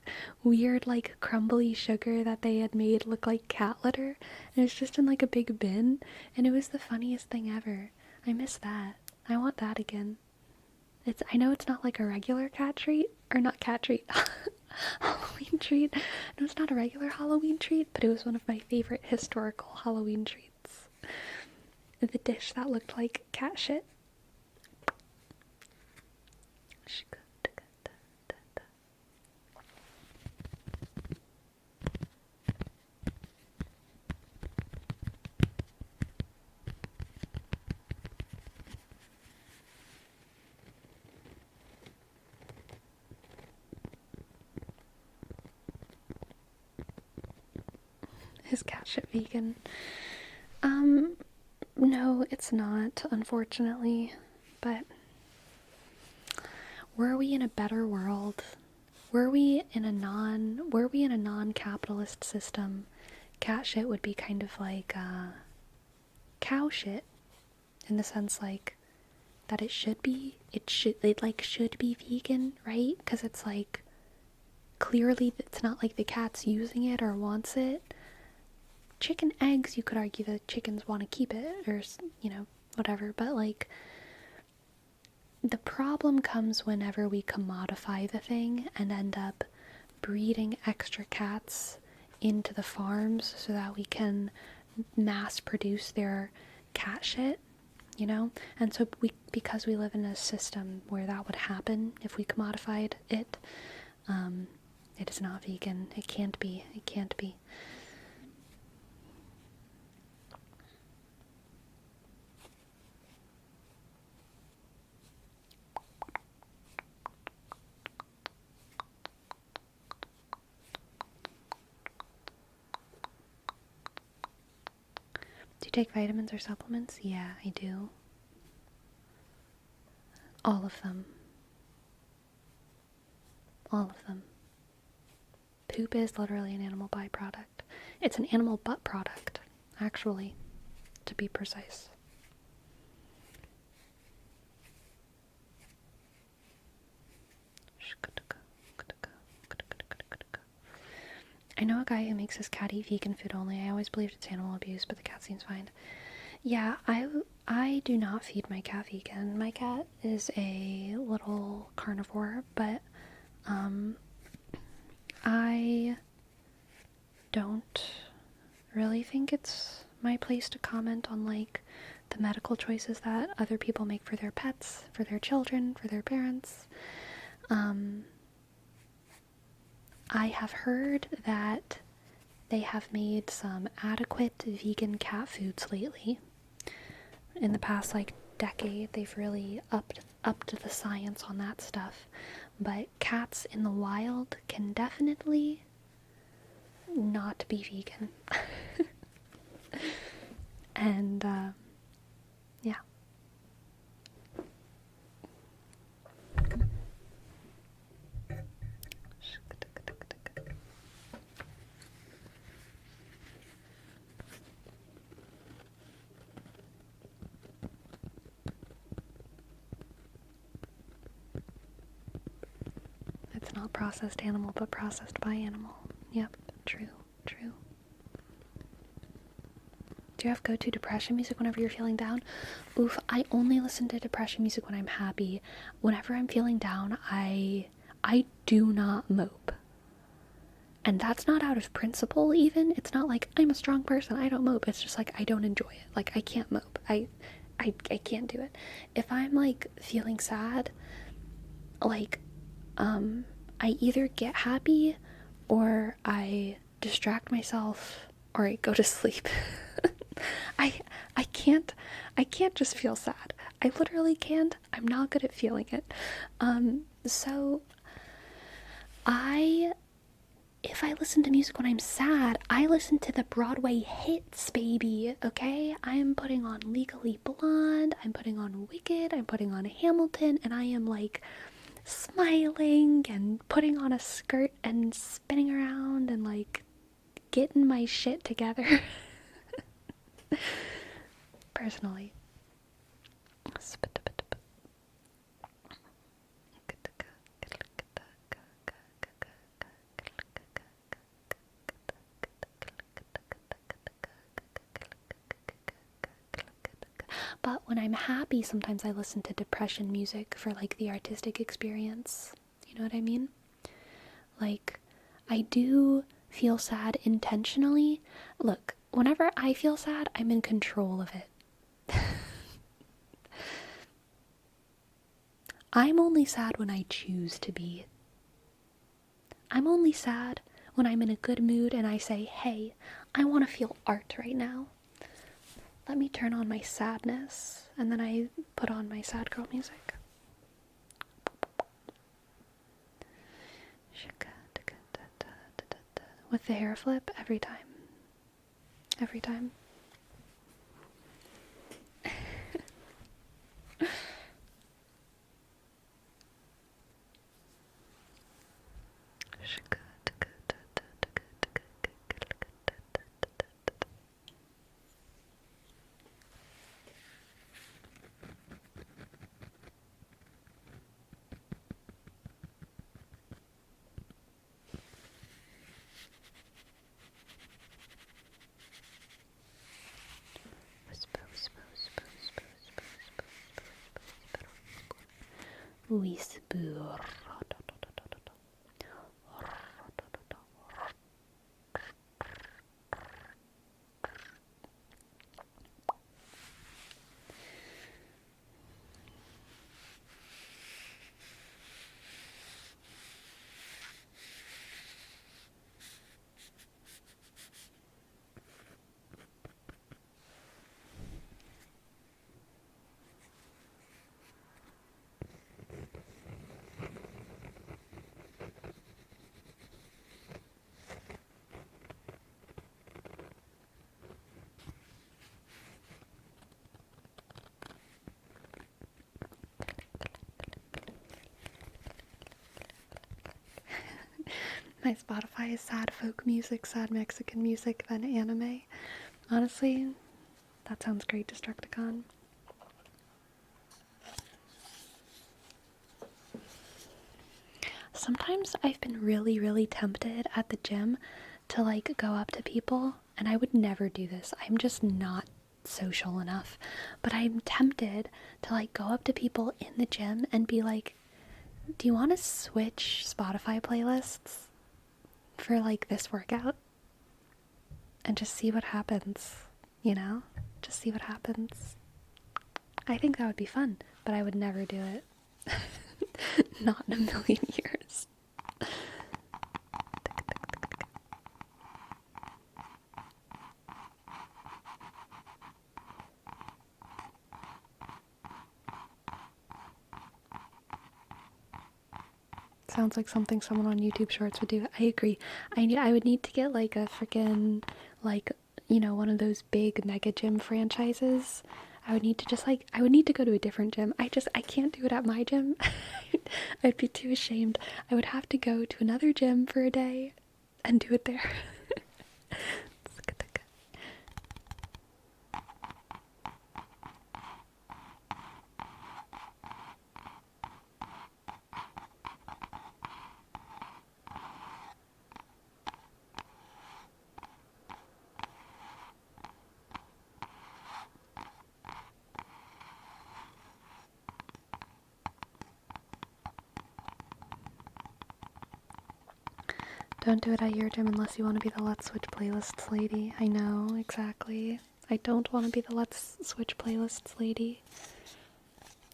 Speaker 1: weird like crumbly sugar that they had made look like cat litter, and it was just in like a big bin, and it was the funniest thing ever. I miss that. I want that again. I know it's not like a regular cat treat, or not cat treat, Halloween treat. No, it's not a regular Halloween treat, but it was one of my favorite historical Halloween treats. The dish that looked like cat shit. Is cat shit vegan? No, it's not, unfortunately. But were we in a better world? Were we in a non-capitalist system? Cat shit would be kind of like cow shit, in the sense like that it should be vegan, right? Because it's like clearly it's not like the cat's using it or wants it. Chicken eggs, you could argue that chickens want to keep it, or, you know, whatever, but like the problem comes whenever we commodify the thing and end up breeding extra cats into the farms so that we can mass produce their cat shit, you know? And so because we live in a system where that would happen if we commodified it, it is not vegan. It can't be. Do you take vitamins or supplements? Yeah, I do. All of them. All of them. Poop is literally an animal byproduct. It's an animal butt product, actually, to be precise. I know a guy who makes his cat eat vegan food only. I always believed it's animal abuse, but the cat seems fine. Yeah, I do not feed my cat vegan. My cat is a little carnivore, but I don't really think it's my place to comment on like the medical choices that other people make for their pets, for their children, for their parents. I have heard that they have made some adequate vegan cat foods lately. In the past like decade, they've really upped up to the science on that stuff, but cats in the wild can definitely not be vegan. And yeah. It's not processed animal, but processed by animal. Yep, true. Do you have go-to depression music whenever you're feeling down? Oof, I only listen to depression music when I'm happy. Whenever I'm feeling down, I do not mope. And that's not out of principle even. It's not like I'm a strong person, I don't mope. It's just like I don't enjoy it. Like I can't mope. I can't do it. If I'm like feeling sad, like I either get happy or I distract myself or I go to sleep. I can't just feel sad. I literally can't. I'm not good at feeling it. So if I listen to music when I'm sad, I listen to the Broadway hits, baby, okay? I am putting on Legally Blonde, I'm putting on Wicked, I'm putting on Hamilton, and I am like smiling and putting on a skirt and spinning around and like getting my shit together. Personally. But when I'm happy, sometimes I listen to depression music for like the artistic experience. You know what I mean? Like, I do feel sad intentionally. Look, whenever I feel sad, I'm in control of it. I'm only sad when I choose to be. I'm only sad when I'm in a good mood and I say, hey, I want to feel art right now. Let me turn on my sadness. And then I put on my sad girl music. With the hair flip, every time. Every time. Whisper. My Spotify is sad folk music, sad Mexican music, then anime. Honestly, that sounds great, Destructicon. Sometimes I've been really, really tempted at the gym to like go up to people, and I would never do this. I'm just not social enough. But I'm tempted to like go up to people in the gym and be like, do you want to switch Spotify playlists for like this workout? And just see what happens, you know? Just see what happens. I think that would be fun, but I would never do it. Not in a million years. sounds like something someone on YouTube Shorts would do. I agree. I would need to get like a freaking, like, you know, one of those big mega gym franchises. I would need to just like, I would need to go to a different gym. I can't do it at my gym. I'd be too ashamed. I would have to go to another gym for a day and do it there. Don't do it at your gym unless you want to be the Let's Switch Playlists lady. I know, exactly. I don't want to be the Let's Switch Playlists lady.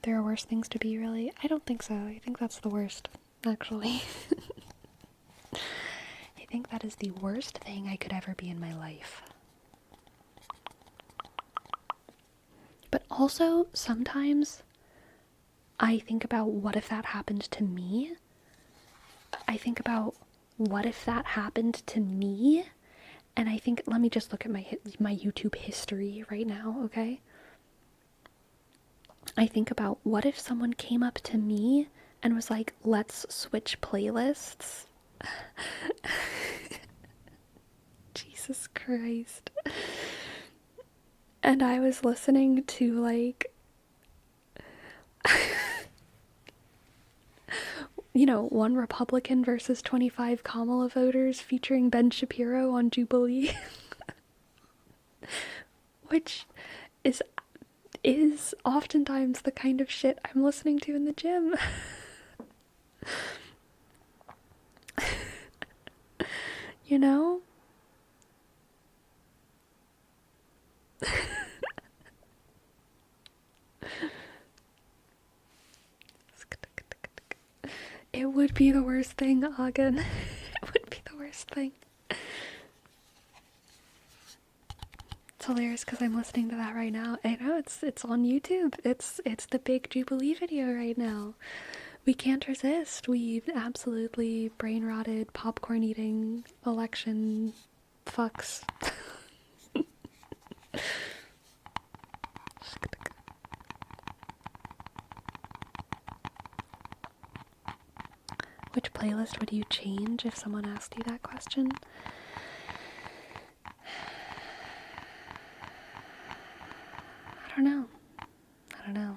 Speaker 1: There are worse things to be, really? I don't think so. I think that's the worst, actually. I think that is the worst thing I could ever be in my life. But also, sometimes I think about what if that happened to me? I think about what if that happened to me? And I think, let me just look at my YouTube history right now, okay? I think about what if someone came up to me and was like, let's switch playlists? Jesus Christ. And I was listening to like, you know, one Republican versus 25 Kamala voters featuring Ben Shapiro on Jubilee. Which is oftentimes the kind of shit I'm listening to in the gym. You know? It would be the worst thing, Agan. It would be the worst thing. It's hilarious because I'm listening to that right now. I know, it's on YouTube. It's the big Jubilee video right now. We can't resist. We've absolutely brain-rotted, popcorn-eating election fucks. Which playlist would you change if someone asked you that question? I don't know.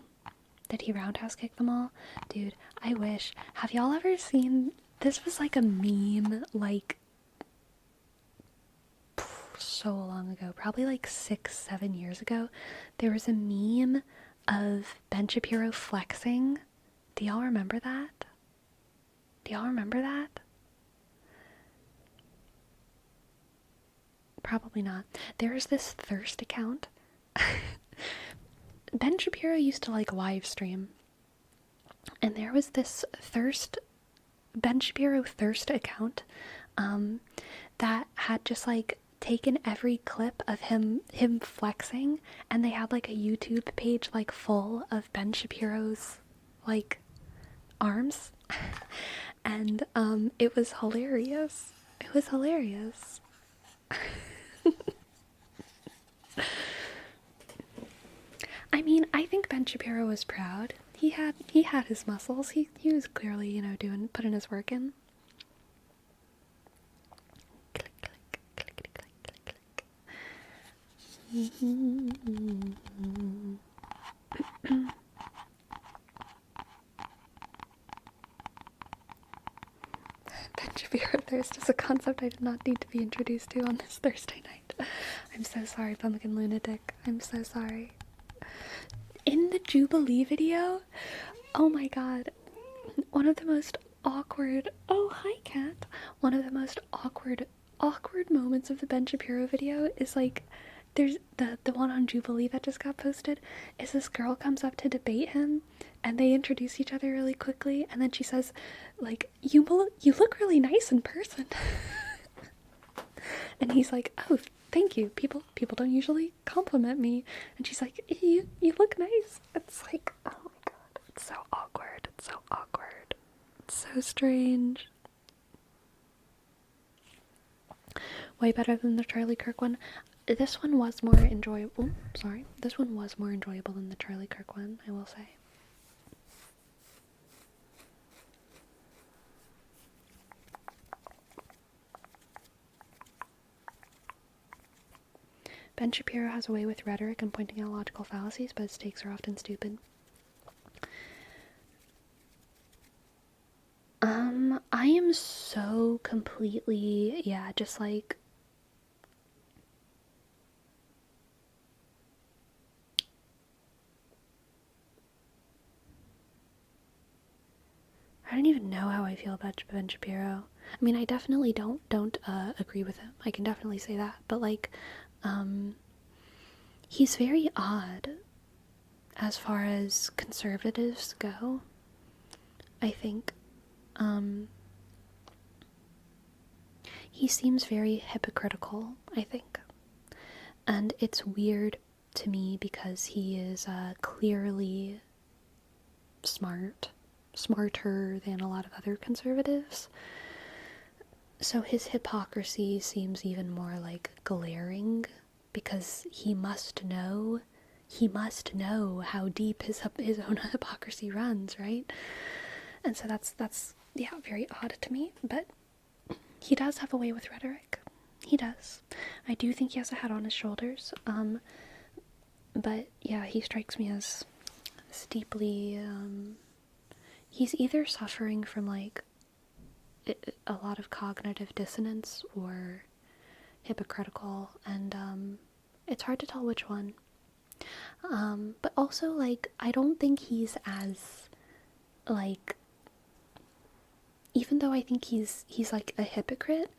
Speaker 1: Did he roundhouse kick them all? Dude, I wish. Have y'all ever seen... This was like a meme, like... so long ago. Probably like 6-7 years ago. There was a meme of Ben Shapiro flexing. Do y'all remember that? Probably not. There's this Thirst account. Ben Shapiro used to like live stream. And there was this Ben Shapiro Thirst account that had just like taken every clip of him flexing, and they had like a YouTube page like full of Ben Shapiro's like arms. And it was hilarious. I mean, I think Ben Shapiro was proud. He had his muscles. He was clearly, you know, putting his work in. Click, click, click, click, click, click. Ben Shapiro thirst is a concept I did not need to be introduced to on this Thursday night. I'm so sorry, Pumpkin Lunatic. I'm so sorry. In the Jubilee video, oh my god, one of the most awkward, oh hi cat, one of the most awkward moments of the Ben Shapiro video is like, there's the one on Jubilee that just got posted, is this girl comes up to debate him, and they introduce each other really quickly, and then she says, like, you look really nice in person. And he's like, oh, thank you. People don't usually compliment me. And she's like, you look nice. It's like, oh my god, it's so awkward. It's so so strange. Way better than the Charlie Kirk one. This one was more enjoyable. Sorry. This one was more enjoyable than the Charlie Kirk one, I will say. Ben Shapiro has a way with rhetoric and pointing out logical fallacies, but his takes are often stupid. I am so completely, just like, I don't even know how I feel about Ben Shapiro. I mean, I definitely don't agree with him. I can definitely say that. But, like, he's very odd as far as conservatives go, I think. He seems very hypocritical, I think. And it's weird to me because he is clearly smarter than a lot of other conservatives. So his hypocrisy seems even more like glaring because he must know how deep his own hypocrisy runs, right? And so that's very odd to me, but he does have a way with rhetoric. He does. I do think he has a head on his shoulders. But yeah, he strikes me as deeply, he's either suffering from like a lot of cognitive dissonance or hypocritical, and it's hard to tell which one. But also, like, I don't think he's as, like, even though I think he's like a hypocrite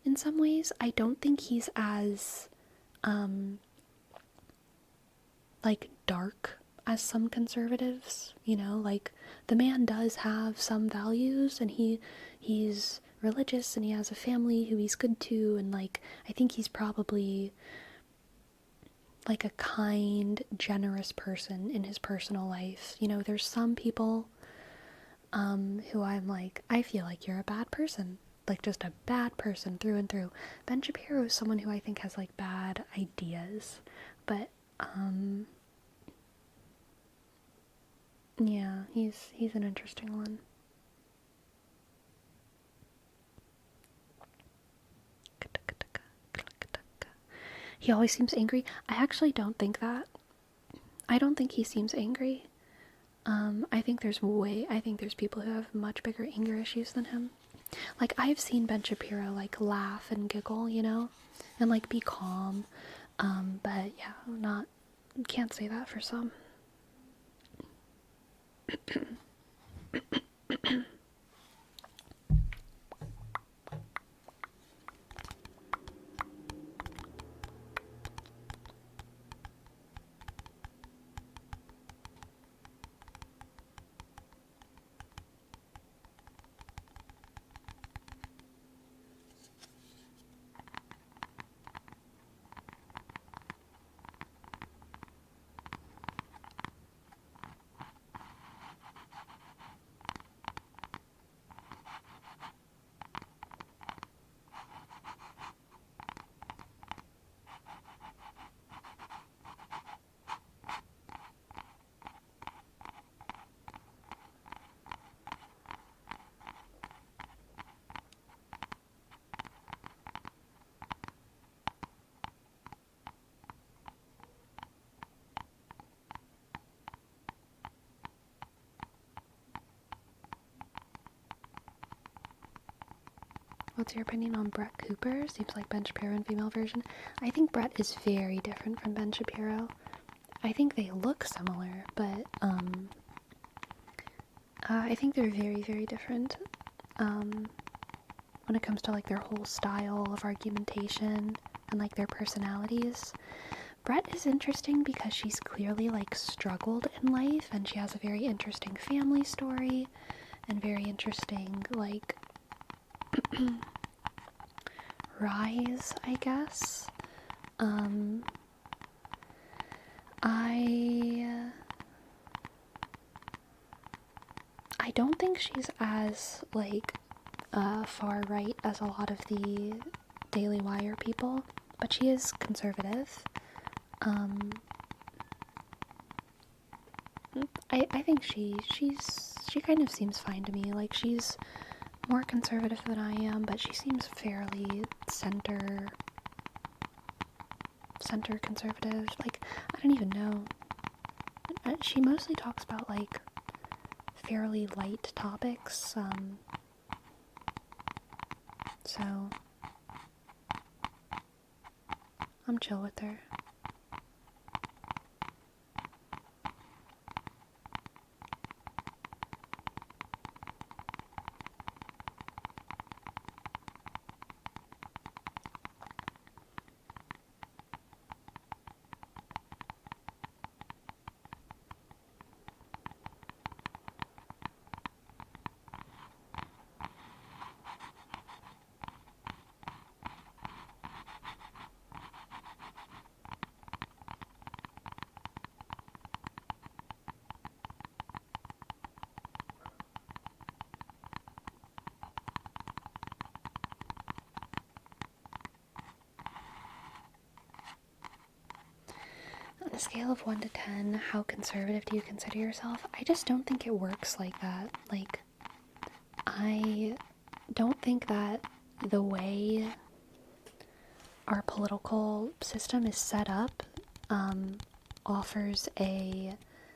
Speaker 1: in some ways, I don't think he's as like dark as some conservatives, you know, like the man does have some values and he's religious and he has a family who he's good to, and like I think he's probably like a kind, generous person in his personal life. You know, there's some people who I'm like, I feel like you're a bad person. Like, just a bad person through and through. Ben Shapiro is someone who I think has, like, bad ideas. But, yeah, he's an interesting one. He always seems angry. I actually don't think that. I don't think he seems angry. I think there's people who have much bigger anger issues than him. Like, I've seen Ben Shapiro, like, laugh and giggle, you know? And, like, be calm. But, yeah, can't say that for some. What's your opinion on Brett Cooper? Seems like Ben Shapiro in female version. I think Brett is very different from Ben Shapiro. I think they look similar, but I think they're very, very different when it comes to like their whole style of argumentation and like their personalities. Brett is interesting because she's clearly like struggled in life, and she has a very interesting family story and very interesting like rise, I guess. I don't think she's as, like, far right as a lot of the Daily Wire people, but she is conservative. I think she kind of seems fine to me. Like, she's more conservative than I am, but she seems fairly center conservative. Like, I don't even know. She mostly talks about, like, fairly light topics, so I'm chill with her. On a scale of 1 to 10, how conservative do you consider yourself? I just don't think it works like that. Like, I don't think that the way our political system is set up offers a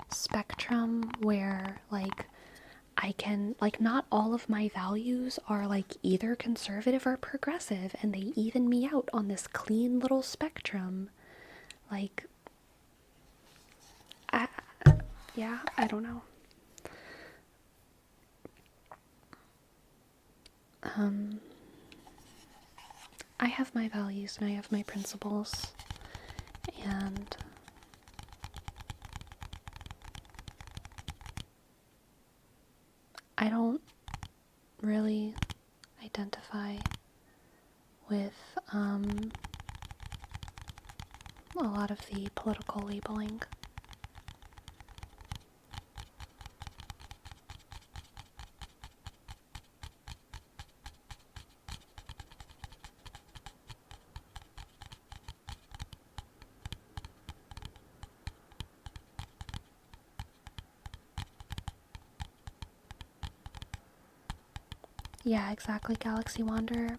Speaker 1: spectrum where, like, I can, like, not all of my values are, like, either conservative or progressive, and they even me out on this clean little spectrum. Like, yeah, I don't know. I have my values and I have my principles, and I don't really identify with a lot of the political labeling. Yeah, exactly, Galaxy Wanderer.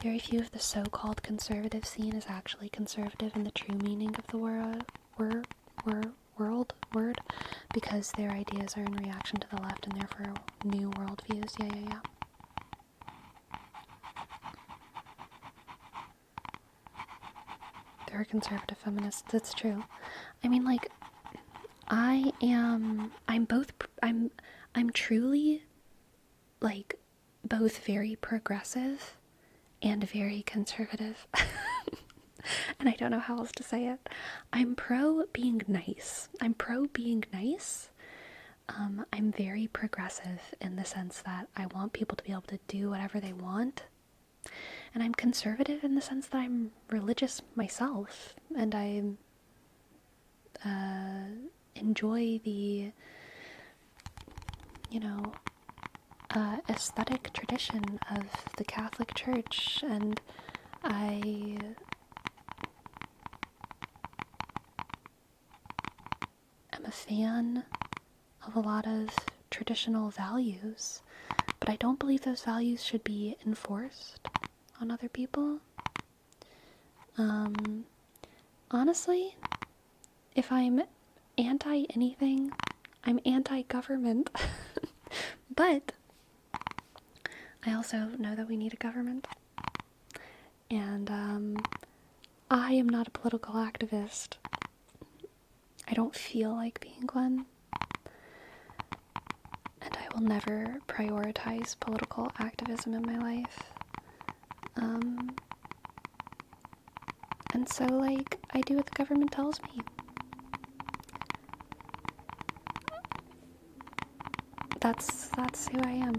Speaker 1: Very few of the so-called conservative scene is actually conservative in the true meaning of the word, because their ideas are in reaction to the left and therefore new worldviews. Yeah. There are conservative feminists, that's true. I mean, like, I'm truly, like, both very progressive and very conservative. And I don't know how else to say it. I'm pro being nice. I'm very progressive in the sense that I want people to be able to do whatever they want. And I'm conservative in the sense that I'm religious myself, and I enjoy the, aesthetic tradition of the Catholic Church, and I am a fan of a lot of traditional values, but I don't believe those values should be enforced on other people. Honestly, if I'm anti-anything, I'm anti-government. But I also know that we need a government. And I am not a political activist. I don't feel like being one. And I will never prioritize political activism in my life. And so, like, I do what the government tells me. That's who I am.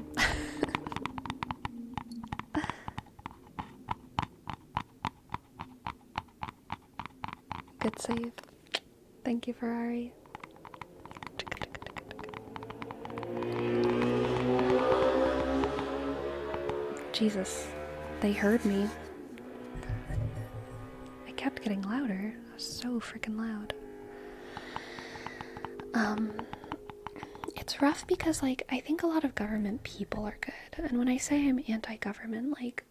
Speaker 1: Good save. Thank you, Ferrari. Jesus, they heard me. I kept getting louder. I was so freaking loud. It's rough because, like, I think a lot of government people are good. And when I say I'm anti-government, like,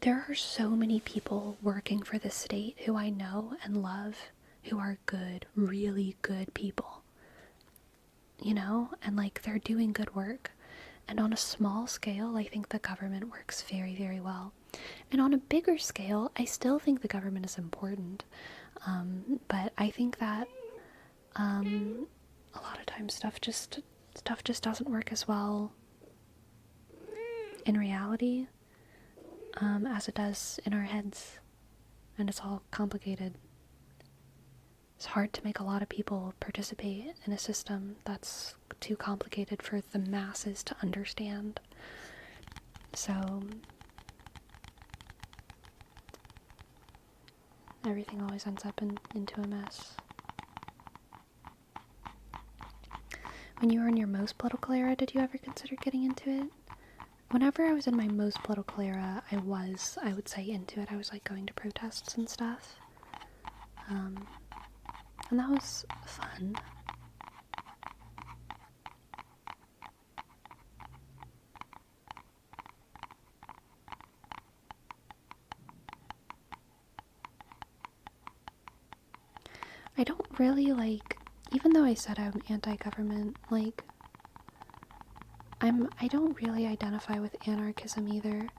Speaker 1: there are so many people working for the state who I know and love who are good, really good people. You know? And, like, they're doing good work. And on a small scale, I think the government works very, very well. And on a bigger scale, I still think the government is important. But I think that a lot of times stuff just doesn't work as well in reality as it does in our heads. And it's all complicated. It's hard to make a lot of people participate in a system that's too complicated for the masses to understand. So everything always ends up into a mess. When you were in your most political era, did you ever consider getting into it? Whenever I was in my most political era, I would say, into it. I was, like, going to protests and stuff. And that was fun. I don't really, like, even though I said I'm anti-government, like, I don't really identify with anarchism either.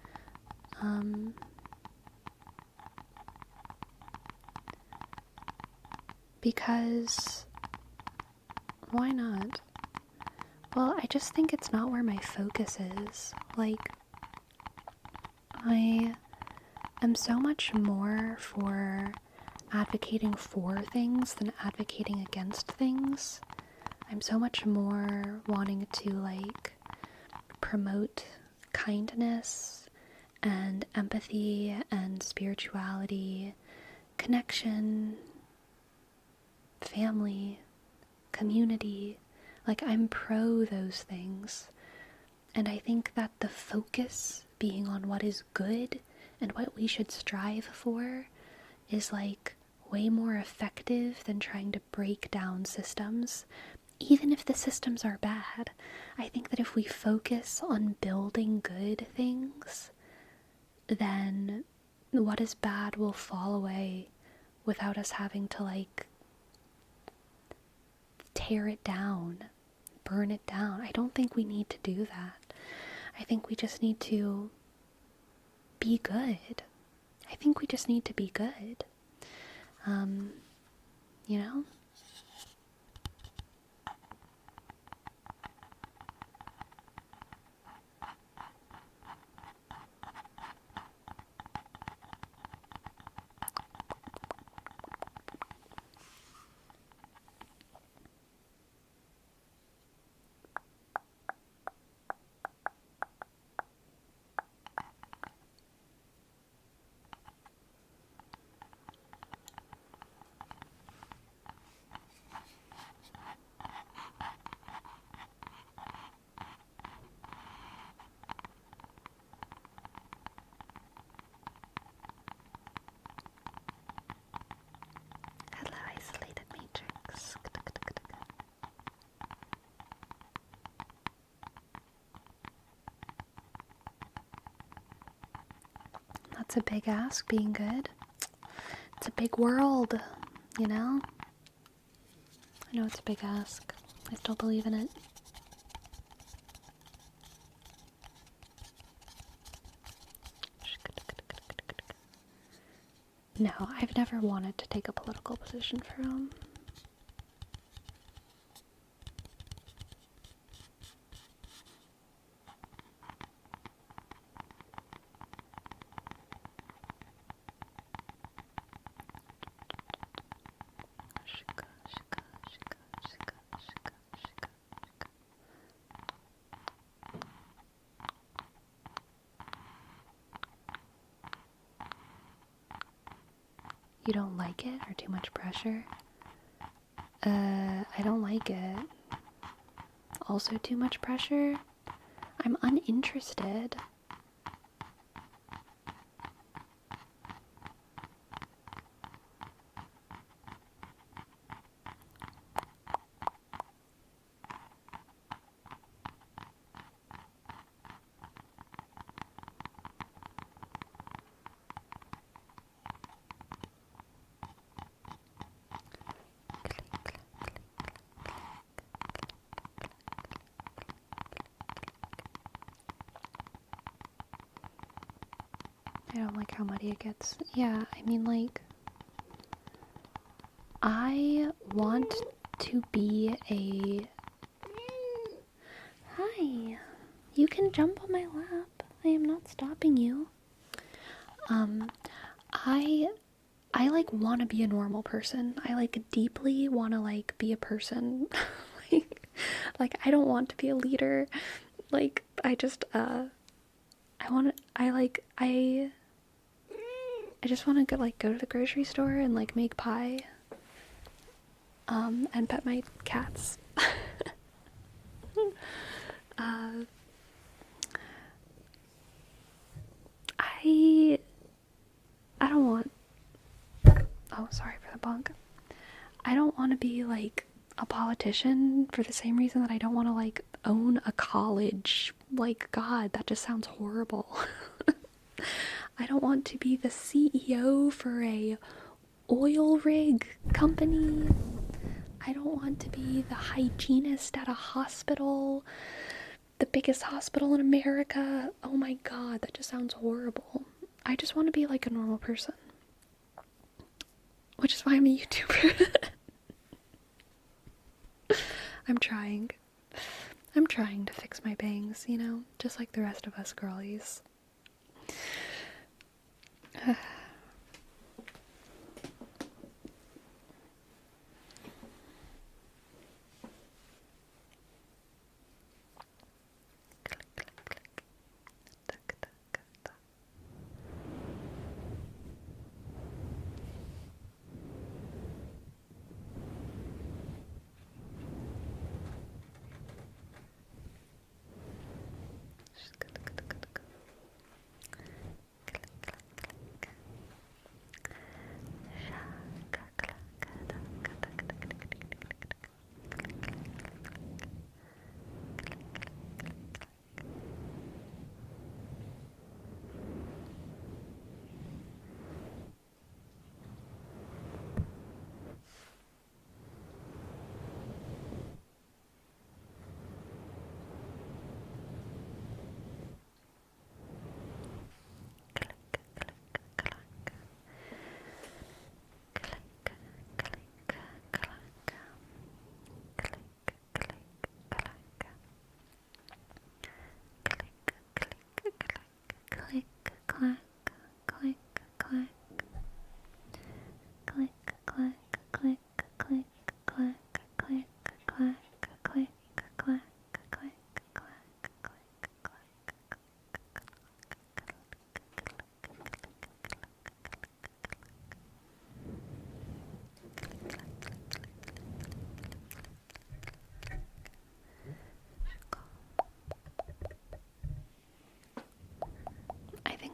Speaker 1: Because why not? Well, I just think it's not where my focus is. Like, I am so much more for advocating for things than advocating against things. I'm so much more wanting to, like, promote kindness and empathy and spirituality, connection, family, community. Like, I'm pro those things. And I think that the focus being on what is good and what we should strive for is, like, way more effective than trying to break down systems, even if the systems are bad. I think that if we focus on building good things, then what is bad will fall away without us having to, like, tear it down, burn it down. I don't think we need to do that. I think we just need to be good. I think we just need to be good. You know? Hello, isolated matrix. That's a big ask, being good. It's a big world, you know? I know it's a big ask. I still believe in it. No, I've never wanted to take a political position for You don't like it, or too much pressure? I don't like it. Also too much pressure? I'm uninterested. I don't like how muddy it gets. Yeah, I mean, like, I want to be a... Hi. You can jump on my lap. I am not stopping you. I like want to be a normal person. I like deeply want to like be a person. like I don't want to be a leader. Like I just I just want to go to the grocery store and like make pie. And pet my cats. I don't want... Oh, sorry for the bunk. I don't want to be, like, a politician for the same reason that I don't want to, like, own a college. Like, God, that just sounds horrible. I don't want to be the CEO for a oil rig company. I don't want to be the hygienist at a hospital. The biggest hospital in America. Oh my God, that just sounds horrible. I just want to be like a normal person. Which is why I'm a YouTuber. I'm trying. I'm trying to fix my bangs, you know? Just like the rest of us girlies.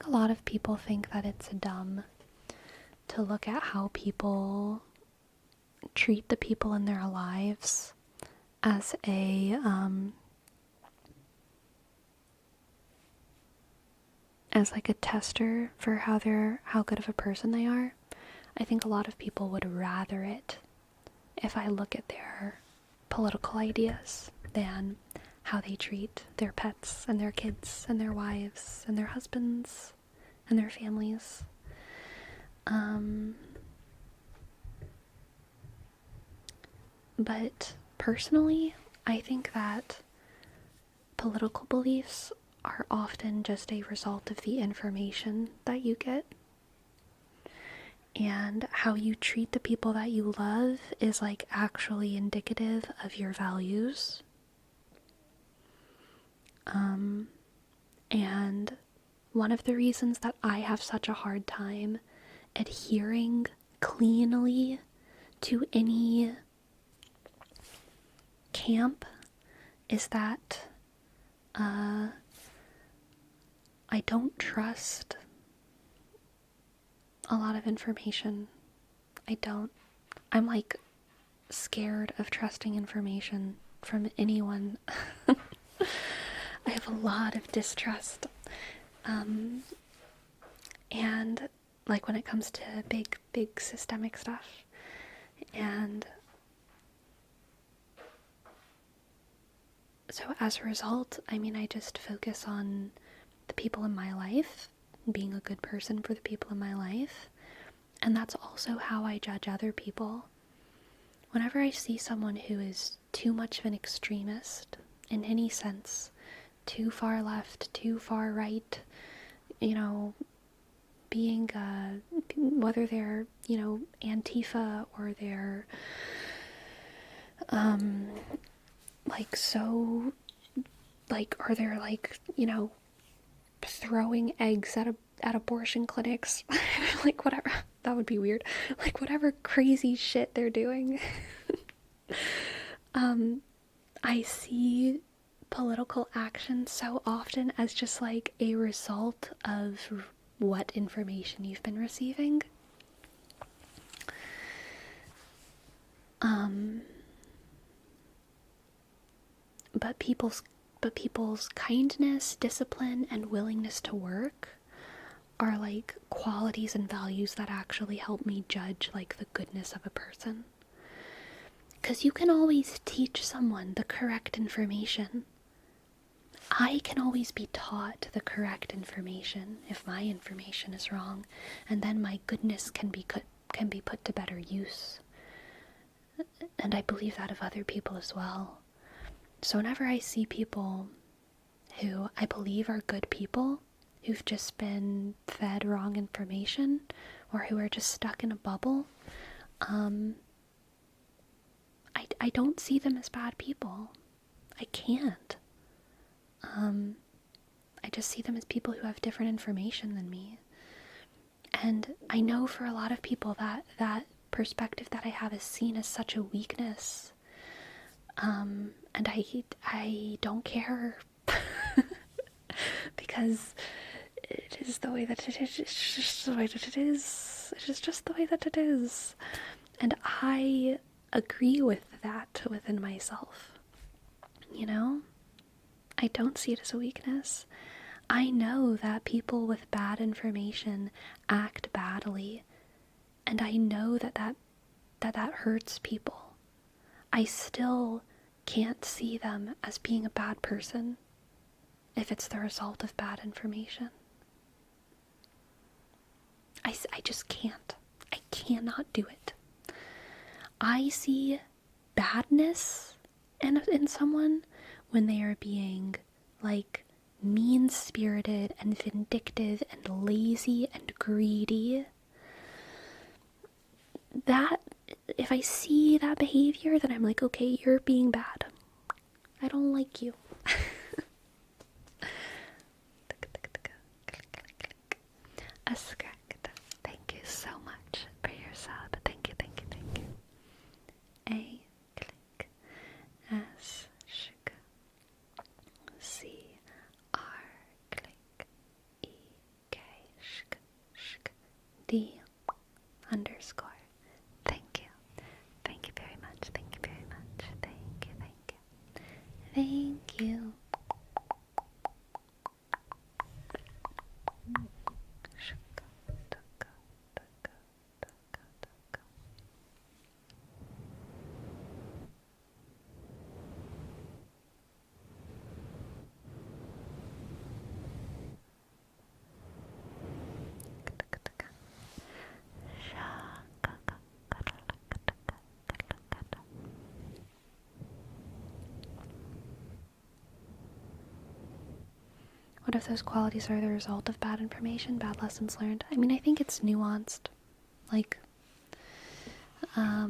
Speaker 1: A lot of people think that it's dumb to look at how people treat the people in their lives as as like a tester for how good of a person they are. I think a lot of people would rather it if I look at their political ideas than how they treat their pets and their kids and their wives and their husbands and their families. But personally, I think that political beliefs are often just a result of the information that you get. And how you treat the people that you love is like actually indicative of your values. And one of the reasons that I have such a hard time adhering cleanly to any camp is that I don't trust a lot of information. I don't. I'm like scared of trusting information from anyone. I have a lot of distrust. And like when it comes to big systemic stuff. And so as a result, I mean, I just focus on the people in my life being a good person for the people in my life. And that's also how I judge other people. Whenever I see someone who is too much of an extremist in any sense, too far left, too far right, you know, being, whether they're, you know, Antifa or they're, like, so, like, or they're, like, you know, throwing eggs at abortion clinics, like, whatever, that would be weird, like, whatever crazy shit they're doing. I see political action so often as just like a result of what information you've been receiving. But people's kindness, discipline, and willingness to work are like qualities and values that actually help me judge like the goodness of a person. Because you can always teach someone the correct information. I can always be taught the correct information if my information is wrong, and then my goodness can be put to better use. And I believe that of other people as well. So whenever I see people who I believe are good people, who've just been fed wrong information, or who are just stuck in a bubble, I don't see them as bad people. I can't. I just see them as people who have different information than me. And I know for a lot of people that perspective that I have is seen as such a weakness. And I don't care because it is the way that it is. It's just the way that it is. It is just the way that it is. And I agree with that within myself. You know? I don't see it as a weakness. I know that people with bad information act badly. And I know that hurts people. I still can't see them as being a bad person if it's the result of bad information. I just can't. I cannot do it. I see badness in someone when they are being, like, mean-spirited and vindictive and lazy and greedy. That, if I see that behavior, then I'm like, okay, you're being bad. I don't like you. Ascracked, thank you so much for your sub. Thank you, thank you, thank you. A click S shk C R click E K shk shk D underscore. Thank you. Thank you very much. Thank you very much. Thank you, thank you. Thank you. What if those qualities are the result of bad information, bad lessons learned? I mean, I think it's nuanced. Like, I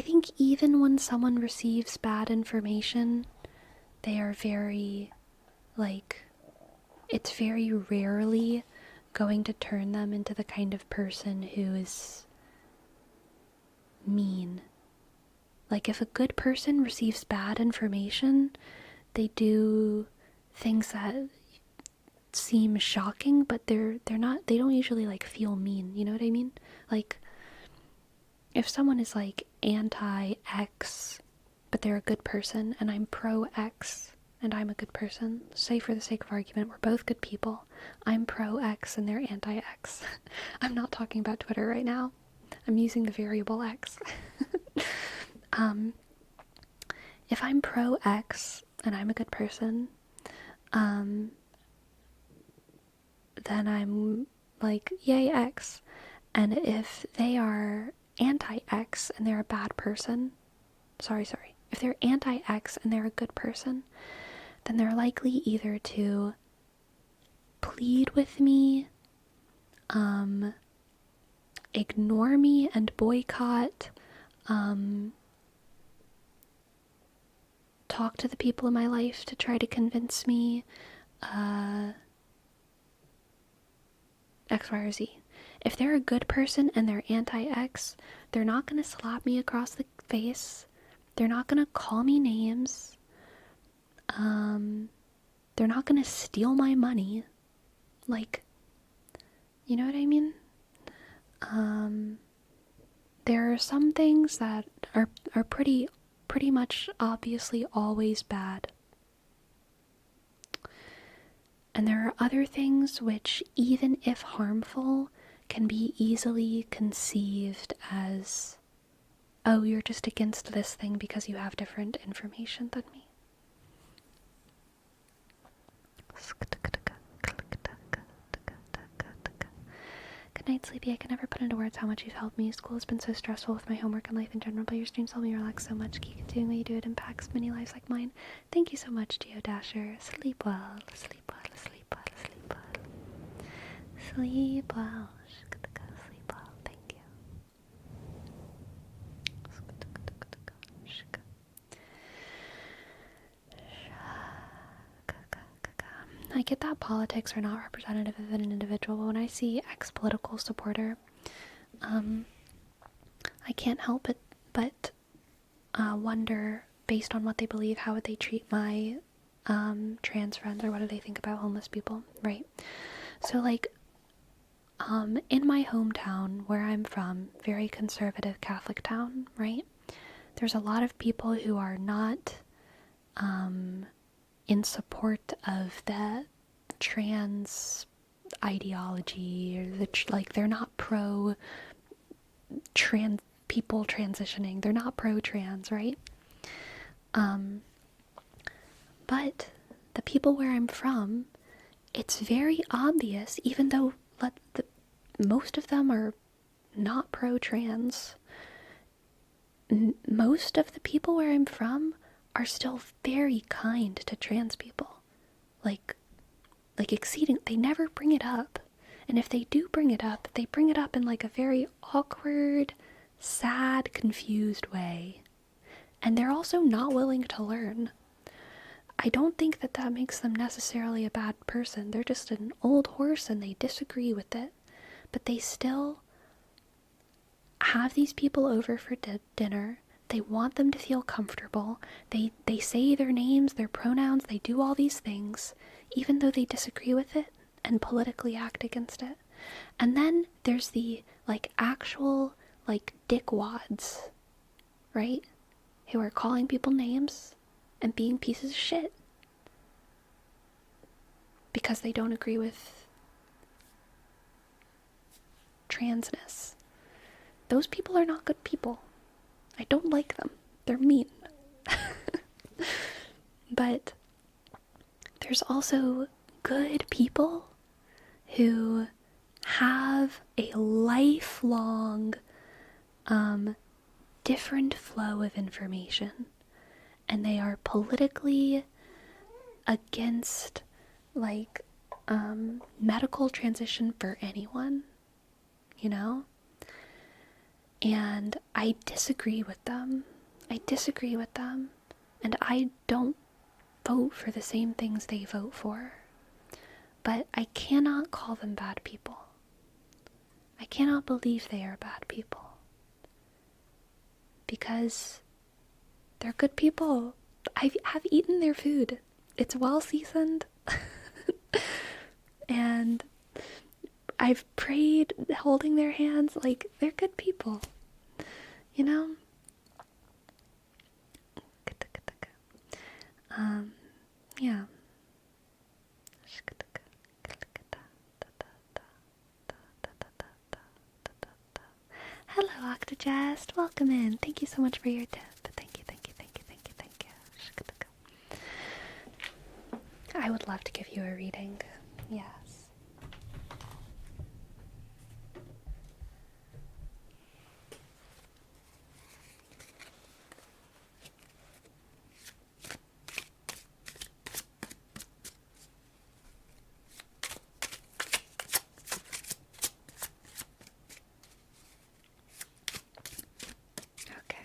Speaker 1: think even when someone receives bad information, they are very, like, it's very rarely going to turn them into the kind of person who is mean. Like, if a good person receives bad information, they do things that seem shocking, but they don't usually, like, feel mean, you know what I mean? Like, if someone is, like, anti-X, but they're a good person, and I'm pro-X, and I'm a good person, say for the sake of argument, we're both good people, I'm pro-X and they're anti-X. I'm not talking about Twitter right now. I'm using the variable X. if I'm pro X and I'm a good person, then I'm like, yay X. And if they are anti-X and they're a bad person, sorry, if they're anti-X and they're a good person, then they're likely either to plead with me, ignore me and boycott, talk to the people in my life to try to convince me, X, Y, or Z. If they're a good person and they're anti-X, they're not going to slap me across the face. They're not going to call me names. They're not going to steal my money. Like, you know what I mean? There are some things that are pretty much obviously always bad. And there are other things which, even if harmful, can be easily conceived as, oh, you're just against this thing because you have different information than me. Good night, Sleepy. I can never put into words how much you've helped me. School has been so stressful with my homework and life in general, but your streams help me relax so much. Keep doing what you do. It impacts many lives like mine. Thank you so much, Geodasher. Sleep well. Sleep well. Sleep well. Sleep well. Sleep well. Sleep well. Thank you. I get that politics are not representative of an individual, but when I see ex-political supporter, I can't help it but wonder, based on what they believe, how would they treat my trans friends, or what do they think about homeless people, right? So, like, in my hometown, where I'm from, very conservative Catholic town, right? There's a lot of people who are not in support of the trans ideology, or like, they're not pro trans people transitioning. They're not pro trans, right? But the people where I'm from, it's very obvious, even though most of them are not pro trans, most of the people where I'm from are still very kind to trans people. Like exceeding, they never bring it up. And if they do bring it up, they bring it up in like a very awkward, sad, confused way. And they're also not willing to learn. I don't think that makes them necessarily a bad person. They're just an old horse and they disagree with it. But they still have these people over for dinner. They want them to feel comfortable. They say their names, their pronouns, they do all these things, even though they disagree with it and politically act against it. And then there's the, like, actual, like, dickwads, right? Who are calling people names and being pieces of shit because they don't agree with transness. Those people are not good people. I don't like them. They're mean. But there's also good people who have a lifelong, different flow of information, and they are politically against, like, medical transition for anyone, you know? And I disagree with them. And I don't vote for the same things they vote for. But I cannot call them bad people. I cannot believe they are bad people. Because they're good people. I have eaten their food. It's well seasoned. And I've prayed holding their hands. Like, they're good people. You know? Yeah. Hello, Octojust. Welcome in. Thank you so much for your tip. Thank you. I would love to give you a reading. Yes. Okay.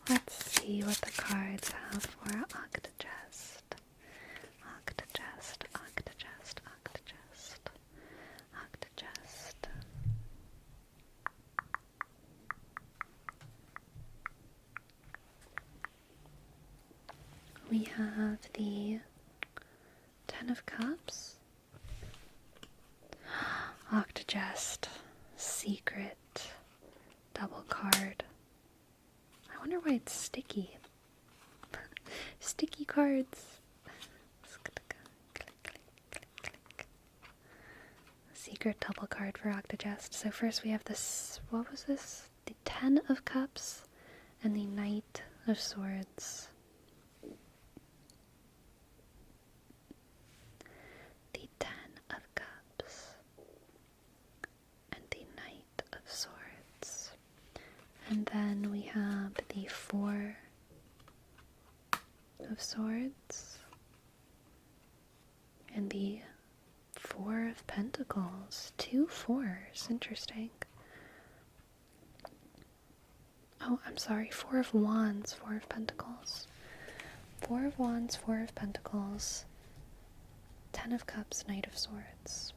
Speaker 1: Let's see what the cards have for Octogest. Octogest, Octogest, Octogest, Octogest. We have the Ten of Cups, Octogest, Secret, double card. I wonder why it's sticky. Sticky cards. Secret double card for Octogest. So first we have this, what was this? The Ten of Cups and the Knight of Swords. The Ten of Cups and the Knight of Swords. And then we have the Four of Swords and the Four of Pentacles. 2 fours. Interesting. Oh, I'm sorry. 4 of Wands, 4 of Pentacles. 4 of Wands, 4 of Pentacles. 10 of Cups, Knight of Swords.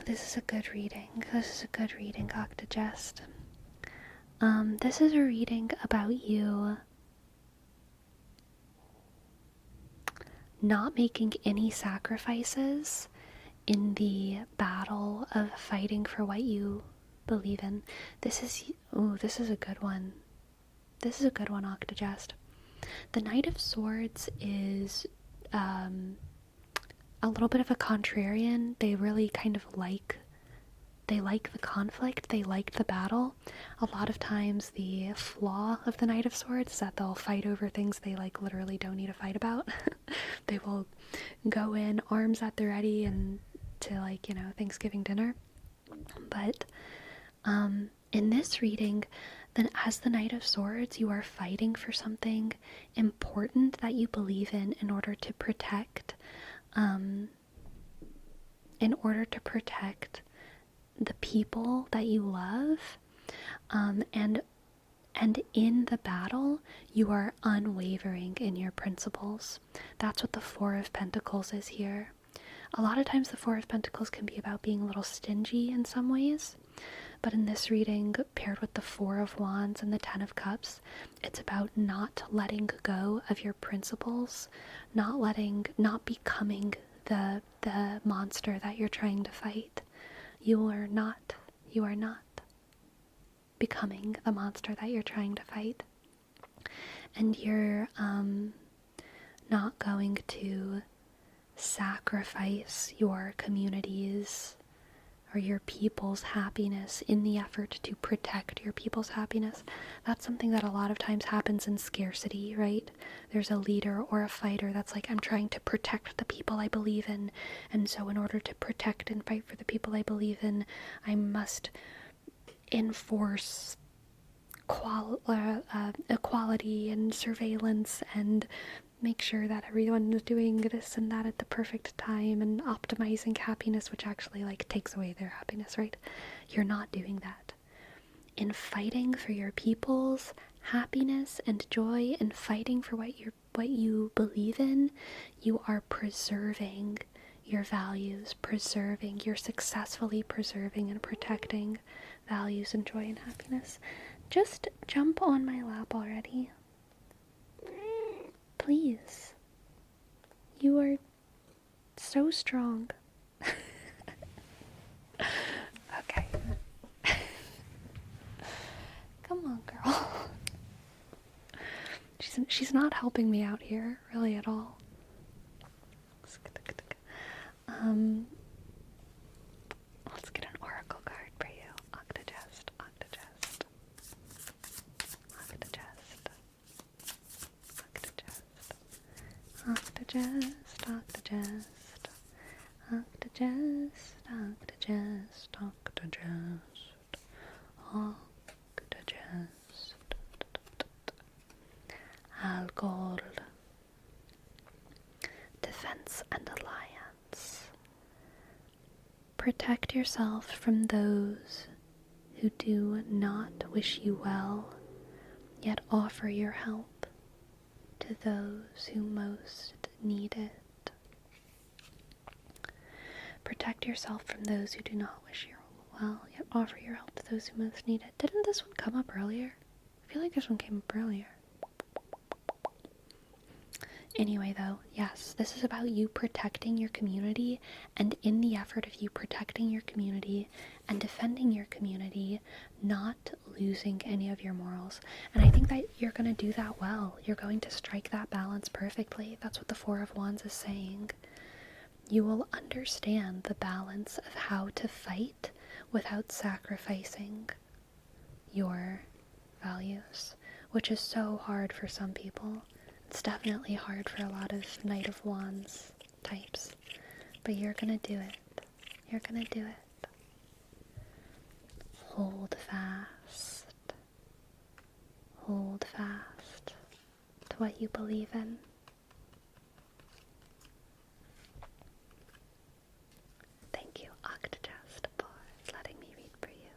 Speaker 1: This is a good reading. This is a good reading, Octogest. This is a reading about you not making any sacrifices in the battle of fighting for what you believe in. This is a good one. This is a good one, Octogest. The Knight of Swords is a little bit of a contrarian. They really kind of like the conflict, they like the battle. A lot of times the flaw of the Knight of Swords is that they'll fight over things they like literally don't need to fight about. They will go in arms at the ready and to Thanksgiving dinner. But in this reading, then as the Knight of Swords, you are fighting for something important that you believe in order to protect the people that you love, and in the battle you are unwavering in your principles. That's what the Four of Pentacles is here. A lot of times the Four of Pentacles can be about being a little stingy in some ways, but in this reading, paired with the Four of Wands and the Ten of Cups, it's about not letting go of your principles, not becoming the monster that you're trying to fight. You are not becoming the monster that you're trying to fight. And you're not going to sacrifice your communities or your people's happiness in the effort to protect your people's happiness. That's something that a lot of times happens in scarcity, right? There's a leader or a fighter that's like, I'm trying to protect the people I believe in, and so in order to protect and fight for the people I believe in, I must enforce equality and surveillance and make sure that everyone is doing this and that at the perfect time and optimizing happiness, which actually takes away their happiness, right? You're not doing that. In fighting for your people's happiness and joy and fighting for what you believe in, you are preserving your values, you're successfully preserving and protecting values and joy and happiness. Just jump on my lap already. Please. You are so strong. Okay. Come on, girl. She's not helping me out here, really, at all. Let's get an oracle card for you. Octogest, Octogest. Octogest, octogest, octogest, octogest. Alcohol. Defense and alliance. Protect yourself from those who do not wish you well, yet offer your help to those who most need it. Protect yourself from those who do not wish you well, yet offer your help to those who most need it. Didn't this one come up earlier? I feel like this one came up earlier. Anyway, though, yes, this is about you protecting your community, and in the effort of you protecting your community and defending your community, not losing any of your morals. And I think that you're going to do that well. You're going to strike that balance perfectly. That's what the Four of Wands is saying. You will understand the balance of how to fight without sacrificing your values, which is so hard for some people. It's definitely hard for a lot of Knight of Wands types, but you're gonna do it. You're gonna do it. Hold fast. Hold fast to what you believe in. Thank you, Octogest, for letting me read for you.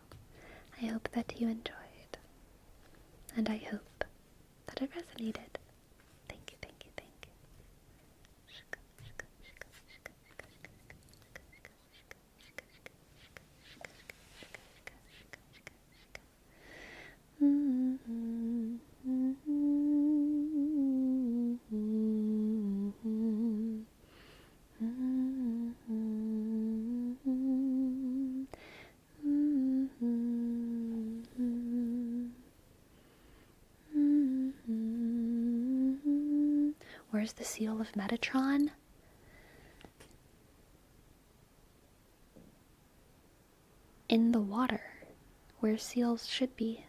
Speaker 1: I hope that you enjoyed, and I hope that it resonated. Where's the seal of Metatron? In the water, where seals should be.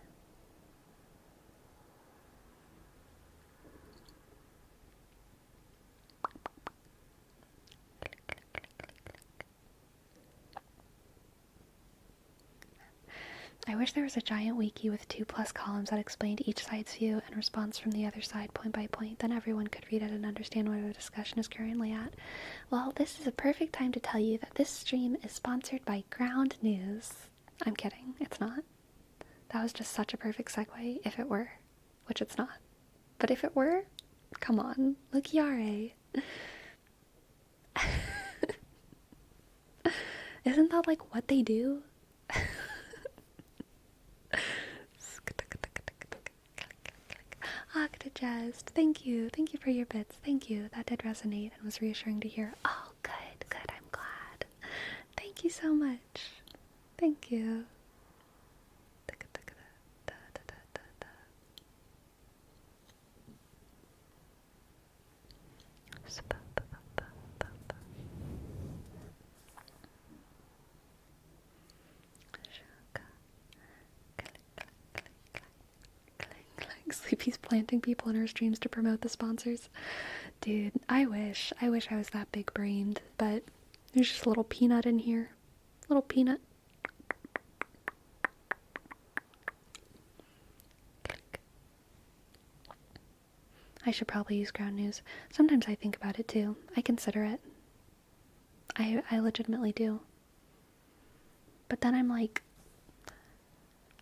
Speaker 1: I wish there was a giant wiki with 2+ columns that explained each side's view and response from the other side point by point. Then everyone could read it and understand where the discussion is currently at. Well, this is a perfect time to tell you that this stream is sponsored by Ground News. I'm kidding, it's not. That was just such a perfect segue, if it were. Which it's not. But if it were, come on, look Yare. Isn't that like what they do? Octogest, thank you for your bits, thank you, that did resonate and was reassuring to hear. Oh, good, I'm glad. Thank you so much, thank you. Sleepy's planting people in her streams to promote the sponsors. Dude, I wish I was that big brained, but there's just a little peanut in here. Little peanut. I should probably use Ground News. Sometimes I think about it too. I consider it. I legitimately do. But then I'm like,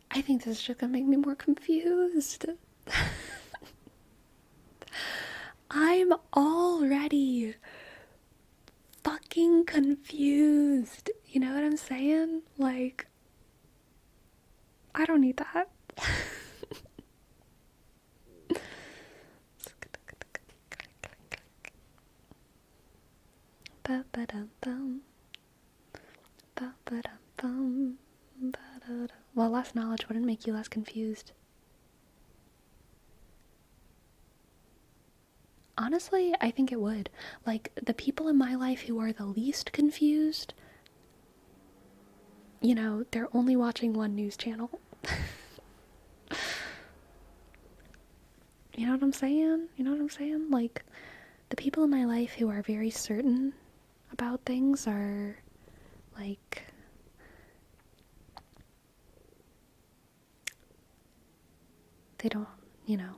Speaker 1: I think this is just gonna make me more confused. I'm already fucking confused. You know what I'm saying? Like, I don't need that. Well, less knowledge wouldn't make you less confused. Honestly, I think it would. Like, the people in my life who are the least confused, you know, they're only watching one news channel. You know what I'm saying? Like, the people in my life who are very certain about things are like, they don't, you know,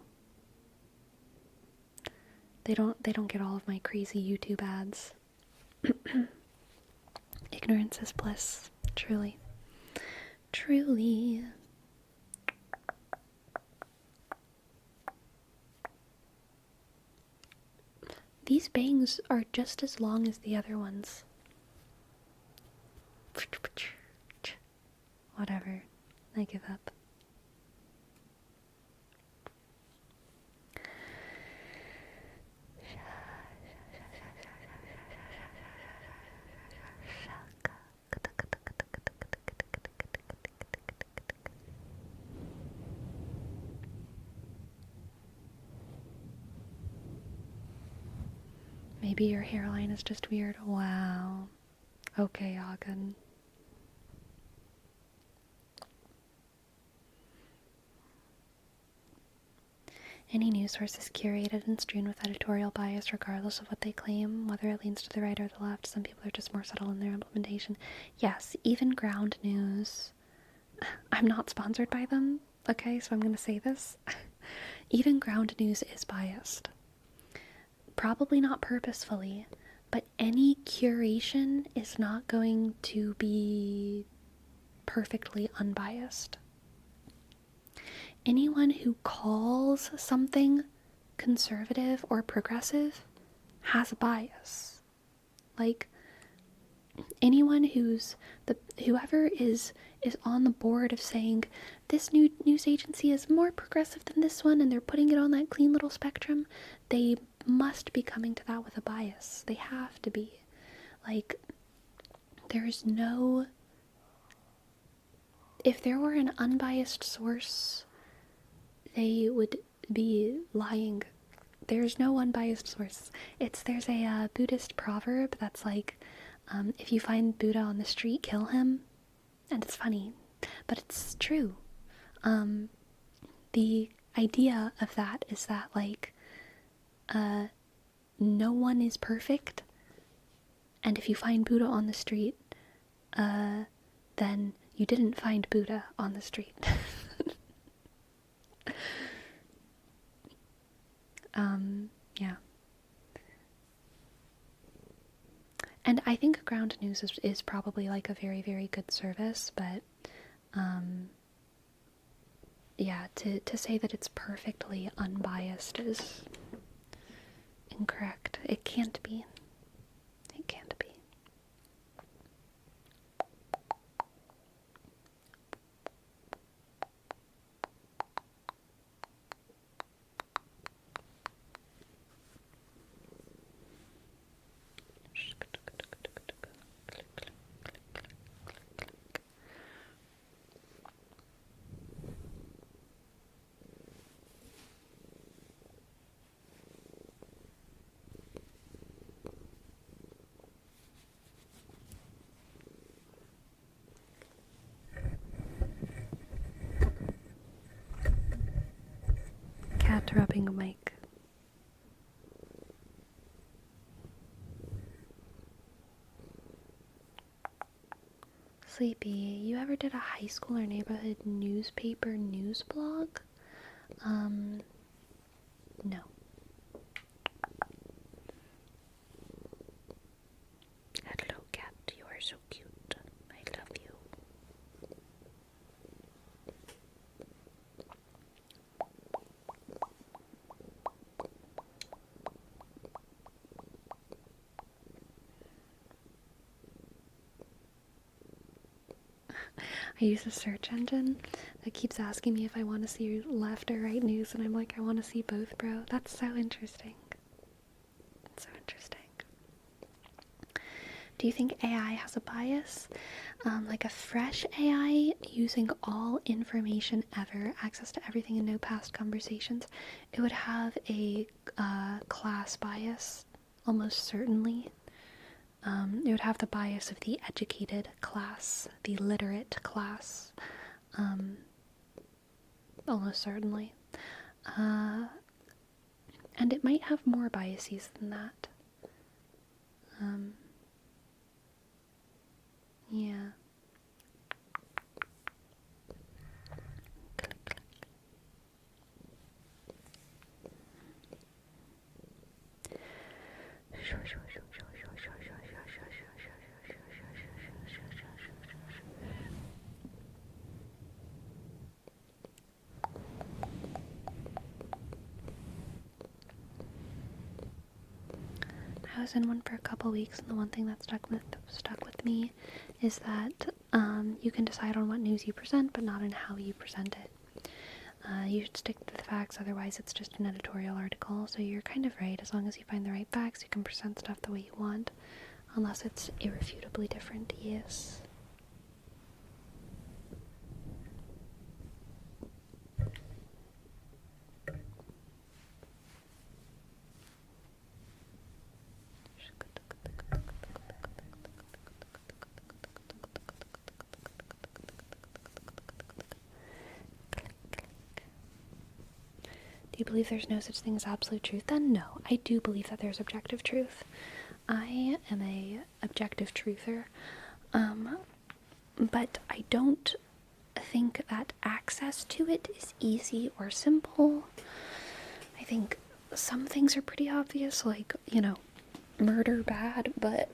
Speaker 1: they don't get all of my crazy YouTube ads. Ignorance is bliss, truly. Truly. These bangs are just as long as the other ones. Whatever. I give up. Maybe your hairline is just weird. Wow. Okay, Hagen. Any news source is curated and strewn with editorial bias regardless of what they claim, whether it leans to the right or the left. Some people are just more subtle in their implementation. Yes, even Ground News. I'm not sponsored by them, okay, so I'm going to say this. Even Ground News is biased. Probably not purposefully, but any curation is not going to be perfectly unbiased. Anyone who calls something conservative or progressive has a bias. Like, anyone whoever is on the board of saying this new news agency is more progressive than this one and they're putting it on that clean little spectrum, they must be coming to that with a bias. They have to be. Like, there's no... If there were an unbiased source, they would be lying. There's no unbiased source. There's a Buddhist proverb that's like, if you find Buddha on the street, kill him. And it's funny, but it's true. The idea of that is that, like, no one is perfect, and if you find Buddha on the street, then you didn't find Buddha on the street. Yeah. And I think Ground News is probably like a very, very good service, but yeah, to say that it's perfectly unbiased is incorrect. It can't be. It can't be. Cat rubbing a mic. Sleepy, you ever did a high school or neighborhood newspaper news blog? No. Hello, cat. You are so cute. I love you. I use a search engine that keeps asking me if I want to see left or right news, and I'm like, I want to see both, bro. That's so interesting. That's so interesting. Do you think AI has a bias? Like a fresh AI using all information ever, access to everything and no past conversations, it would have a class bias, almost certainly. It would have the bias of the educated class, the literate class, almost certainly. And it might have more biases than that. Yeah. I was in one for a couple weeks, and the one thing that stuck with me is that you can decide on what news you present, but not on how you present it. You should stick to the facts, otherwise it's just an editorial article. So you're kind of right. As long as you find the right facts, you can present stuff the way you want, unless it's irrefutably different. Yes. Do you believe there's no such thing as absolute truth? Then no, I do believe that there's objective truth. I am a objective truther, but I don't think that access to it is easy or simple. I think some things are pretty obvious, like, murder bad, but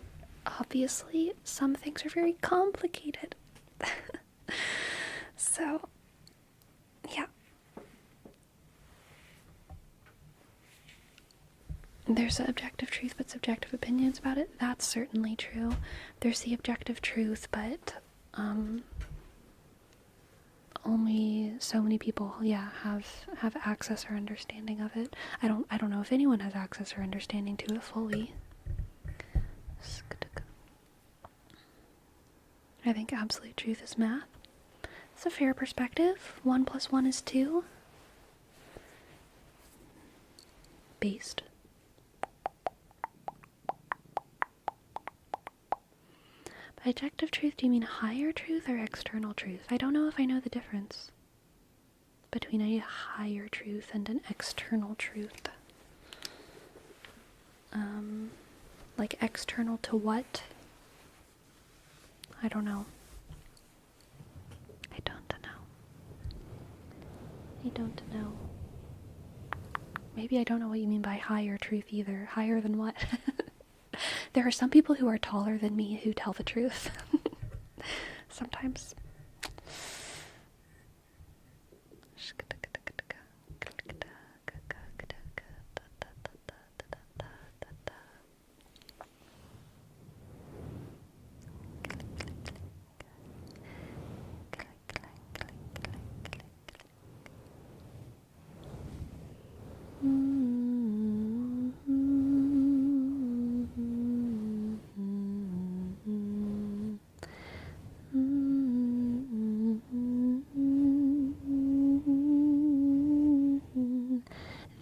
Speaker 1: obviously some things are very complicated. So, yeah. There's objective truth, but subjective opinions about it. That's certainly true. There's the objective truth, but only so many people, have access or understanding of it. I don't know if anyone has access or understanding to it fully. I think absolute truth is math. It's a fair perspective. 1 + 1 is 2. Based. By objective truth, do you mean higher truth or external truth? I don't know if I know the difference between a higher truth and an external truth. Like external to what? I don't know. I don't know. Maybe I don't know what you mean by higher truth either. Higher than what? There are some people who are taller than me who tell the truth. Sometimes.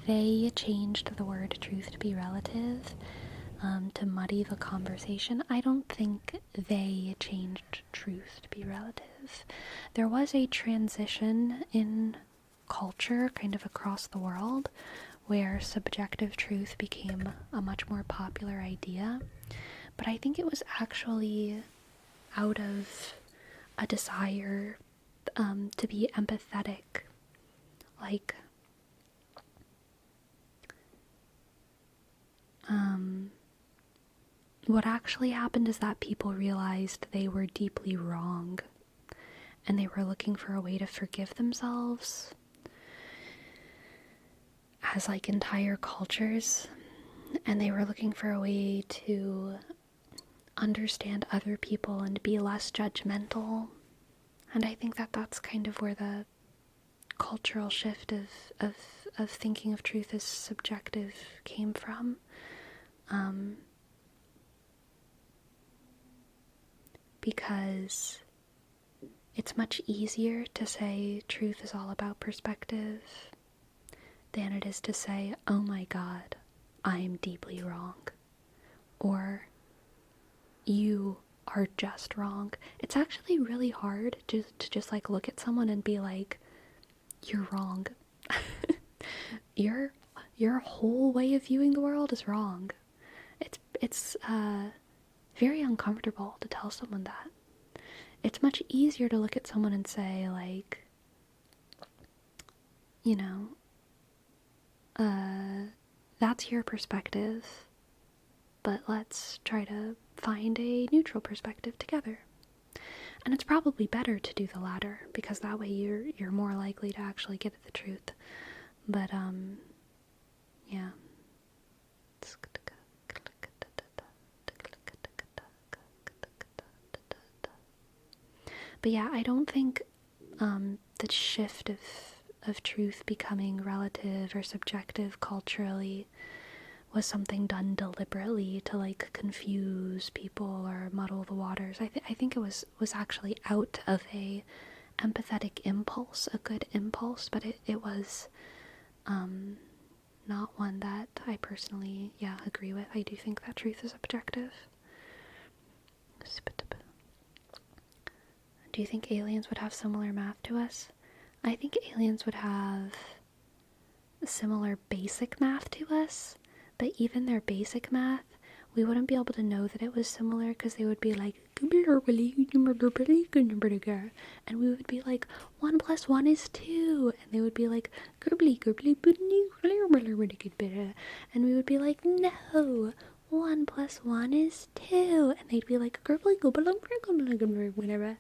Speaker 1: They changed the word truth to be relative to muddy the conversation. I don't think they changed truth to be relative. There was a transition in culture kind of across the world where subjective truth became a much more popular idea, but I think it was actually out of a desire to be empathetic. Like, what actually happened is that people realized they were deeply wrong, and they were looking for a way to forgive themselves as like entire cultures, and they were looking for a way to understand other people and be less judgmental. And I think that that's kind of where the cultural shift of thinking of truth as subjective came from. Because it's much easier to say truth is all about perspective than it is to say, oh my God, I am deeply wrong. Or, you are just wrong. It's actually really hard to just like look at someone and be like, you're wrong. Your whole way of viewing the world is wrong. It's very uncomfortable to tell someone that. It's much easier to look at someone and say, like, that's your perspective, but let's try to find a neutral perspective together. And it's probably better to do the latter, because that way you're more likely to actually get at the truth. But, yeah. But yeah, I don't think the shift of truth becoming relative or subjective culturally was something done deliberately to like confuse people or muddle the waters. I think it was actually out of a empathetic impulse, a good impulse, but it was not one that I personally, agree with. I do think that truth is objective. Do you think aliens would have similar math to us? I think aliens would have similar basic math to us, but even their basic math, we wouldn't be able to know that it was similar because they would be like, and we would be like, 1 + 1 is 2, and they would be like, and we would be like, no, 1 + 1 is 2, and they'd be like, whatever,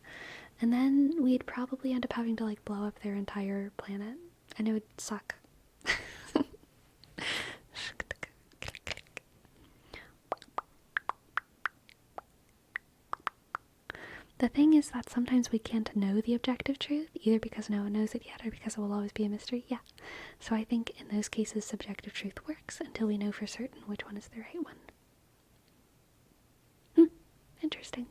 Speaker 1: and then we'd probably end up having to like blow up their entire planet, and it would suck. The thing is that sometimes we can't know the objective truth, either because no one knows it yet or because it will always be a mystery. Yeah. So I think in those cases subjective truth works until we know for certain which one is the right one. Interesting.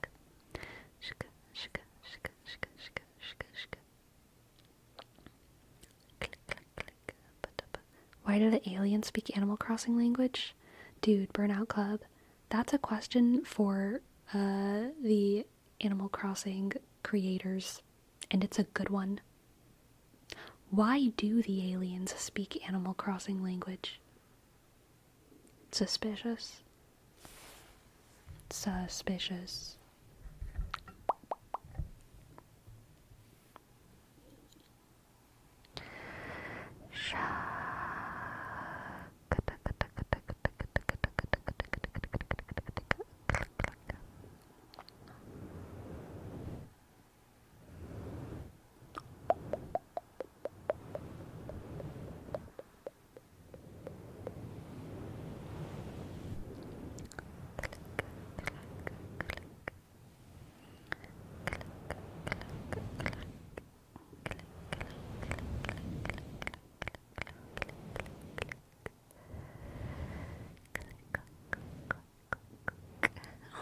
Speaker 1: Why do the aliens speak Animal Crossing language? Dude, Burnout Club. That's a question for the Animal Crossing creators, and it's a good one. Why do the aliens speak Animal Crossing language? Suspicious. Suspicious.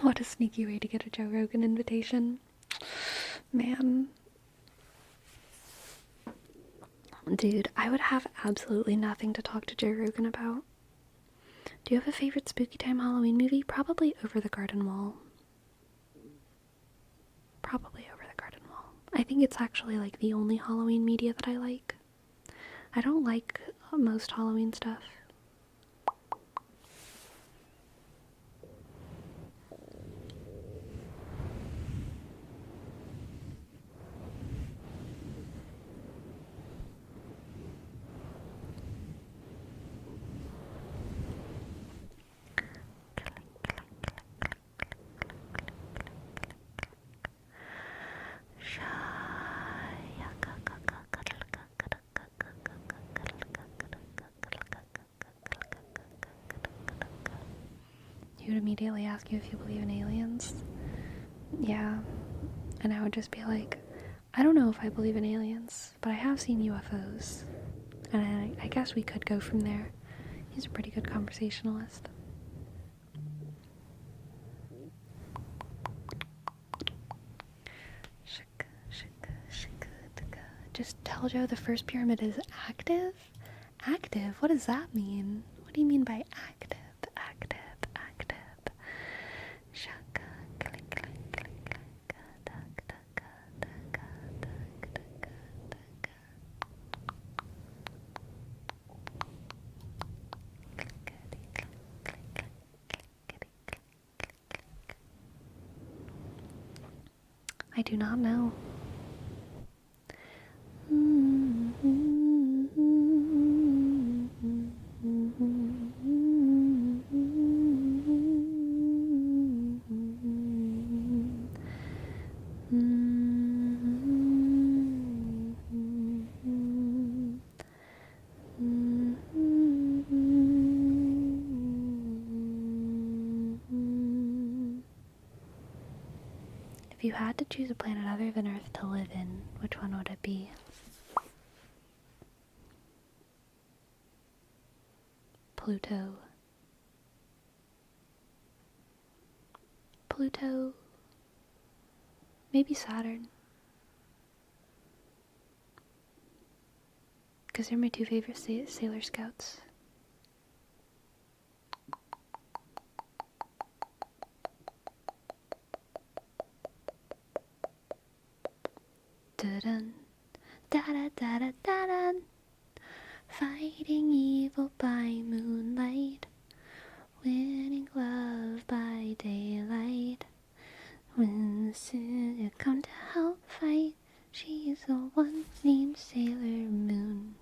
Speaker 1: What a sneaky way to get a Joe Rogan invitation. Man. Dude, I would have absolutely nothing to talk to Joe Rogan about. Do you have a favorite spooky time Halloween movie? Probably Over the Garden Wall. Probably Over the Garden Wall. I think it's actually like the only Halloween media that I like. I don't like most Halloween stuff. He would immediately ask you if you believe in aliens. Yeah. And I would just be like, I don't know if I believe in aliens, but I have seen UFOs. And I guess we could go from there. He's a pretty good conversationalist. Just tell Joe the first pyramid is active? Active? What does that mean? What do you mean by active? Active. I do not know. If you had to choose a planet other than Earth to live in, which one would it be? Pluto. Pluto. Maybe Saturn. Because they're my two favorite Sailor Scouts. Da-dun, da-da-da-da-da-dun. Fighting evil by moonlight, winning love by daylight. When the sun come to help fight, she is the one named Sailor Moon.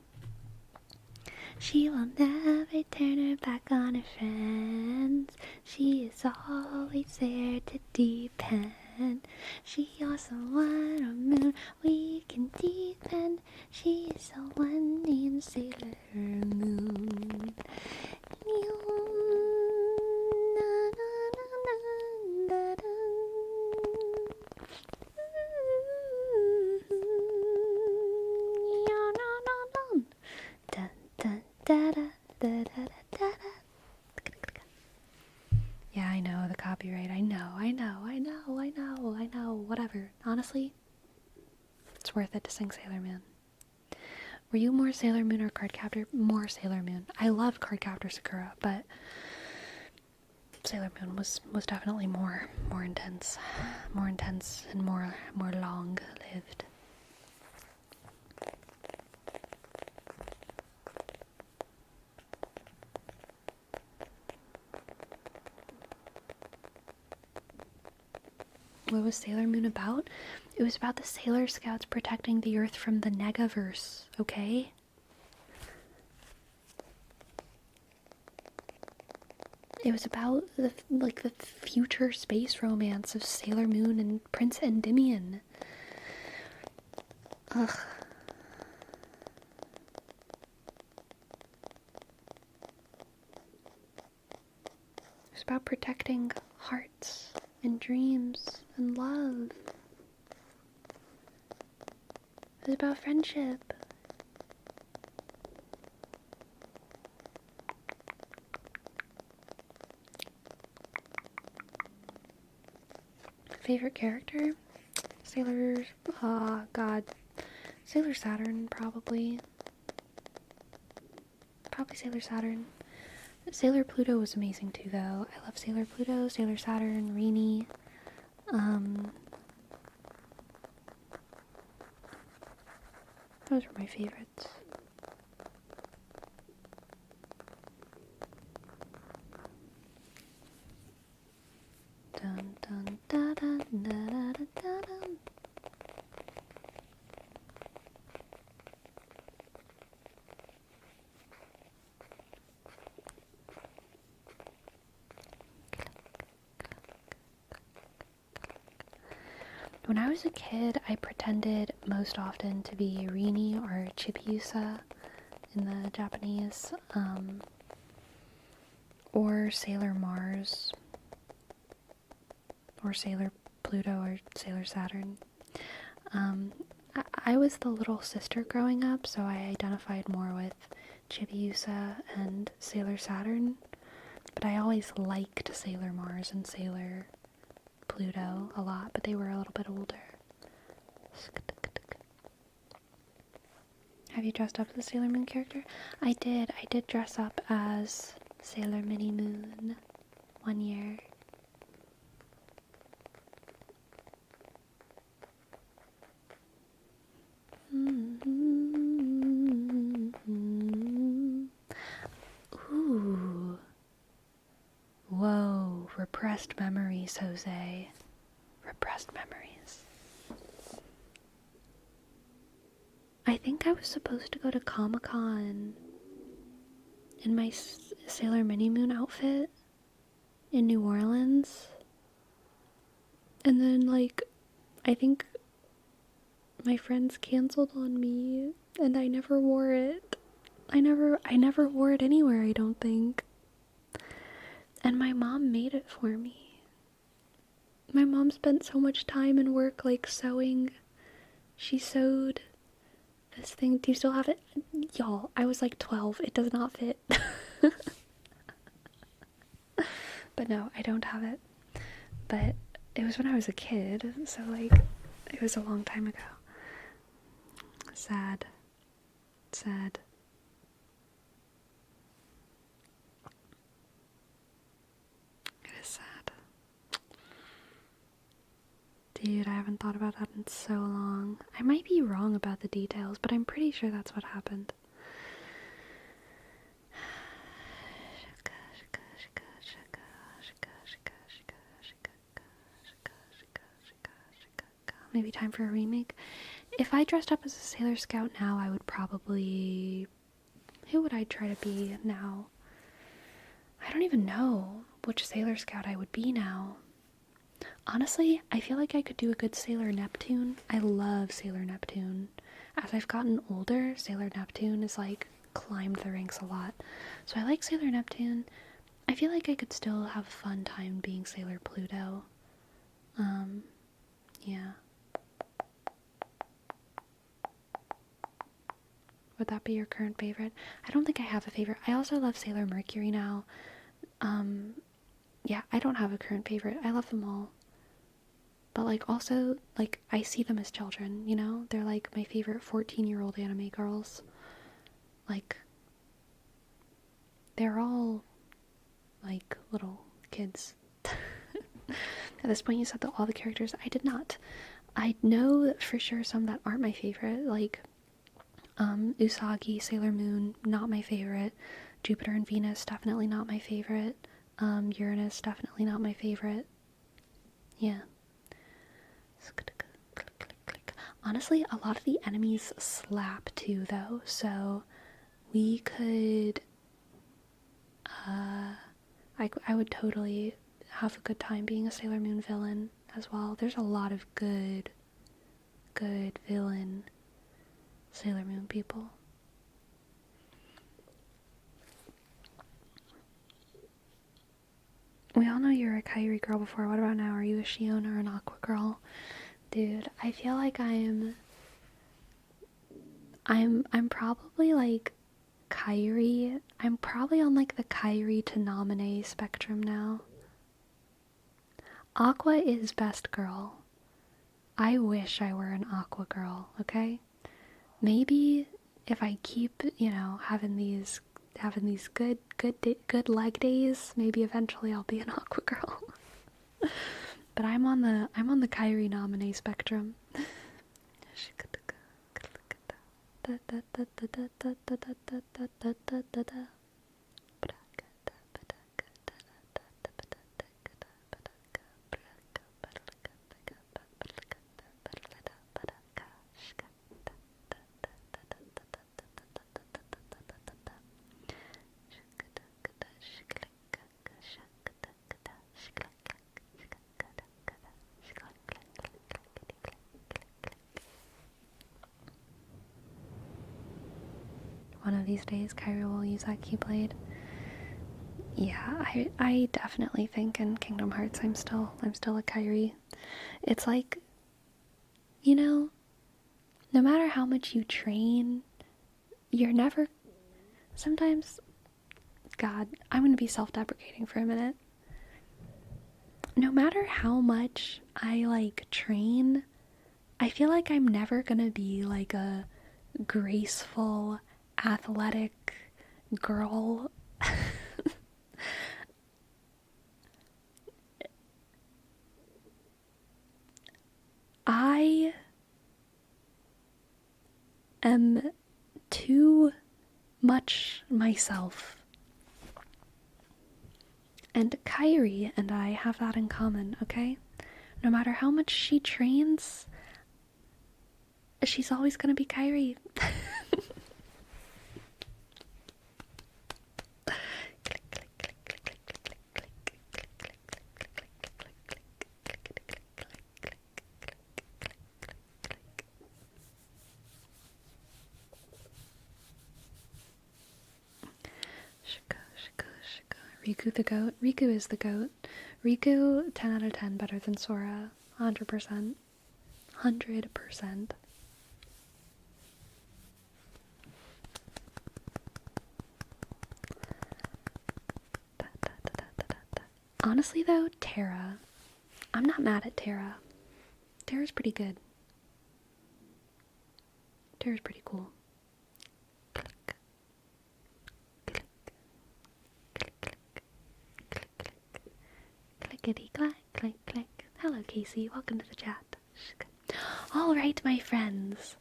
Speaker 1: She will never turn her back on her friends. She is always there to depend. She is the one moon we can depend. She is the one named Sailor Moon. Yeah, I know, the copyright. I know. Whatever. Honestly, it's worth it to sing Sailor Moon. Were you more Sailor Moon or Cardcaptor? More Sailor Moon. I loved Cardcaptor Sakura, but Sailor Moon was definitely more intense. More intense and more long-lived. What was Sailor Moon about? It was about the Sailor Scouts protecting the Earth from the Negaverse, okay? It was about the future space romance of Sailor Moon and Prince Endymion. Ugh. It was about protecting hearts and dreams and love. It was about friendship. Favorite character? Sailor Saturn, probably. Probably Sailor Saturn. Sailor Pluto was amazing too, though. I love Sailor Pluto, Sailor Saturn, Rini. Those were my favorites. Dun dun da da da da da da dun. When I was a kid, I pretended most often to be Rini or Chibiusa in the Japanese, or Sailor Mars, or Sailor Pluto, or Sailor Saturn. I was the little sister growing up, so I identified more with Chibiusa and Sailor Saturn, but I always liked Sailor Mars and Sailor Pluto a lot, but they were a little bit older. Have you dressed up as a Sailor Moon character? I did dress up as Sailor Mini Moon one year. Ooh. Whoa, repressed memories, Jose. Repressed memories. I think I was supposed to go to Comic-Con in my Sailor Mini Moon outfit in New Orleans. And then, I think my friends canceled on me, and I never wore it. I never wore it anywhere, I don't think. And my mom made it for me. My mom spent so much time and work, like, sewing. She sewed this thing. Do you still have it? Y'all, I was like 12. It does not fit. But no, I don't have it. But it was when I was a kid, so, like, it was a long time ago. Sad. Sad. It is sad. Dude, I haven't thought about that in so long. I might be wrong about the details, but I'm pretty sure that's what happened. Maybe time for a remake. If I dressed up as a Sailor Scout now, I would probably... Who would I try to be now? I don't even know which Sailor Scout I would be now. Honestly, I feel like I could do a good Sailor Neptune. I love Sailor Neptune. As I've gotten older, Sailor Neptune has, like, climbed the ranks a lot. So I like Sailor Neptune. I feel like I could still have a fun time being Sailor Pluto. Yeah. Would that be your current favorite? I don't think I have a favorite. I also love Sailor Mercury now. Yeah, I don't have a current favorite. I love them all. But, like, also, like, I see them as children, you know? They're, like, my favorite 14-year-old anime girls. Like, they're all, like, little kids. At this point, you said that all the characters. I did not. I know for sure some that aren't my favorite, like, Usagi, Sailor Moon, not my favorite. Jupiter and Venus, definitely not my favorite. Uranus, definitely not my favorite. Yeah. Honestly, a lot of the enemies slap too, though, so we could, I would totally have a good time being a Sailor Moon villain as well. There's a lot of good villain Sailor Moon people. We all know you're a Kairi girl before. What about now? Are you a Shion or an Aqua girl? Dude, I feel like I'm probably, like, Kairi. I'm probably on, like, the Kairi to Naminé spectrum now. Aqua is best girl. I wish I were an Aqua girl, okay? Maybe if I keep, you know, having these good leg days, maybe eventually I'll be an Aqua girl. But I'm on the Kairi Naminé spectrum. One of these days, Kairi will use that Keyblade. Yeah, I definitely think in Kingdom Hearts I'm still a Kairi. It's like, you know, no matter how much you train, you're never... Sometimes... God, I'm gonna be self-deprecating for a minute. No matter how much I, like, train, I feel like I'm never gonna be, like, a graceful, athletic girl. I am too much myself. And Kairi and I have that in common, okay? No matter how much she trains, she's always gonna be Kairi. Riku the goat. Riku is the goat. Riku, 10 out of 10, better than Sora. 100%. 100%. Honestly though, Terra. I'm not mad at Terra. Terra's pretty good. Terra's pretty cool. Click. Click. Click, click. Click, click. Clickety clack, click, click. Hello Casey, welcome to the chat. Alright my friends.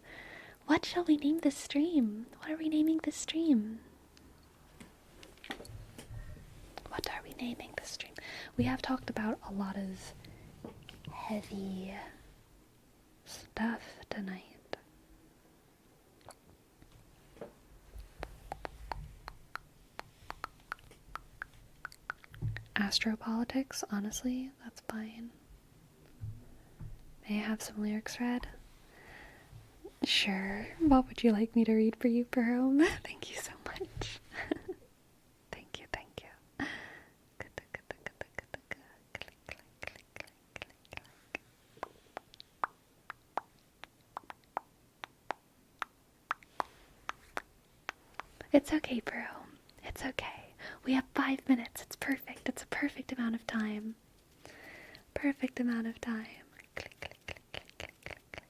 Speaker 1: What shall we name this stream? What are we naming this stream? What are we naming this stream? We have talked about a lot of heavy stuff tonight. Astro-politics, honestly, that's fine. May I have some lyrics read? Sure. What would you like me to read for you, Jerome? Thank you so much. Thank you, thank you. It's okay, bro. It's okay. We have 5 minutes. It's perfect. It's a perfect amount of time. Perfect amount of time. Click, click, click, click, click, click, click.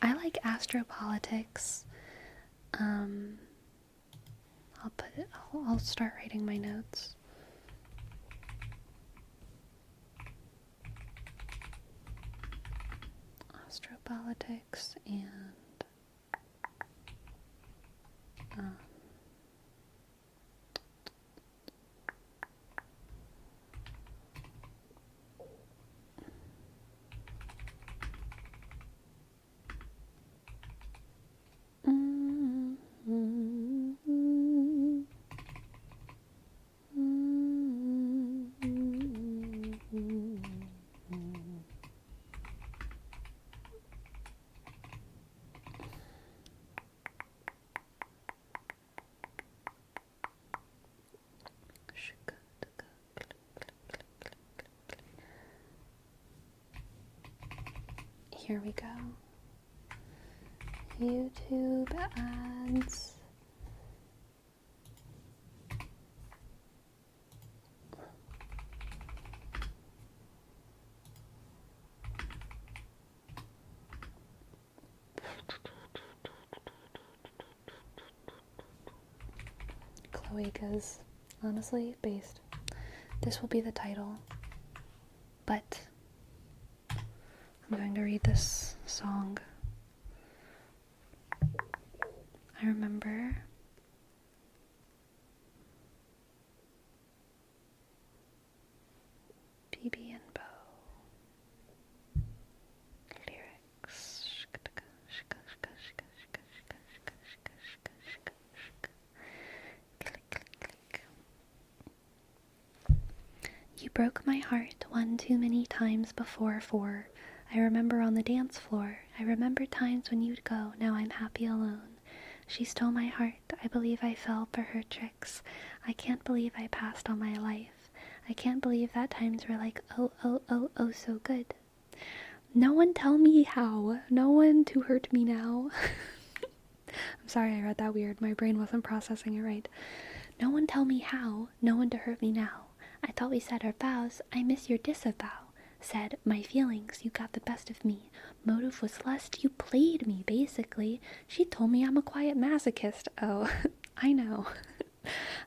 Speaker 1: I like astro-politics. I'll start writing my notes. Astro-politics and here we go. YouTube ads. Cloacas. Honestly, based. This will be the title. But I'm going to read this song. I remember BB and Bo lyrics. You broke my heart one too many times before, for I remember on the dance floor. I remember times when you'd go, now I'm happy alone. She stole my heart, I believe I fell for her tricks. I can't believe I passed on my life. I can't believe that times were like, oh, oh, oh, oh, so good. No one tell me how, no one to hurt me now. I'm sorry I read that weird, my brain wasn't processing it right. No one tell me how, no one to hurt me now. I thought we said our vows, I miss your disavow. Said, my feelings, you got the best of me. Motive was lust, you played me, basically. She told me I'm a quiet masochist. Oh, I know.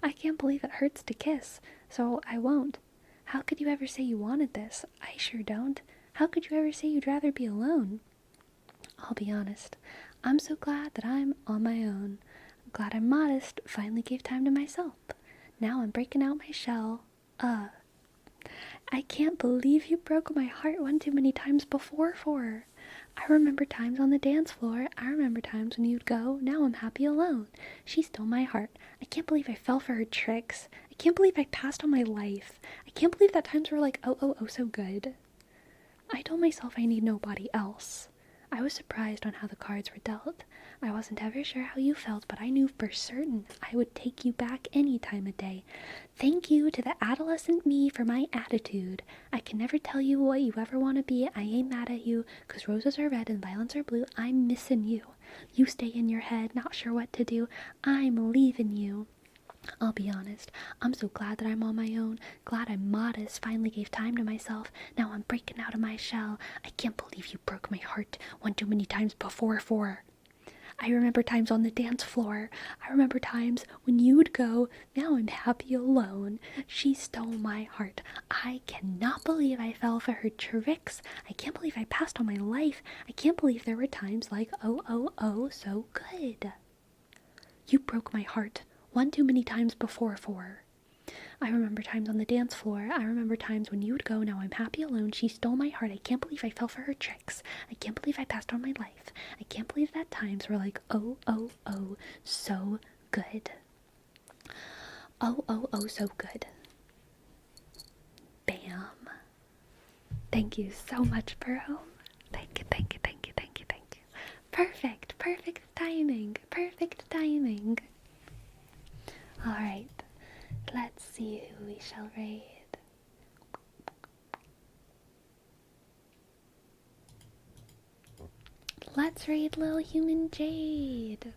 Speaker 1: I can't believe it hurts to kiss, so I won't. How could you ever say you wanted this? I sure don't. How could you ever say you'd rather be alone? I'll be honest. I'm so glad that I'm on my own. I'm glad I'm modest, finally gave time to myself. Now I'm breaking out my shell. I can't believe you broke my heart one too many times before, for I remember times on the dance floor. I remember times when you'd go, now I'm happy alone. She stole my heart. I can't believe I fell for her tricks. I can't believe I passed on my life. I can't believe that times were like, oh, oh, oh, so good. I told myself I need nobody else. I was surprised on how the cards were dealt. I wasn't ever sure how you felt, but I knew for certain I would take you back any time of day. Thank you to the adolescent me for my attitude. I can never tell you what you ever want to be. I ain't mad at you, 'cause roses are red and violets are blue. I'm missing you. You stay in your head, not sure what to do. I'm leaving you. I'll be honest, I'm so glad that I'm on my own, glad I'm modest, finally gave time to myself. Now I'm breaking out of my shell. I can't believe you broke my heart one too many times before four. I remember times on the dance floor. I remember times when you would go, now I'm happy alone. She stole my heart. I cannot believe I fell for her tricks. I can't believe I passed on my life. I can't believe there were times like, oh, oh, oh, so good. You broke my heart one too many times before four. I remember times on the dance floor. I remember times when you would go, now I'm happy alone. She stole my heart. I can't believe I fell for her tricks. I can't believe I passed on my life. I can't believe that times were like, oh, oh, oh, so good. Oh, oh, oh, so good. Bam. Thank you so much, bro. Thank you, thank you, thank you, thank you, thank you. Perfect, perfect timing, perfect timing. Alright, let's see who we shall raid. Let's raid Little Human Jade.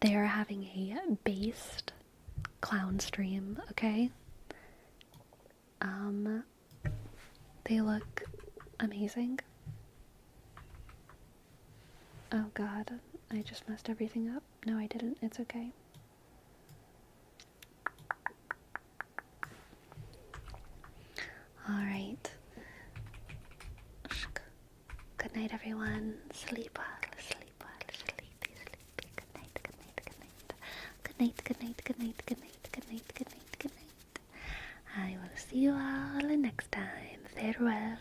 Speaker 1: They are having a based clown stream, okay? They look amazing. Oh god, I just messed everything up. No, I didn't. It's okay. Alright. Good night, everyone. Sleep well, sleep well, sleepy, sleepy. Good night, good night, good night. Good night, good night, good night, good night, good night, good night, good night. I will see you all next time. Farewell.